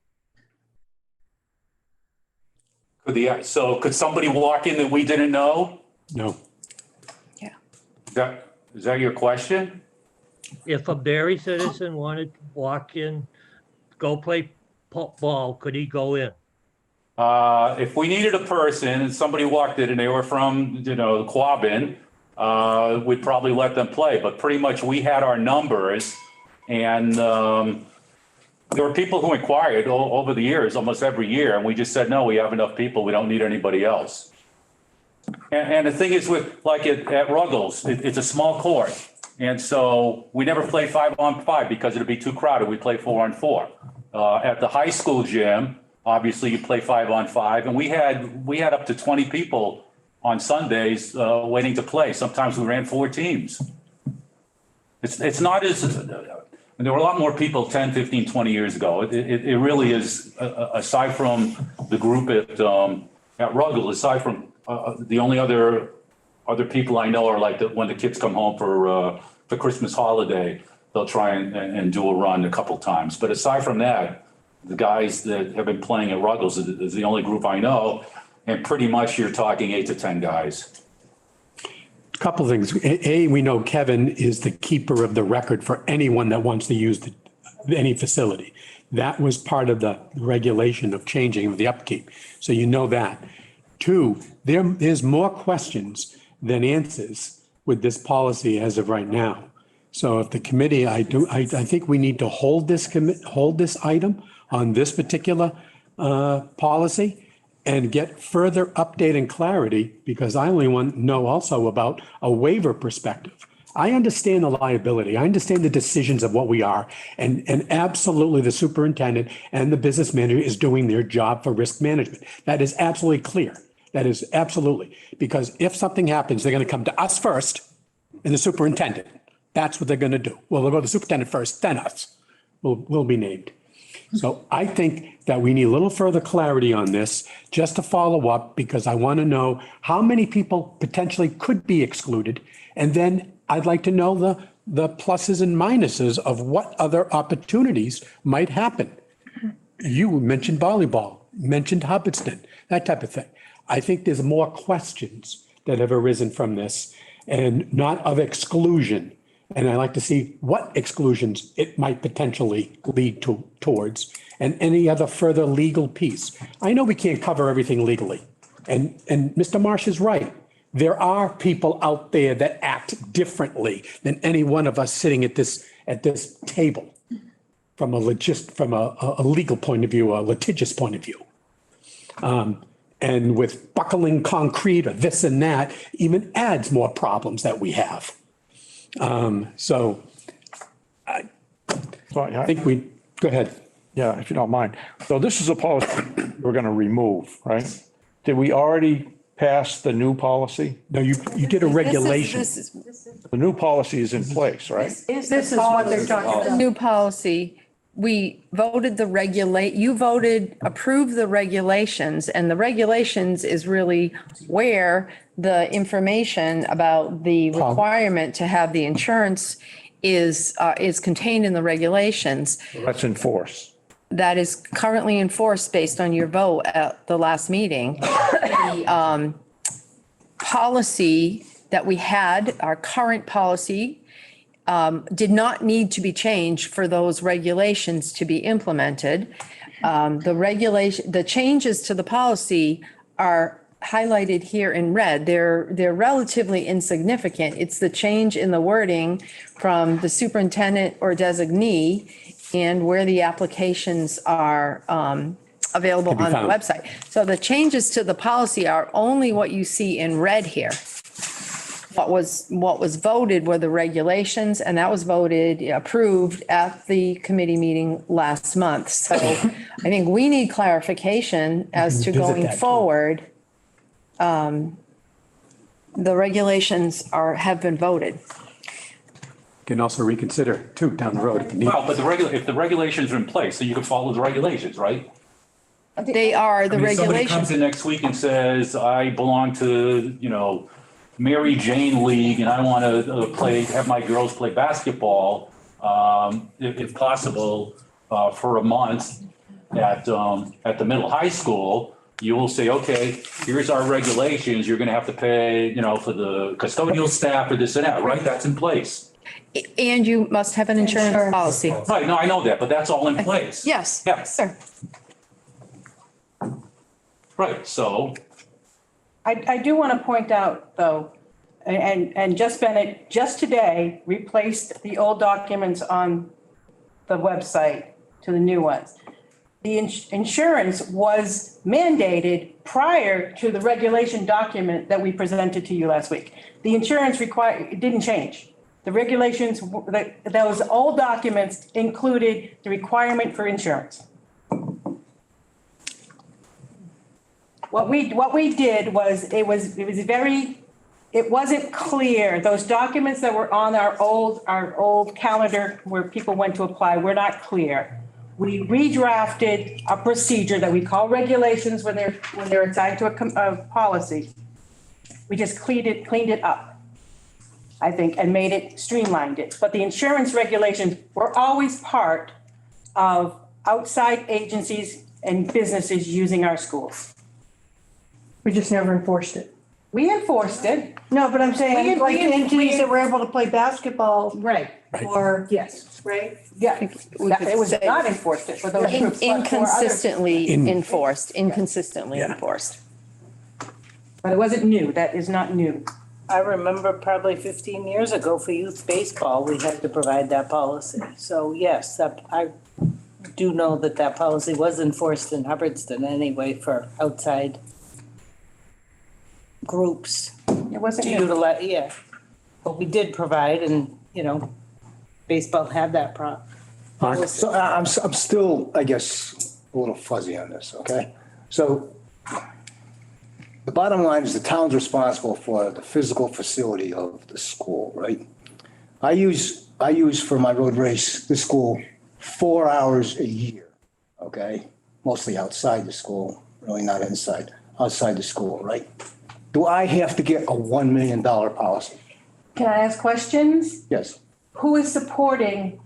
Could somebody walk in that we didn't know? No. Is that your question? If a Barry citizen wanted to walk in, go play ball, could he go in? If we needed a person and somebody walked in and they were from, Quabbin, we'd probably let them play. But pretty much we had our numbers, and there were people who inquired over the years, almost every year, and we just said, no, we have enough people. We don't need anybody else. And the thing is with, like at Ruggles, it's a small court. And so we never play 5-on-5 because it'd be too crowded. We play 4-on-4. At the high school gym, obviously you play 5-on-5, and we had up to 20 people on Sundays waiting to play. Sometimes we ran 4 teams. It's not as, there were a lot more people 10, 15, 20 years ago. It really is, aside from the group at Ruggles, aside from the only other people I know are like when the kids come home for Christmas holiday, they'll try and do a run a couple times. But aside from that, the guys that have been playing at Ruggles is the only group I know. And pretty much you're talking 8 to 10 guys. Couple things. We know Kevin is the keeper of the record for anyone that wants to use any facility. That was part of the regulation of changing of the upkeep. So you know that. 2, there's more questions than answers with this policy as of right now. So if the committee, I think we need to hold this item on this particular policy and get further update and clarity, because I only want to know also about a waiver perspective. I understand the liability. I understand the decisions of what we are. And absolutely the superintendent and the business manager is doing their job for risk management. That is absolutely clear. That is absolutely. Because if something happens, they're going to come to us first and the superintendent. That's what they're going to do. Well, they'll go to the superintendent first, then us. We'll be named. So I think that we need a little further clarity on this just to follow up, because I want to know how many people potentially could be excluded. And then I'd like to know the pluses and minuses of what other opportunities might happen. You mentioned volleyball, mentioned Hubbardston, that type of thing. I think there's more questions that have arisen from this and not of exclusion. And I'd like to see what exclusions it might potentially lead towards, and any other further legal piece. I know we can't cover everything legally. And Mr. Marsh is right. There are people out there that act differently than any one of us sitting at this table from a legal point of view, a litigious point of view. And with buckling concrete or this and that, even adds more problems that we have. So I think go ahead. Yeah, if you don't mind. So this is a policy we're going to remove, right? Did we already pass the new policy? No, you did a regulation. The new policy is in place, right? This is what they're talking The about. new policy, we voted you approved the regulations, and the regulations is really where the information about the requirement to have the insurance is contained in the regulations. That's in force. That is currently enforced based on your vote at the last meeting. The policy that we had, our current policy, did not need to be changed for those regulations to be implemented. The changes to the policy are highlighted here in red. They're relatively insignificant. It's the change in the wording from the superintendent or designee and where the applications are available on the website. So the changes to the policy are only what you see in red here. What was voted were the regulations, and that was approved at the committee meeting last month. So I think we need clarification as to going forward. The regulations have been voted. Can also reconsider too down the road. Well, but if the regulations are in place, then you can follow the regulations, right? They are the Somebody regulations. comes in next week and says, I belong to, Mary Jane League, and I want to have my girls play basketball, if possible, for a month at the middle high school. You will say, okay, here's our regulations. You're going to have to pay, for the custodial staff or this and that, right? That's in place. And you must have an insurance policy. Right, no, I know that, but that's all in place. Yes, Yeah. sir. Right, so. I do want to point out, though, and Just Bennett just today replaced the old documents on the website to the new ones. The insurance was mandated prior to the regulation document that we presented to you last week. The insurance it didn't change. The regulations, those old documents included the requirement for insurance. What we did was, it wasn't clear. Those documents that were on our old calendar where people went to apply were not clear. We redrafted a procedure that we call regulations when they're assigned to a policy. We just cleaned it up, I think, and made it, streamlined it. But the insurance regulations were always part of outside agencies and businesses using our schools. We just never enforced it. We enforced it. No, but I'm saying, We- like we- entities that were able to play basketball. Right. Or, Yes. right? Yeah, it was not enforced it for those groups. but for others. Inconsistently enforced. But it wasn't new. That is not new. I remember probably 15 years ago for youth baseball, we had to provide that policy. So yes, I do know that policy was enforced in Hubbardston anyway for outside groups. It wasn't to new. utilize, yeah. But we did provide and, baseball had that So I'm still, I guess, a little fuzzy on this, okay? So the bottom line is the town's responsible for the physical facility of the school, right? I use for my road race, the school, 4 hours a year, okay? Mostly outside the school, really not inside, outside the school, right? Do I have to get a $1 million policy? Can I ask questions? Yes. Who is supporting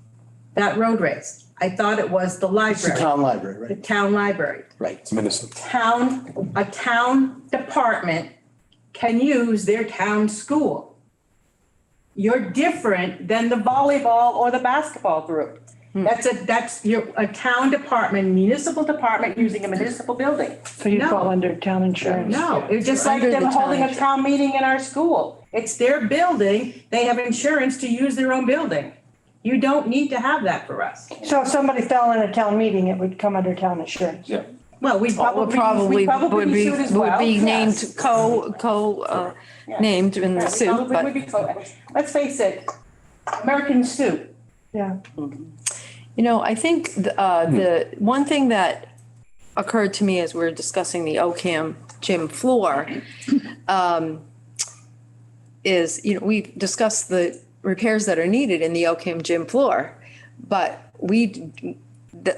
that road race? I thought it was the library. It's the town library, The right? town library. Right. A town department can use their town school. You're different than the volleyball or the basketball group. That's a town department, municipal department using a municipal building. So you No. fall under town insurance? No, it's just like Under the them town holding a insurance. town meeting in our school. It's their building. They have insurance to use their own building. You don't need to have that for us. So if somebody fell in a town meeting, it would come under town insurance? Yeah. Well, we probably would be sued as well. would be named Yes. named in the Yeah, we suit, probably but would be let's face it, American suit. Yeah. I think the one thing that occurred to me as we were discussing the OCAM gym floor is, we discussed the repairs that are needed in the OCAM gym floor, but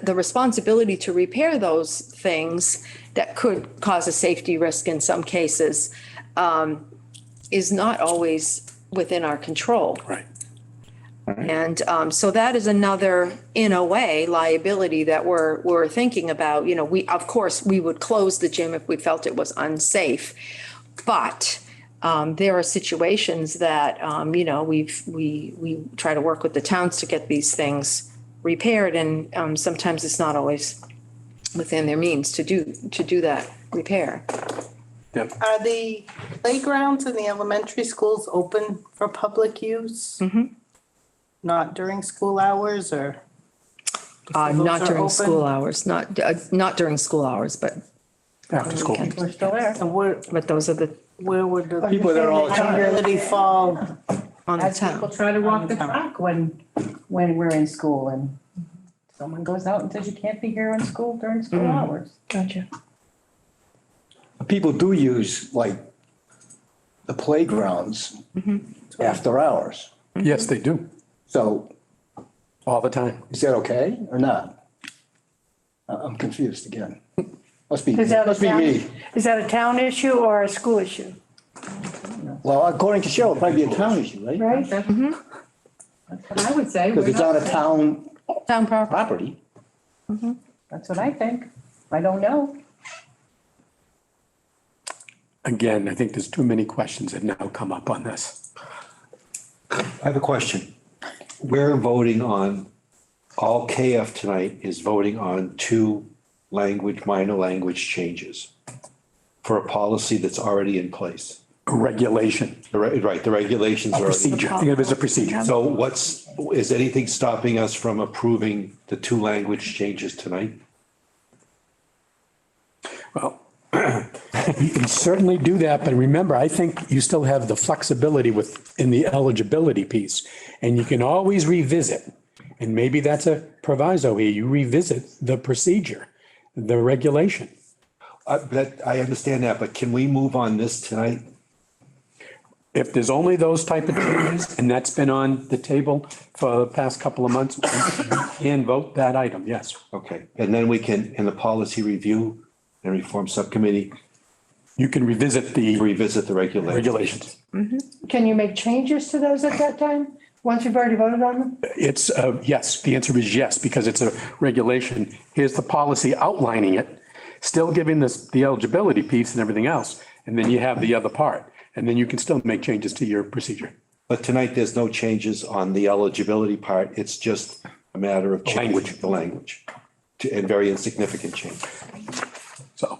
the responsibility to repair those things that could cause a safety risk in some cases is not always within our control. Right. And so that is another, in a way, liability that we're thinking about. Of course, we would close the gym if we felt it was unsafe. But there are situations that, we try to work with the towns to get these things repaired. And sometimes it's not always within their means to do that repair. Are the playgrounds in the elementary schools open for public use? Not during school hours or? Not are during open? school hours, not during school hours, but After school. We're still there. And where those are the would the? People there all the time. Liability fall on the As people town. try to walk the track when we're in school and someone goes out and says you can't be here in school during school hours. Gotcha. People do use like the playgrounds after hours. Yes, they do, So all the time. is that okay or not? I'm confused again. Must be Is that a me. town, is that a town issue or a school issue? Well, according to Cheryl, it'd probably be a town issue, right? Right? That's what I would say. Because it's on a town Town property. property. That's what I think. I don't know. Again, I think there's too many questions that now come up on this. I have a question. We're voting on, all KF tonight is voting on two minor language changes for a policy that's already in place. A regulation, Right, the regulations a are. procedure. Think of it as a procedure. So is anything stopping us from approving the two language changes tonight? Well, you can certainly do that, but remember, I think you still have the flexibility in the eligibility piece, and you can always revisit. And maybe that's a proviso here. You revisit the procedure, the regulation. I understand that, but can we move on this tonight? If there's only those type of changes, and that's been on the table for the past couple of months, we can vote that item, yes. Okay, and then we can, in the policy review and reform subcommittee, you can revisit the regulations. Can you make changes to those at that time, once you've already voted on them? It's, yes, the answer is yes, because it's a regulation. Here's the policy outlining it, still giving this, the eligibility piece and everything else. And then you have the other part, and then you can still make changes to your procedure. But tonight, there's no changes on the eligibility part. It's just a matter of changing the language and very insignificant change. So,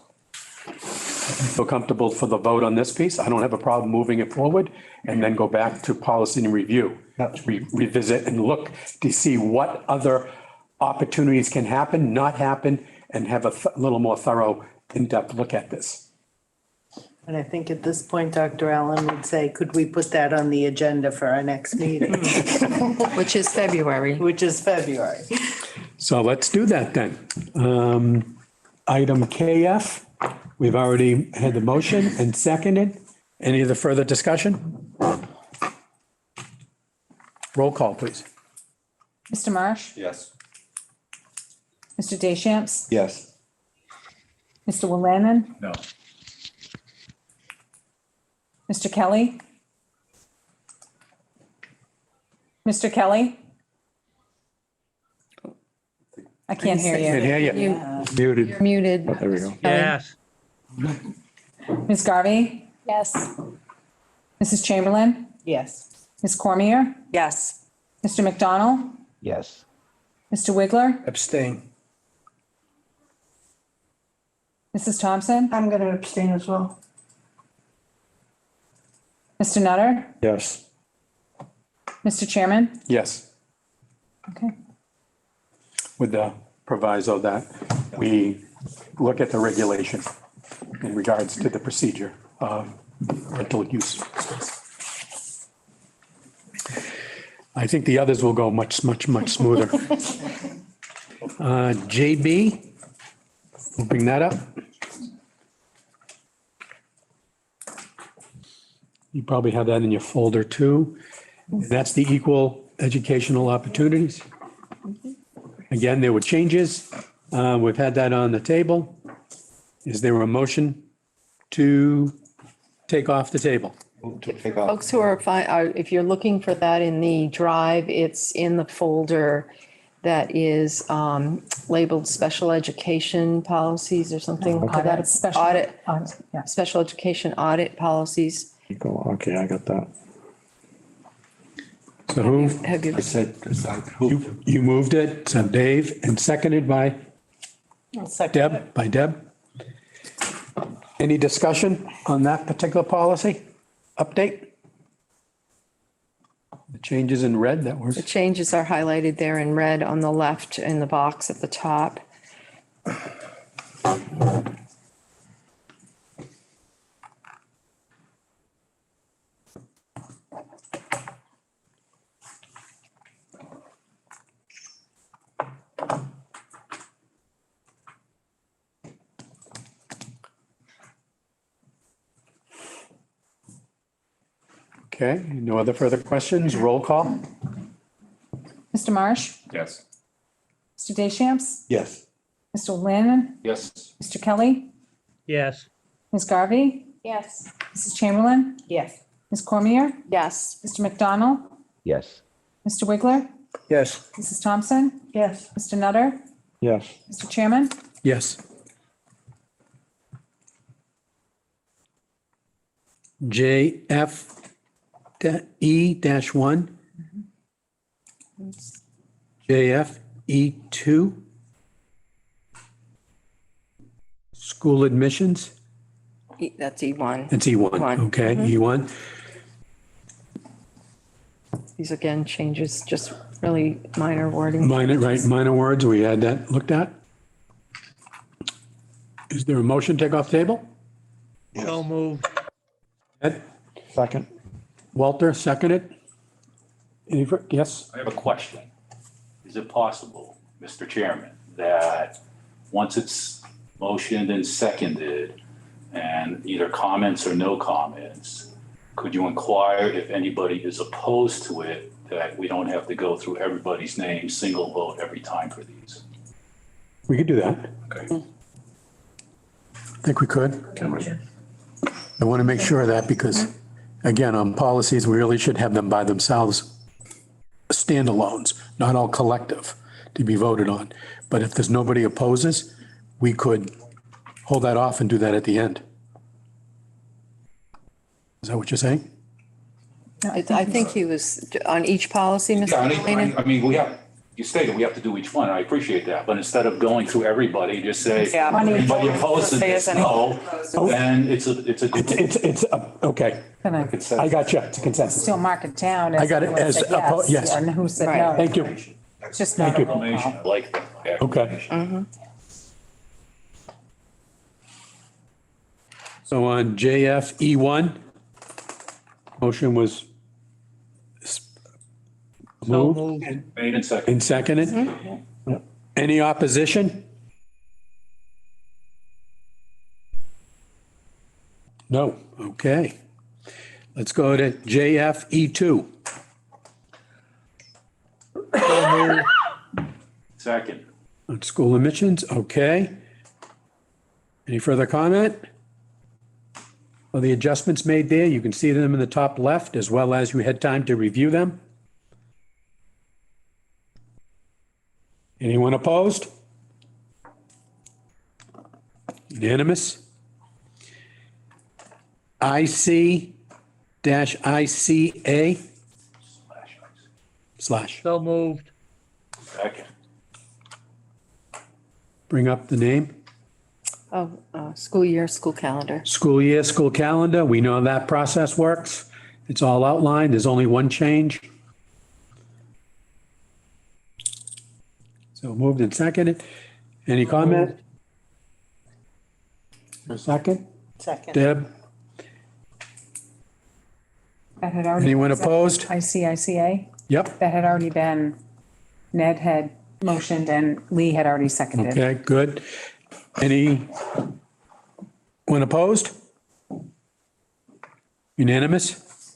feel comfortable for the vote on this piece? I don't have a problem moving it forward and then go back to policy and review. Revisit and look to see what other opportunities can happen, not happen, and have a little more thorough, in-depth look at this. And I think at this point, Dr. Allen would say, could we put that on the agenda for our next meeting? Which is February. Which is February. So let's do that then. Item KF, we've already had the motion and seconded. Any other further discussion? Roll call, please. Mr. Marsh? Yes. Mr. Deschamps? Yes. Mr. Willannon? No. Mr. Kelly? Mr. Kelly? I can't hear Can't you. hear you. Muted. You're muted. There we go. Yes. Ms. Garvey? Yes. Mrs. Chamberlain? Yes. Ms. Cormier? Yes. Mr. McDonald? Yes. Mr. Wiggler? Abstain. Mrs. Thompson? I'm going to abstain as well. Mr. Nutter? Yes. Mr. Chairman? Yes, Okay. with the proviso that we look at the regulation in regards to the procedure of rental use. I think the others will go much smoother. JB, we'll bring that up. You probably have that in your folder too. That's the equal educational opportunities. Again, there were changes. We've had that on the table. Is there a motion to take off the table? Folks who are if you're looking for that in the drive, it's in the folder that is labeled special education policies or something like that. It's special. Audit, Yeah. special education audit policies. Okay, I got that. So who, Have you? I said, who? you moved it, so Dave, and seconded by Deb? Any discussion on that particular policy? Update? The changes in red that were, The changes are highlighted there in red on the left in the box at the top. okay, no other further questions? Roll call? Mr. Marsh? Yes. Mr. Deschamps? Yes. Mr. Willannon? Yes. Mr. Kelly? Yes. Ms. Garvey? Yes. Mrs. Chamberlain? Yes. Ms. Cormier? Yes. Mr. McDonald? Yes. Mr. Wiggler? Yes. Mrs. Thompson? Yes. Mr. Nutter? Yes. Mr. Chairman? Yes. JF E-1. JF E2. School admissions, That's E1. it's E1, okay, E1. These again, changes, just really minor wording. Minor, right, minor words, we had that looked at. Is there a motion to take off table? So moved. Ed, Second. Walter, seconded. Yes, I have a question. Is it possible, Mr. Chairman, that once it's motioned and seconded and either comments or no comments, could you inquire if anybody is opposed to it, that we don't have to go through everybody's name, single vote every time for these? we could do that. Okay. I think we could. I want to make sure of that because, again, on policies, we really should have them by themselves, standalones, not all collective to be voted on. But if there's nobody opposes, we could hold that off and do that at the end. Is that what you're saying? I think he was on each policy, Mr. Elena. I mean, you stated we have to do each one. I appreciate that. But instead of going through everybody, just say, Yeah. anybody opposed to this, no, then it's Okay, I got you, it's a consensus. Still mark it down. I got it who as said yes. And who said Right. no. Thank you. It's just not Thank a you. roll call. information. I like that. Okay. Mm-hmm. So So on JFE1, motion was So moved moved. Made and seconded. and seconded. Any opposition? No, okay. Let's go to JFE2. So moved. Second. On school admissions, okay. Any further comment? Are the adjustments made there? You can see them in the top left as well as you had time to review them. Anyone opposed? Unanimous? IC-ICA slash. So moved. Second. Bring up the name. Oh, school year, school calendar. School year, school calendar. We know how that process works. It's all outlined. There's only one change. So moved and seconded. Any comment? A second? Second. Deb? That had already. Anyone opposed? ICICA? Yep. That had already been, Ned had motioned and Lee had already seconded. Okay, good. Anyone opposed? Unanimous?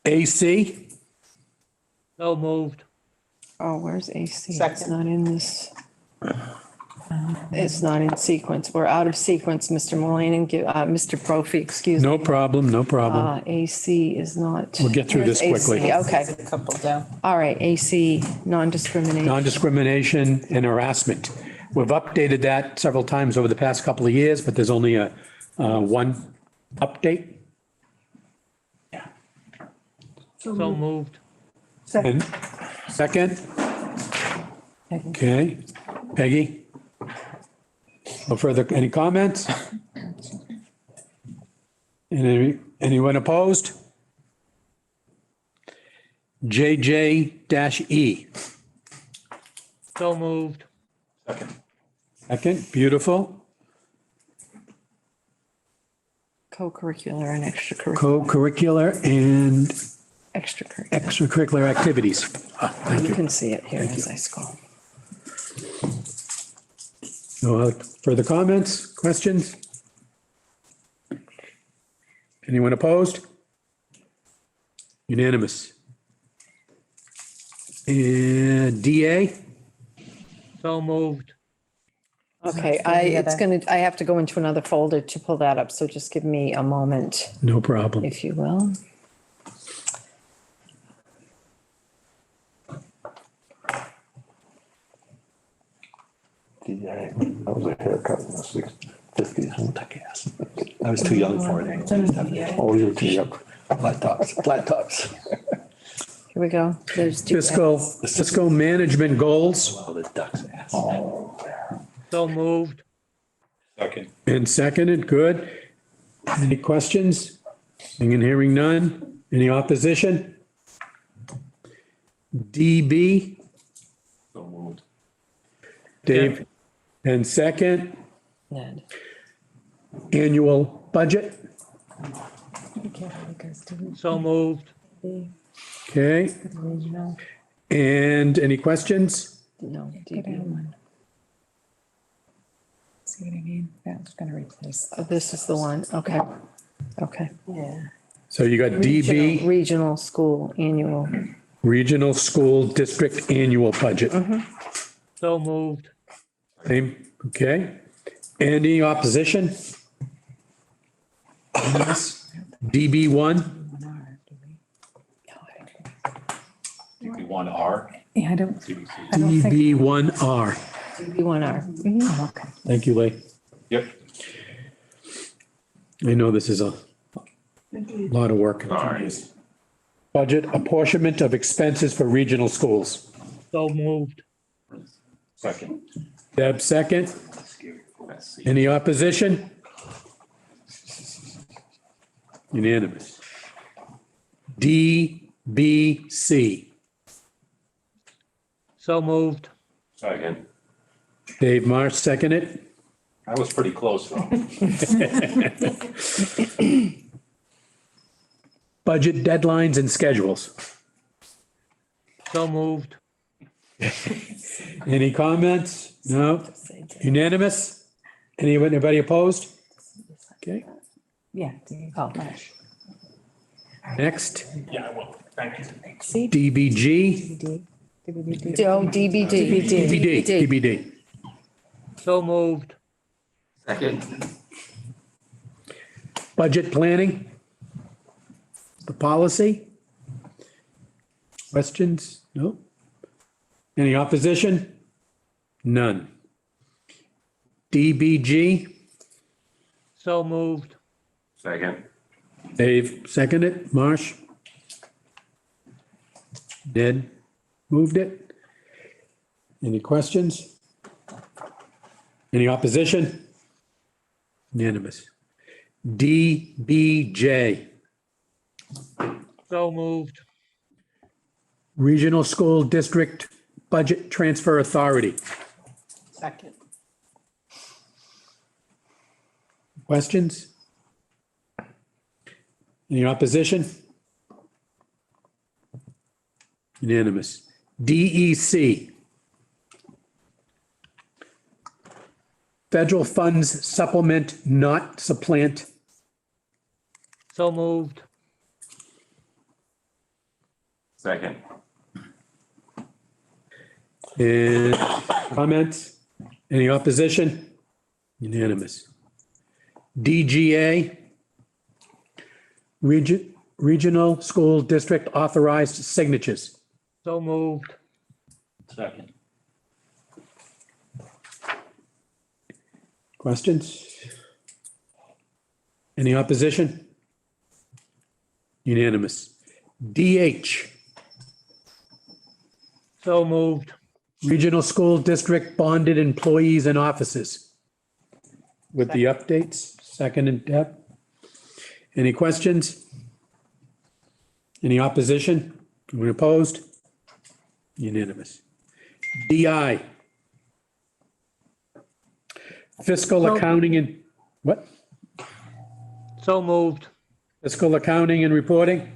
AC? So moved. Oh, where's AC? It's Second. not in this. It's not in sequence. We're out of sequence, Mr. Mullane and Mr. Brophy, excuse me. No problem, no problem. AC is not. We'll get through this Where's quickly. AC? Okay, A couple down. all right, AC, non-discrimination. Non-discrimination and harassment. We've updated that several times over the past couple of years, but there's only a one update. So moved. And second? Okay, Peggy? No further, any comments? Anyone opposed? JJ-E. So moved. Second. Second, beautiful. Co-curricular and extracurricular. Co-curricular and Extracurricular. extracurricular activities. Thank You you. can see it here as I scroll. No further comments, questions? Anyone opposed? Unanimous. And DA? So moved. Okay, I have to go into another folder to pull that up, so just give me a moment, No problem. if you will. DA, that was a haircut in the 50s. I was too young for it. Oh, you were too young. Flat tops, flat tops. Here we go. There's. Fiscal management goals Oh, the duck's ass. So moved. Second. and seconded, good. Any questions? Seeing and hearing none. Any opposition? DB, So moved. Dave, and second, Ned. annual budget. So moved. Okay, and any questions? No, Go down DB. one. See what I mean? That's gonna replace. Oh, this is the one, okay. Okay. Yeah. So you got DB, Regional school annual. Regional School District Annual Budget. So moved. Same, okay. Any opposition? DB1, DB1R. Yeah, I don't DBC. think. DB1R. DB1R. Oh, okay. Thank you, Lee. Yep. I know this is a lot of work. All right. Budget apportionment of expenses for regional schools. So moved. Second. Deb, second. Let's see. Any opposition? Unanimous. DBC. So moved. Second. Dave Marsh, seconded. I was pretty close though. Budget deadlines and schedules. So moved. Any comments? No? Unanimous? Anybody opposed? Okay, Yeah. Oh, gosh. next, Yeah, I will. Thank you. DBG. DBD. DBD. So moved. Second. Budget planning. The policy. Questions? No? Any opposition? None. DBG. So moved. Second. Dave seconded. Marsh? Ned moved it. Any questions? Any opposition? Unanimous. DBJ, So moved. Regional School District Budget Transfer Authority. Second. Questions? Any opposition? Unanimous. DEC. Federal funds supplement, not supplant. So moved. Second. And comments? Any opposition? Unanimous. DGA. Regional School District Authorized Signatures. So moved. Second. Questions? Any opposition? Unanimous. DH. So moved. Regional School District Bonded Employees and Officers. With the updates, second and Deb. Any questions? Any opposition? Anyone opposed? Unanimous. DI. Fiscal accounting and, what? So moved. Fiscal accounting and reporting?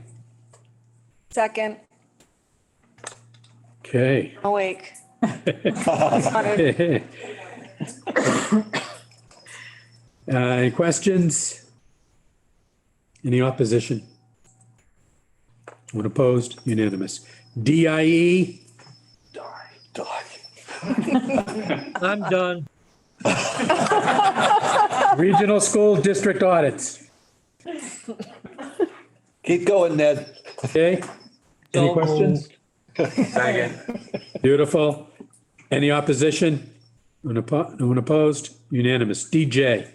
Second, Okay. awake. Any questions? Any opposition? Anyone opposed? Unanimous. DIE? I'm done. Regional School District Audits. Keep going, Ned. Okay. Any So questions? Second. Beautiful. Any opposition? No one opposed? Unanimous. DJ.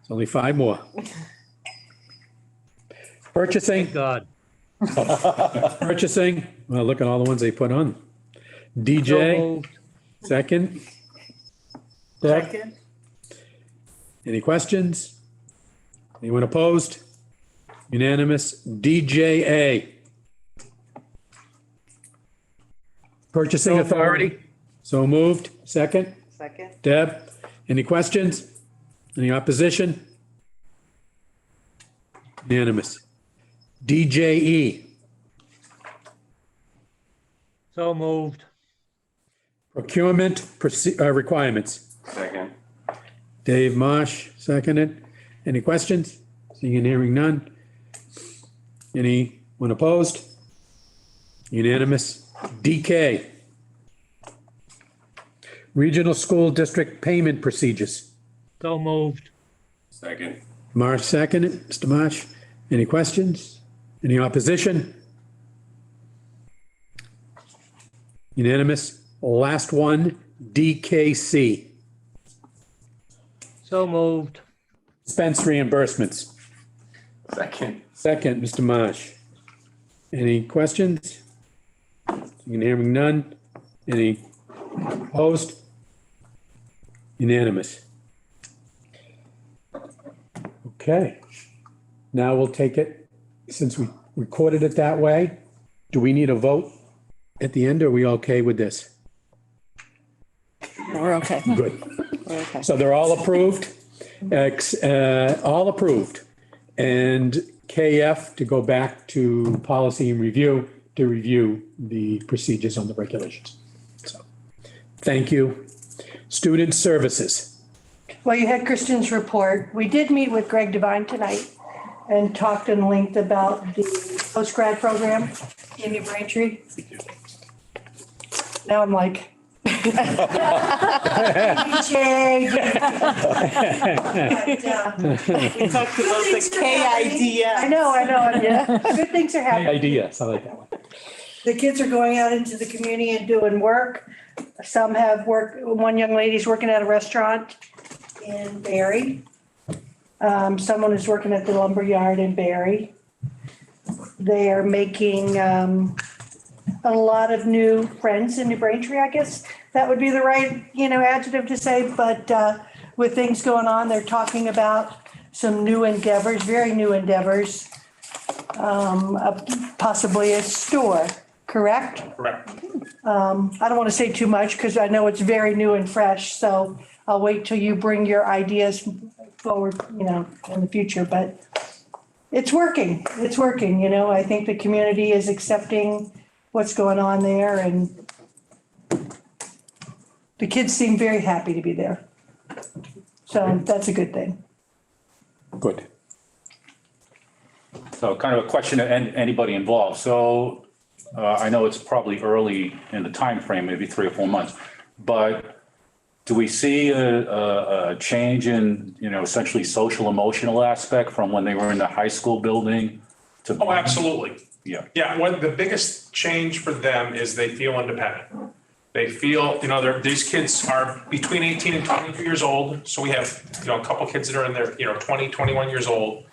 It's only 5 more. Purchasing. Thank God. Purchasing. Well, look at all the ones they put on. So DJ, moved. second. Deb, Second. any questions? Anyone opposed? Unanimous. DJA. Purchasing So moved. Authority. So moved. Second. Second, Deb, any questions? Any opposition? Unanimous. DJE. So moved. Procurement requirements. Second. Dave Marsh, seconded. Any questions? Seeing and hearing none. Anyone opposed? Unanimous. DK. Regional School District Payment Procedures. So moved. Second. Marsh, seconded. Mr. Marsh, any questions? Any opposition? Unanimous. Last one, DKC. So moved. Expense reimbursements. Second. Second, Mr. Marsh. Any questions? Seeing and hearing none. Any opposed? Unanimous. Okay. Now we'll take it, since we recorded it that way, do we need a vote at the end? Or are we okay with this? We're okay. Good. Okay. So they're all approved, all approved. And KF to go back to policy and review to review the procedures on the regulations. So, thank you. Student services. Well, you had Kristen's report. We did meet with Greg Devine tonight and talked in length about the post-grad program in New Braintree. Now I'm like. Uh, We talked about the K idea. I know, yeah. Good things are happening. Ideas, I like that one. The kids are going out into the community and doing work. Some have work, one young lady's working at a restaurant in Barry. Someone is working at the lumber yard in Barry. They are making a lot of new friends in New Braintree, I guess. That would be the right, adjective to say, but with things going on, they're talking about some new endeavors, very new endeavors. Possibly a store, correct? Correct. I don't want to say too much because I know it's very new and fresh, so I'll wait till you bring your ideas forward, in the future, but it's working. It's working, I think the community is accepting what's going on there, and the kids seem very happy to be there. So that's a good thing. Good. So kind of a question to anybody involved. So I know it's probably early in the time frame, maybe 3 or 4 months, but do we see a change in, essentially social emotional aspect from when they were in the high school building to? Oh, absolutely. Yeah. Yeah, the biggest change for them is they feel independent. They feel, these kids are between 18 and 22 years old. So we have, a couple kids that are in their, 20, 21 years old.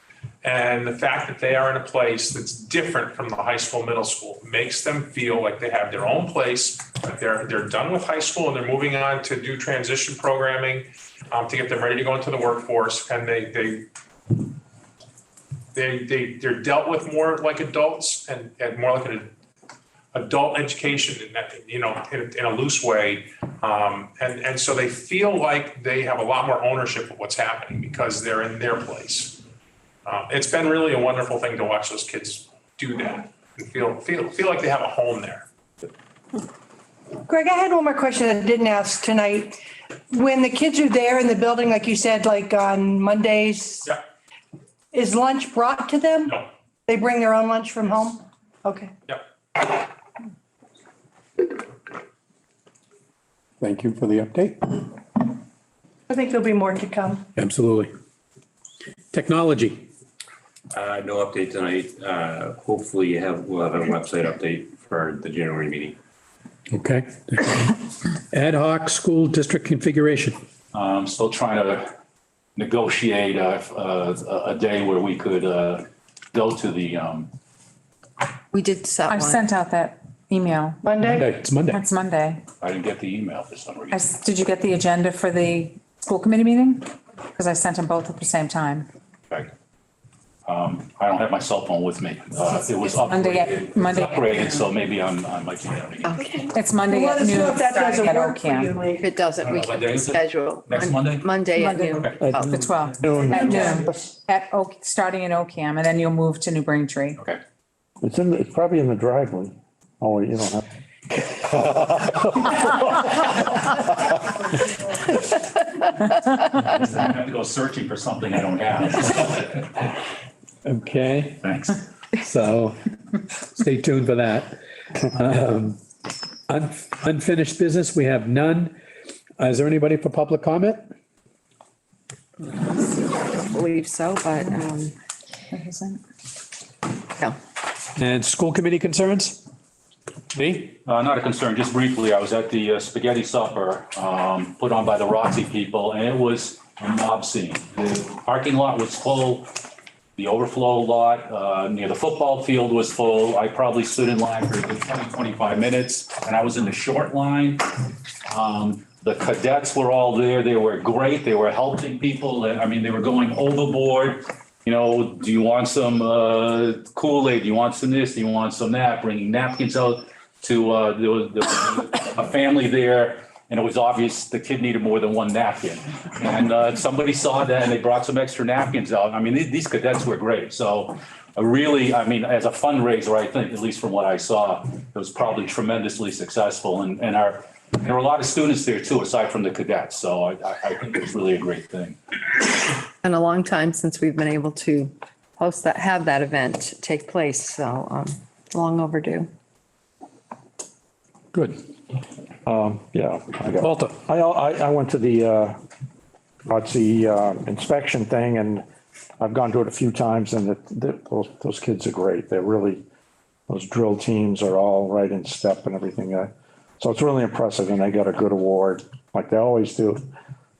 And the fact that they are in a place that's different from the high school, middle school makes them feel like they have their own place, that they're done with high school and they're moving on to do transition programming to get them ready to go into the workforce. And they're dealt with more like adults and more like an adult education in that, in a loose way. And so they feel like they have a lot more ownership of what's happening because they're in their place. It's been really a wonderful thing to watch those kids do that and feel like they have a home there. Greg, I had one more question that I didn't ask tonight. When the kids are there in the building, like you said, like on Mondays, yeah. Is lunch brought to them? No. They bring their own lunch from home? Okay. Yep. Thank you for the update. I think there'll be more to come. Absolutely. Technology. No update tonight. Hopefully we'll have a website update for the January meeting. Okay. Ad hoc school district configuration. Still trying to negotiate a day where we could go to the. We did set I one. sent out that email. Monday? It's Monday. That's Monday. I didn't get the email for some reason. Did you get the agenda for the school committee meeting? Because I sent them both at the same time. Okay. I don't have my cell phone with me. It was Monday at- upgraded. Monday It's at upgraded, noon. so maybe I might do that again. Okay. It's Monday Let at us know noon, if that doesn't starting at work for you, OCAM. Lee. If it doesn't, we What can day is it? schedule. Next Monday? Monday at noon. The 12th. At noon, starting in OCAM, and then you'll move to New Braintree. Okay. It's probably in the driveway. Oh, you don't have. I have to go searching for something I don't have. Okay. Thanks. So stay tuned for that. Unfinished business, we have none. Is there anybody for public comment? I believe so, but, no. And school committee concerns? Me? Not a concern, just briefly, I was at the spaghetti supper put on by the Roxy people, and it was a mob scene. The parking lot was full, the overflow lot near the football field was full. I probably stood in line for 20, 25 minutes, and I was in the short line. The cadets were all there. They were great. They were helping people. I mean, they were going overboard. Do you want some Kool-Aid? Do you want some this? Do you want some that? Bringing napkins out to there was a family there and it was obvious the kid needed more than one napkin. And somebody saw that and they brought some extra napkins out. I mean, these cadets were great. So really, I mean, as a fundraiser, I think, at least from what I saw, it was probably tremendously successful. And there were a lot of students there too, aside from the cadets. So I think it was really a great thing. And a long time since we've been able to have that event take place. So long overdue. Good. Yeah. Walter. I went to the inspection thing, and I've gone to it a few times, and those kids are great. They're really, those drill teams are all right in step and everything. So it's really impressive, and they got a good award like they always do.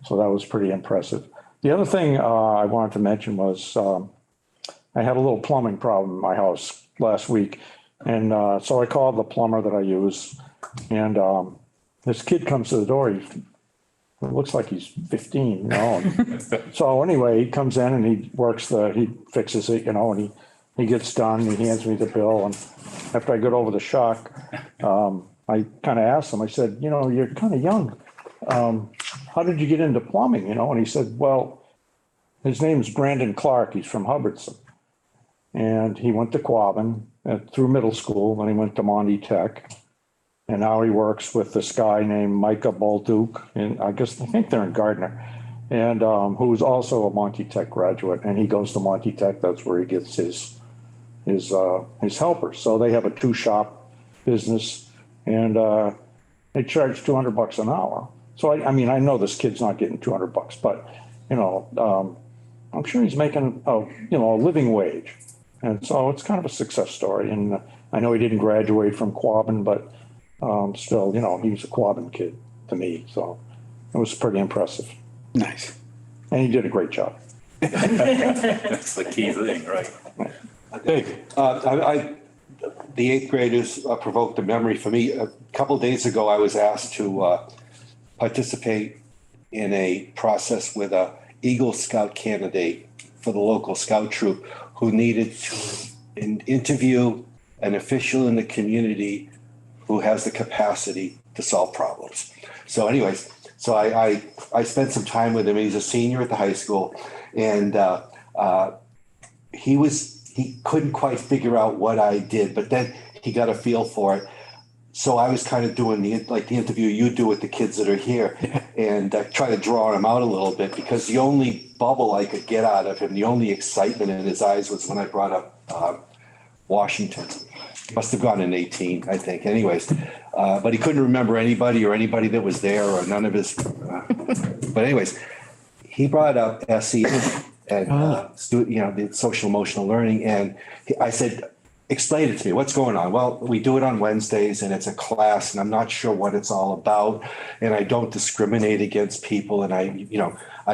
So that was pretty impressive. The other thing I wanted to mention was I had a little plumbing problem in my house last week. And so I called the plumber that I use, and this kid comes to the door. It looks like he's 15, you know. So anyway, he comes in and he fixes it, you know, and he gets done. He hands me the bill. And after I got over the shock, I kind of asked him, I said, you know, you're kind of young. How did you get into plumbing, you know? And he said, well, his name's Brandon Clark. He's from Hubbardston. And he went to Quabbin through middle school. Then he went to Monty Tech. And now he works with this guy named Micah Balduke. And I think they're in Gardner. And who's also a Monty Tech graduate. And he goes to Monty Tech. That's where he gets his helpers. So they have a 2-shop business. And they charge $200 an hour. So I mean, I know this kid's not getting $200, but you know, I'm sure he's making a living wage. And so it's kind of a success story. And I know he didn't graduate from Quabbin, but still, you know, he was a Quabbin kid to me. So it was pretty impressive. Nice. And he did a great job. That's the key thing, right? Dave, the 8th graders provoked a memory for me. A couple of days ago, I was asked to participate in a process with a Eagle Scout candidate for the local scout troop who needed to interview an official in the community who has the capacity to solve problems. So anyways, so I spent some time with him. He's a senior at the high school, and he couldn't quite figure out what I did, but then he got a feel for it. So I was kind of doing the interview you do with the kids that are here, and try to draw him out a little bit, because the only bubble I could get out of him, the only excitement in his eyes was when I brought up Washington. Must have gone in 18, I think. Anyways, but he couldn't remember anybody that was there, or none of his. But anyways, he brought up SE and the social emotional learning, and I said, explain it to me. What's going on? Well, we do it on Wednesdays, and it's a class, and I'm not sure what it's all about, and I don't discriminate against people, and I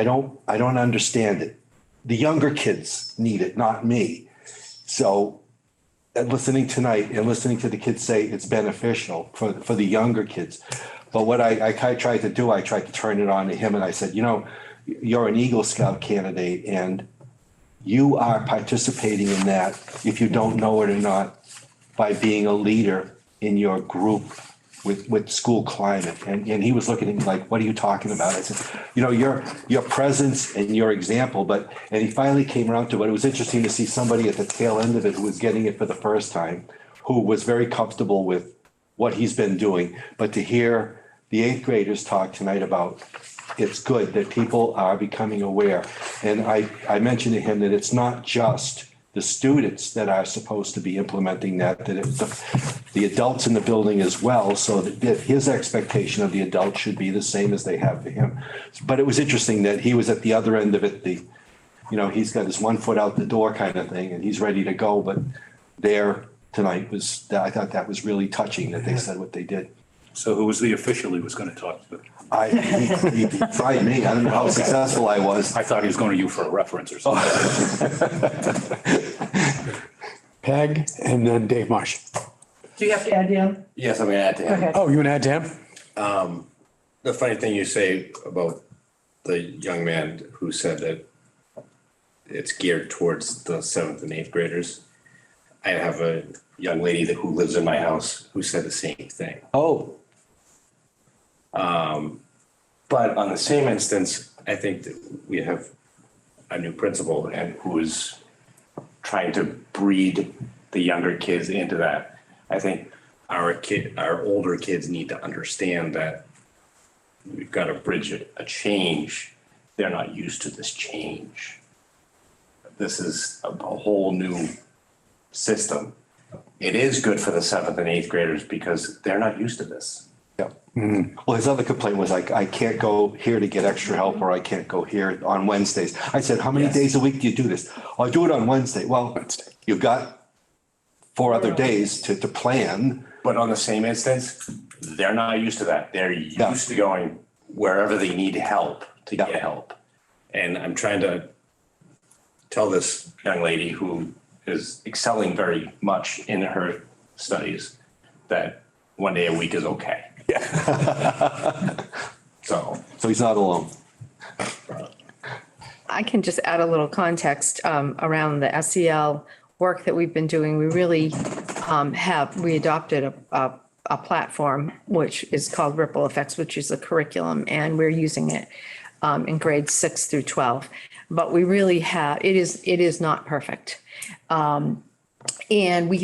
don't understand it. The younger kids need it, not me. So listening tonight and listening to the kids say it's beneficial for the younger kids. But what I tried to do, I tried to turn it on to him, and I said, you're an Eagle Scout candidate, and you are participating in that, if you don't know it or not, by being a leader in your group with school climate. And he was looking at me like, what are you talking about? I said, your presence and your example. And he finally came around to it. It was interesting to see somebody at the tail end of it who was getting it for the first time, who was very comfortable with what he's been doing. But to hear the 8th graders talk tonight about it's good that people are becoming aware. And I mentioned to him that it's not just the students that are supposed to be implementing that it's the adults in the building as well, so that his expectation of the adults should be the same as they have for him. But it was interesting that he was at the other end of it, he's got his 1 foot out the door kind of thing, and he's ready to go. But there tonight I thought that was really touching that they said what they did. So who was the official he was going to talk to? He tried me. I don't know how successful I was. I thought he was going to you for a reference or something. Peg and then Dave Marsh. Do you have to add him? Yes, I'm going to add to him. Okay. Oh, you want to add to him? The funny thing you say about the young man who said that it's geared towards the 7th and 8th graders. I have a young lady who lives in my house who said the same thing. Oh. But on the same instance, I think that we have a new principal and who is trying to breed the younger kids into that. I think our older kids need to understand that we've got to bridge a change. They're not used to this change. This is a whole new system. It is good for the 7th and 8th graders because they're not used to this. Yeah. Well, his other complaint was like, I can't go here to get extra help, or I can't go here on Wednesdays. I said, how many days a week do you do this? Oh, I do it on Wednesday. Well, you've got 4 other days to plan. But on the same instance, they're not used to that. They're used to going wherever they need help to get help. And I'm trying to tell this young lady who is excelling very much in her studies that 1 day a week is okay. So he's not alone. I can just add a little context around the SEL work that we've been doing. We really we adopted a platform which is called Ripple Effects, which is a curriculum, and we're using it in grades 6 through 12. But we really it is not perfect. And we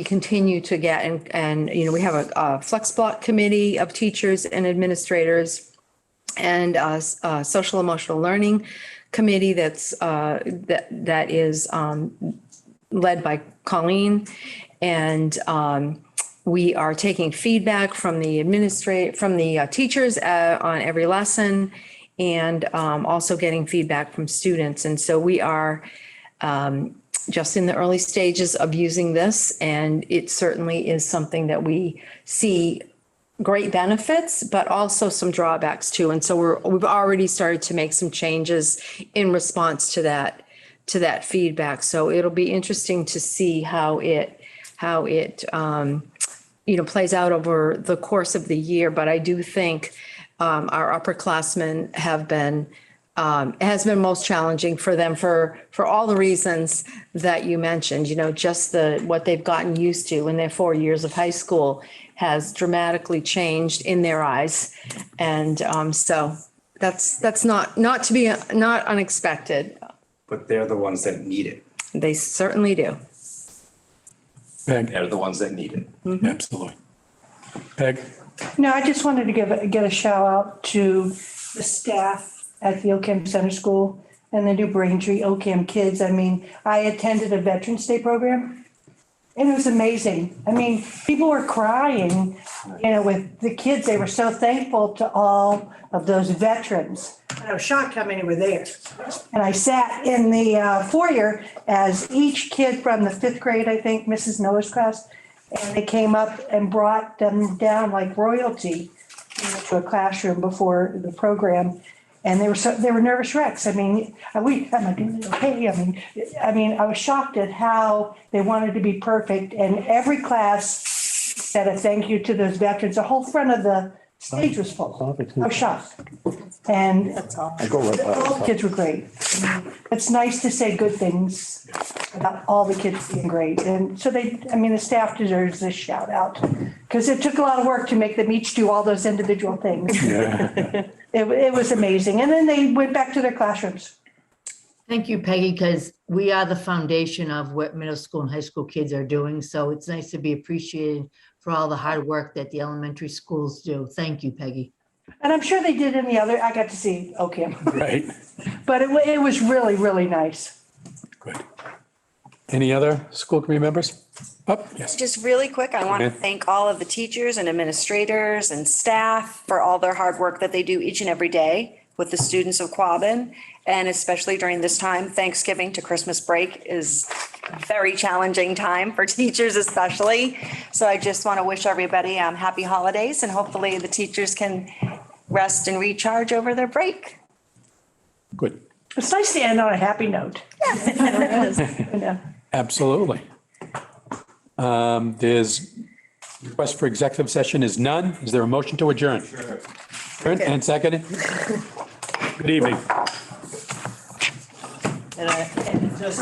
continue to get, and we have a flex block committee of teachers and administrators and a social emotional learning committee that is led by Colleen. And we are taking feedback from the teachers on every lesson, and also getting feedback from students. And so we are just in the early stages of using this, and it certainly is something that we see great benefits, but also some drawbacks too. And so we've already started to make some changes in response to that feedback. So it'll be interesting to see how it plays out over the course of the year. But I do think our upperclassmen has been most challenging for them for all the reasons that you mentioned. Just what they've gotten used to in their 4 years of high school has dramatically changed in their eyes. And so that's not unexpected. But they're the ones that need it. They certainly do. Peg. They're the ones that need it. Absolutely. Peg? No, I just wanted to get a shout out to the staff at the Ocam Center School and the New Braintree Ocam kids. I mean, I attended a Veterans Day program and it was amazing. I mean, people were crying, with the kids. They were so thankful to all of those veterans. And I was shocked how many were there. And I sat in the foyer as each kid from the 5th grade, I think, Mrs. Noah's class, and they came up and brought them down like royalty to a classroom before the program. And they were nervous wrecks. I mean, am I doing it okay? I mean, I was shocked at how they wanted to be perfect. And every class said a thank you to those veterans. The whole front of the stage was full. I was shocked. And all the kids were great. It's nice to say good things about all the kids being great. And so the staff deserves this shout out because it took a lot of work to make them each do all those individual things. Yeah. It was amazing. And then they went back to their classrooms. Thank you, Peggy, because we are the foundation of what middle school and high school kids are doing. So it's nice to be appreciated for all the hard work that the elementary schools do. Thank you, Peggy. And I'm sure they did in the other, I got to see Ocam. Right. But it was really, really nice. Good. Any other school committee members? Yes. Just really quick, I want to thank all of the teachers and administrators and staff for all their hard work that they do each and every day with the students of Quabbin. And especially during this time, Thanksgiving to Christmas break is a very challenging time for teachers especially. So I just want to wish everybody happy holidays, and hopefully the teachers can rest and recharge over their break. Good. It's nice to end on a happy note. Absolutely. There's request for executive session is none. Is there a motion to adjourn? Sure. And seconded? Good evening. And just